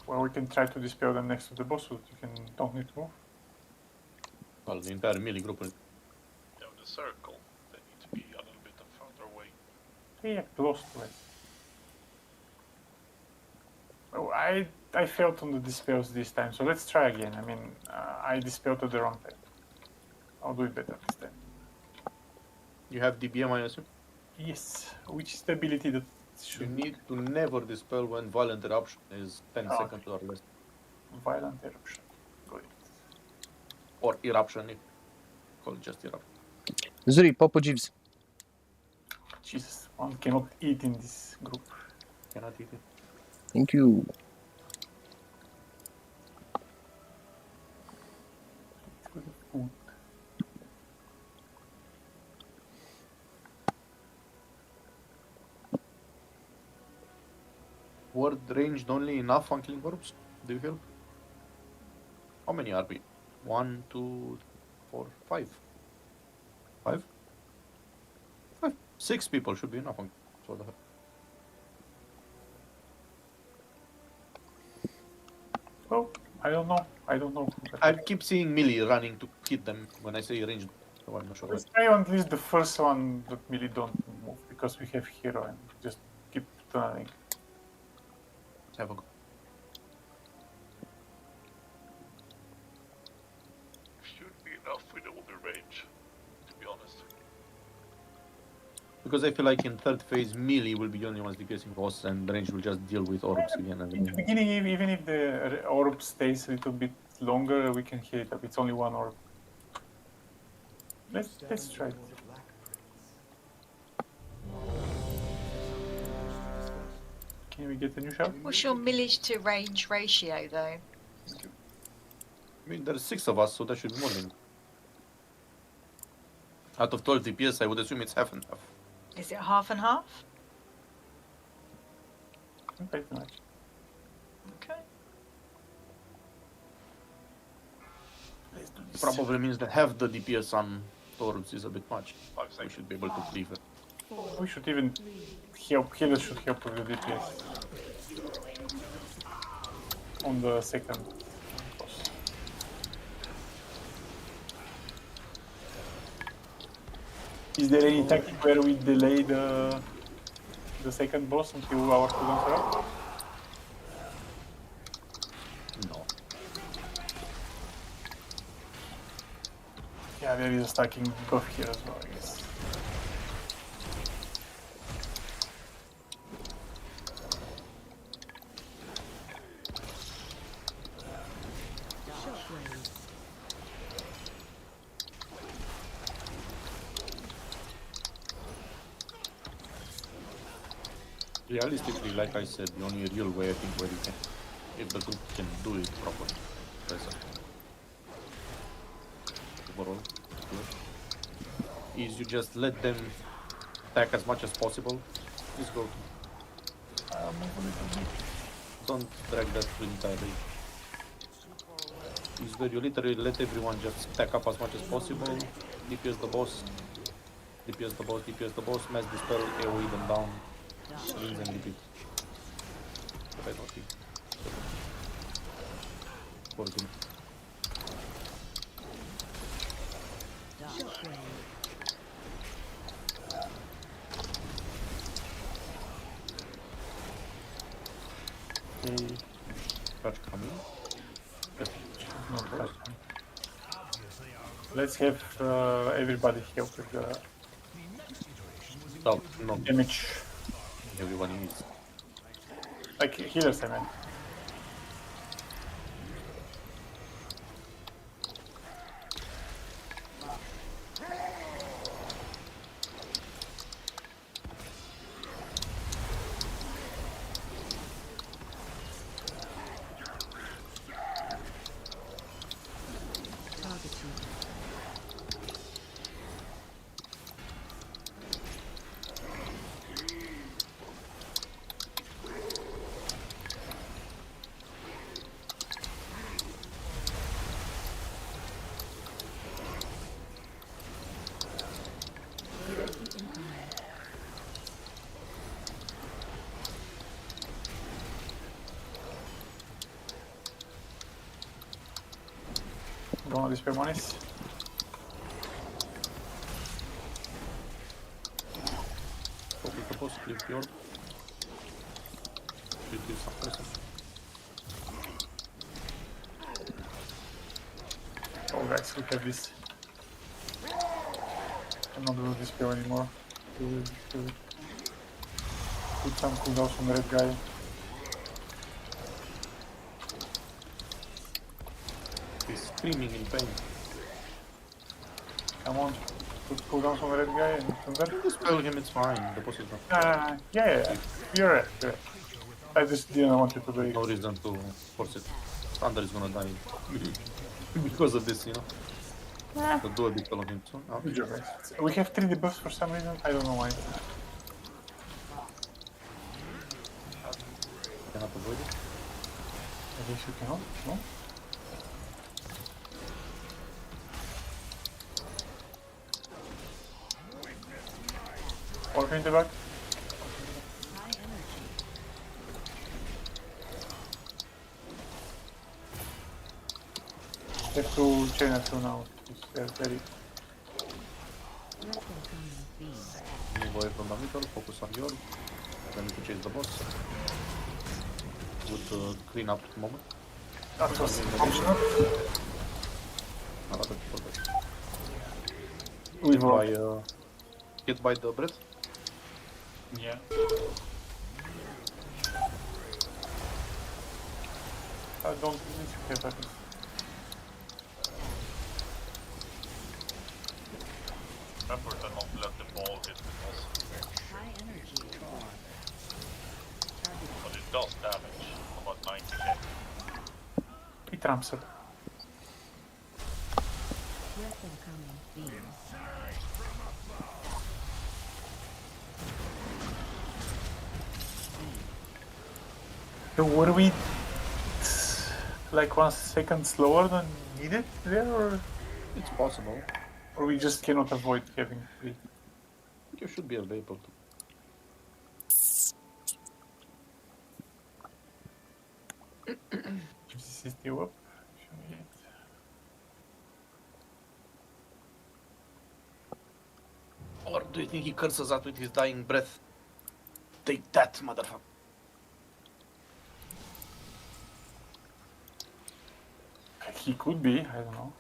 well, we can try to dispel them next to the boss so that you don't need to move. Well, the entire melee group. Yeah, the circle, they need to be a little bit further away. Yeah, close to it. Oh, I failed on the dispels this time, so let's try again. I mean, I dispelled at the wrong time. I'll do it better this time. You have DBM, I assume? Yes, which is the ability that should... You need to never dispel when violent eruption is 10 seconds or less. Violent eruption. Got it. Or eruption, if call it just eruption. Zuri, Papa Jeeves. Jesus, one cannot eat in this group. Cannot eat it. Thank you. Food. Word ranged only enough on killing orbs? Do you feel? How many are we? 1, 2, 4, 5. 5? 5. 6 people should be enough on for the Oh, I don't know. I keep seeing melee running to hit them when I say ranged, so I'm not sure. Let's try at least the first one that really don't move because we have hero and just keep tunneling. Have a go. Should be enough with all the range, to be honest. Because I feel like in third phase, melee will be the only ones DPSing boss, and range will just deal with orbs again and In the again. beginning, even if the orb stays a little bit longer, we can hit it up. It's only one orb. Let's try it. Can we get a new shot? What's your millage to range ratio, though? I mean, there's 6 of us, so that should be more than. Out of 12 DPS, I would assume it's half and half. Is it half and half? Pretty much. Okay. Let's do this. Probably means that half the DPS on orbs is a bit much. 5 We seconds. should be able to cleave it. We should even help. Healers should help with the DPS on the second boss. Is there any tactic where we delay the second boss until our cooldowns are up? No. Yeah, there is a stacking buff here as well, I guess. Realistically, like I said, the only real way I think where you can, if the group can do it properly, overall, is you just let them attack as much as possible. Just go. Don't drag that through entirely. Is where you literally let everyone just stack up as much as possible, DPS the boss, DPS the boss, DPS the boss, mass dispel, AoE them down. Wins and repeat. But I don't think. Okay. Touch coming. No, touch. Let's have everybody help with the No, no. damage. Everyone is. Like healers, I mean. Gonna dispel monies. Focus the boss, flip the orb. Should do some person. Oh guys, look at this. Cannot do dispel anymore. Put some cooldowns on the red guy. He's screaming in pain. Come on. Put cooldowns on the red guy and thunder. Dispel him, it's fine. The boss is not. Yeah. You're right. I just didn't want you to do it. No reason to force it. Thunder is gonna die because of this, you know. So do a dispel on him soon. Good job, guys. We have 3 debuffs for some reason. I don't know why. Cannot avoid it. I guess you cannot. No? Orc in the back. Have to chain it through now. They're very. Move away from the middle, focus on your. Then to chase the boss. Good clean up moment. That was functional. Another people that We will. Hit by the breath. Yeah. I don't need to get that. Remember to not let the ball hit the boss. But it does damage, about 90k. It ramps up. So were we like 1 second slower than needed there, or It's possible. or we just cannot avoid having 3? You should be able to. This is still up. Or do you think he curses out with his dying breath? Take that, motherfucker. He could be, I don't know.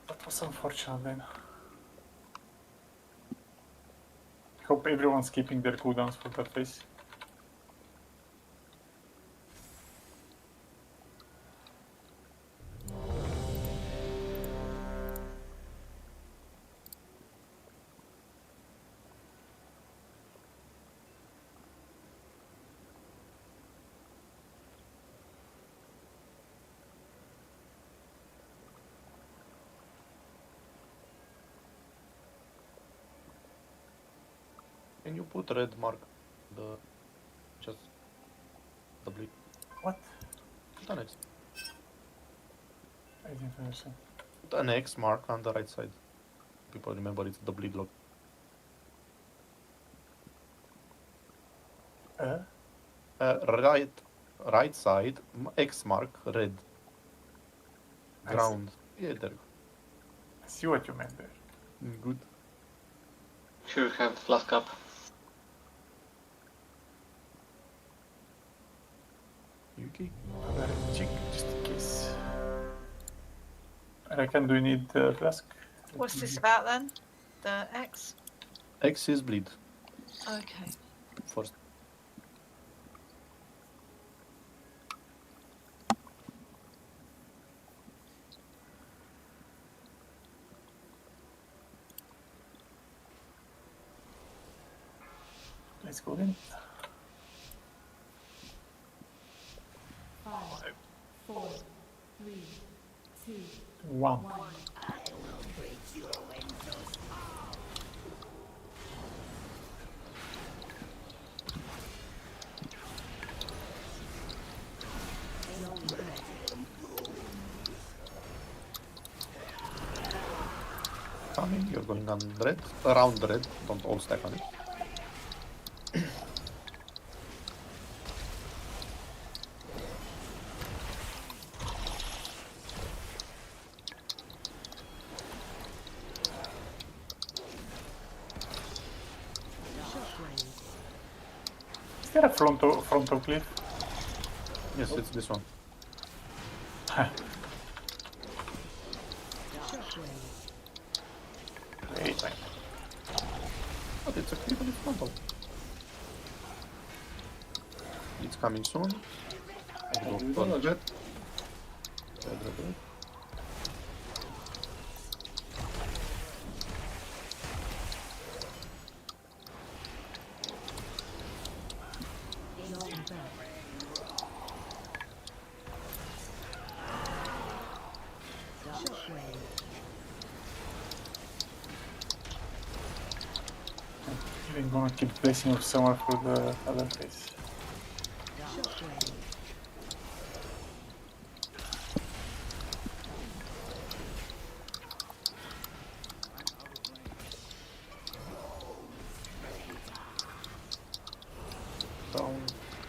That was unfortunate then. Hope everyone's keeping their cooldowns for that phase. Can you put red mark? Just What? the next. I didn't understand. Put an X mark on the right side. People remember it's the bleed log. Right side, X mark, red. Ground. Yeah, there. I see what you meant there. Good. Sure, have the flask up. Yuki? Check just in case. I reckon, do you need the flask? What's this about then? The X? X is bleed. Okay. First. Let's go in. 5, 4, 3, 2, 1. 1. Coming, you're going on red. Around red. Don't all stack on it. Is there a frontal cliff? Yes, it's this one. Wait. But it's a cliff and it's frontal. It's coming soon. Red, red, red. I'm gonna keep placing of summer for the other phase. Down.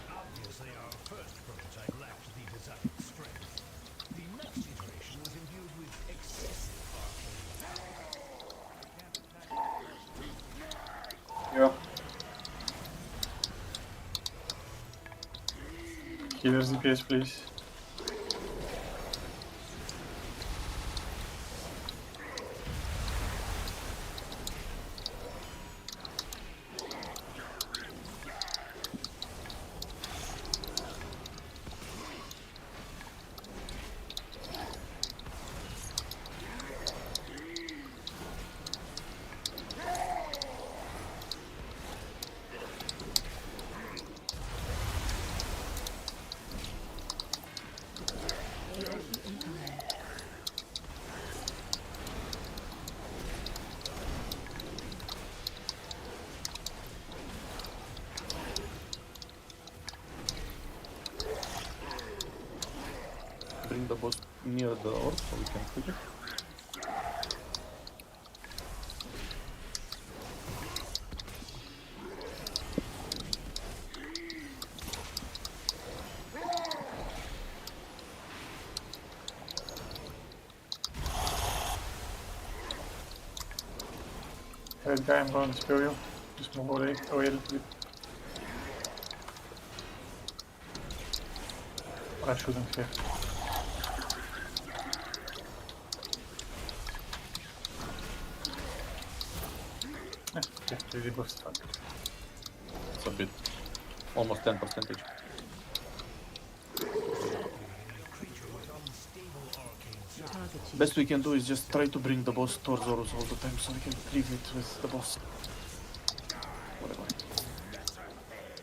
Obviously, our first prototype lacked the desired strength. The next iteration was imbued with excessive Yeah. Healer's DPS, please. Bring the boss near the orb so we can click it. Red guy, I'm going to spare you. Just move away a little bit. I shouldn't here. Yeah, really boost. It's a bit, almost 10%. Best we can do is just try to bring the boss towards Horus all the time so we can leave it with the boss. Whatever.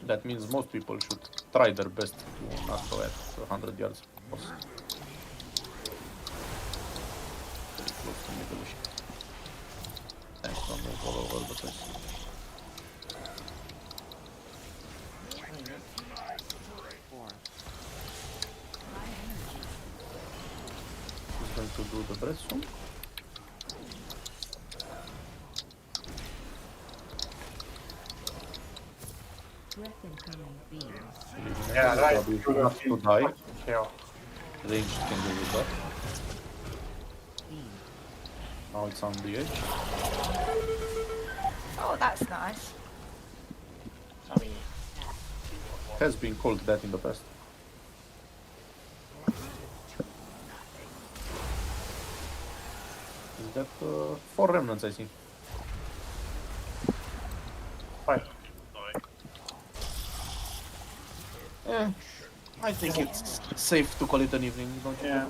That means most people should try their best to not go at 100 yards boss. Very close to middle-ish. Thanks, don't move all over the place. This going to do the breath soon. Breath incoming beams. Yeah, right. Not to die. Yeah. Range can do with that. Now it's on the edge. Oh, that's nice. I mean, Has been called that in the past. Is that 4 remnants, I see? 5. I think it's safe to call it an evening, don't you? Yeah.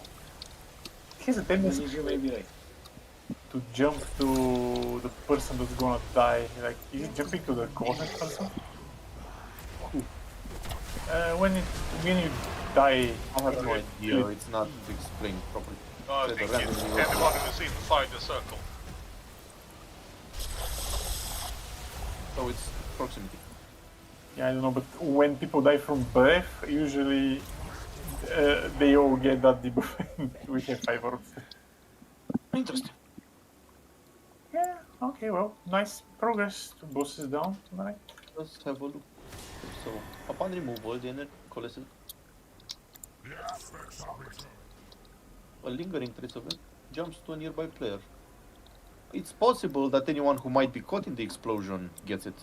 He's a tendency you may be right. to jump to the person that's gonna die. Like, is he jumping to the closest person? When you die, I have no idea. It's not explained properly. No, I think it's anyone who is inside the circle. So it's proximity. yeah, I don't know, but when people die from breath, usually they all get that debuff. We have 5 orbs. Interesting. Yeah, okay, well, nice progress. 2 bosses down tonight. Let's have a look. So, upon removal, the energy coalesces. A lingering trace of it jumps to a nearby player. It's possible that anyone who might be caught in the explosion gets it.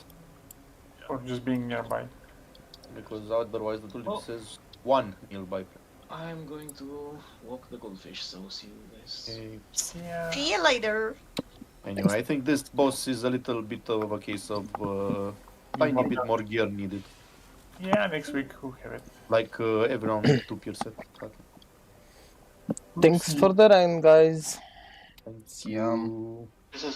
Or just being nearby. Because otherwise the tool says 1 nearby player. I'm going to walk the goldfish, so see you guys. Yeah. See you later. Anyway, I think this boss is a little bit of a case of tiny bit more gear needed. Yeah, next week we'll have it. Like everyone with 2 tier set. Thanks for the rain, guys. Thank Yeah. you. This is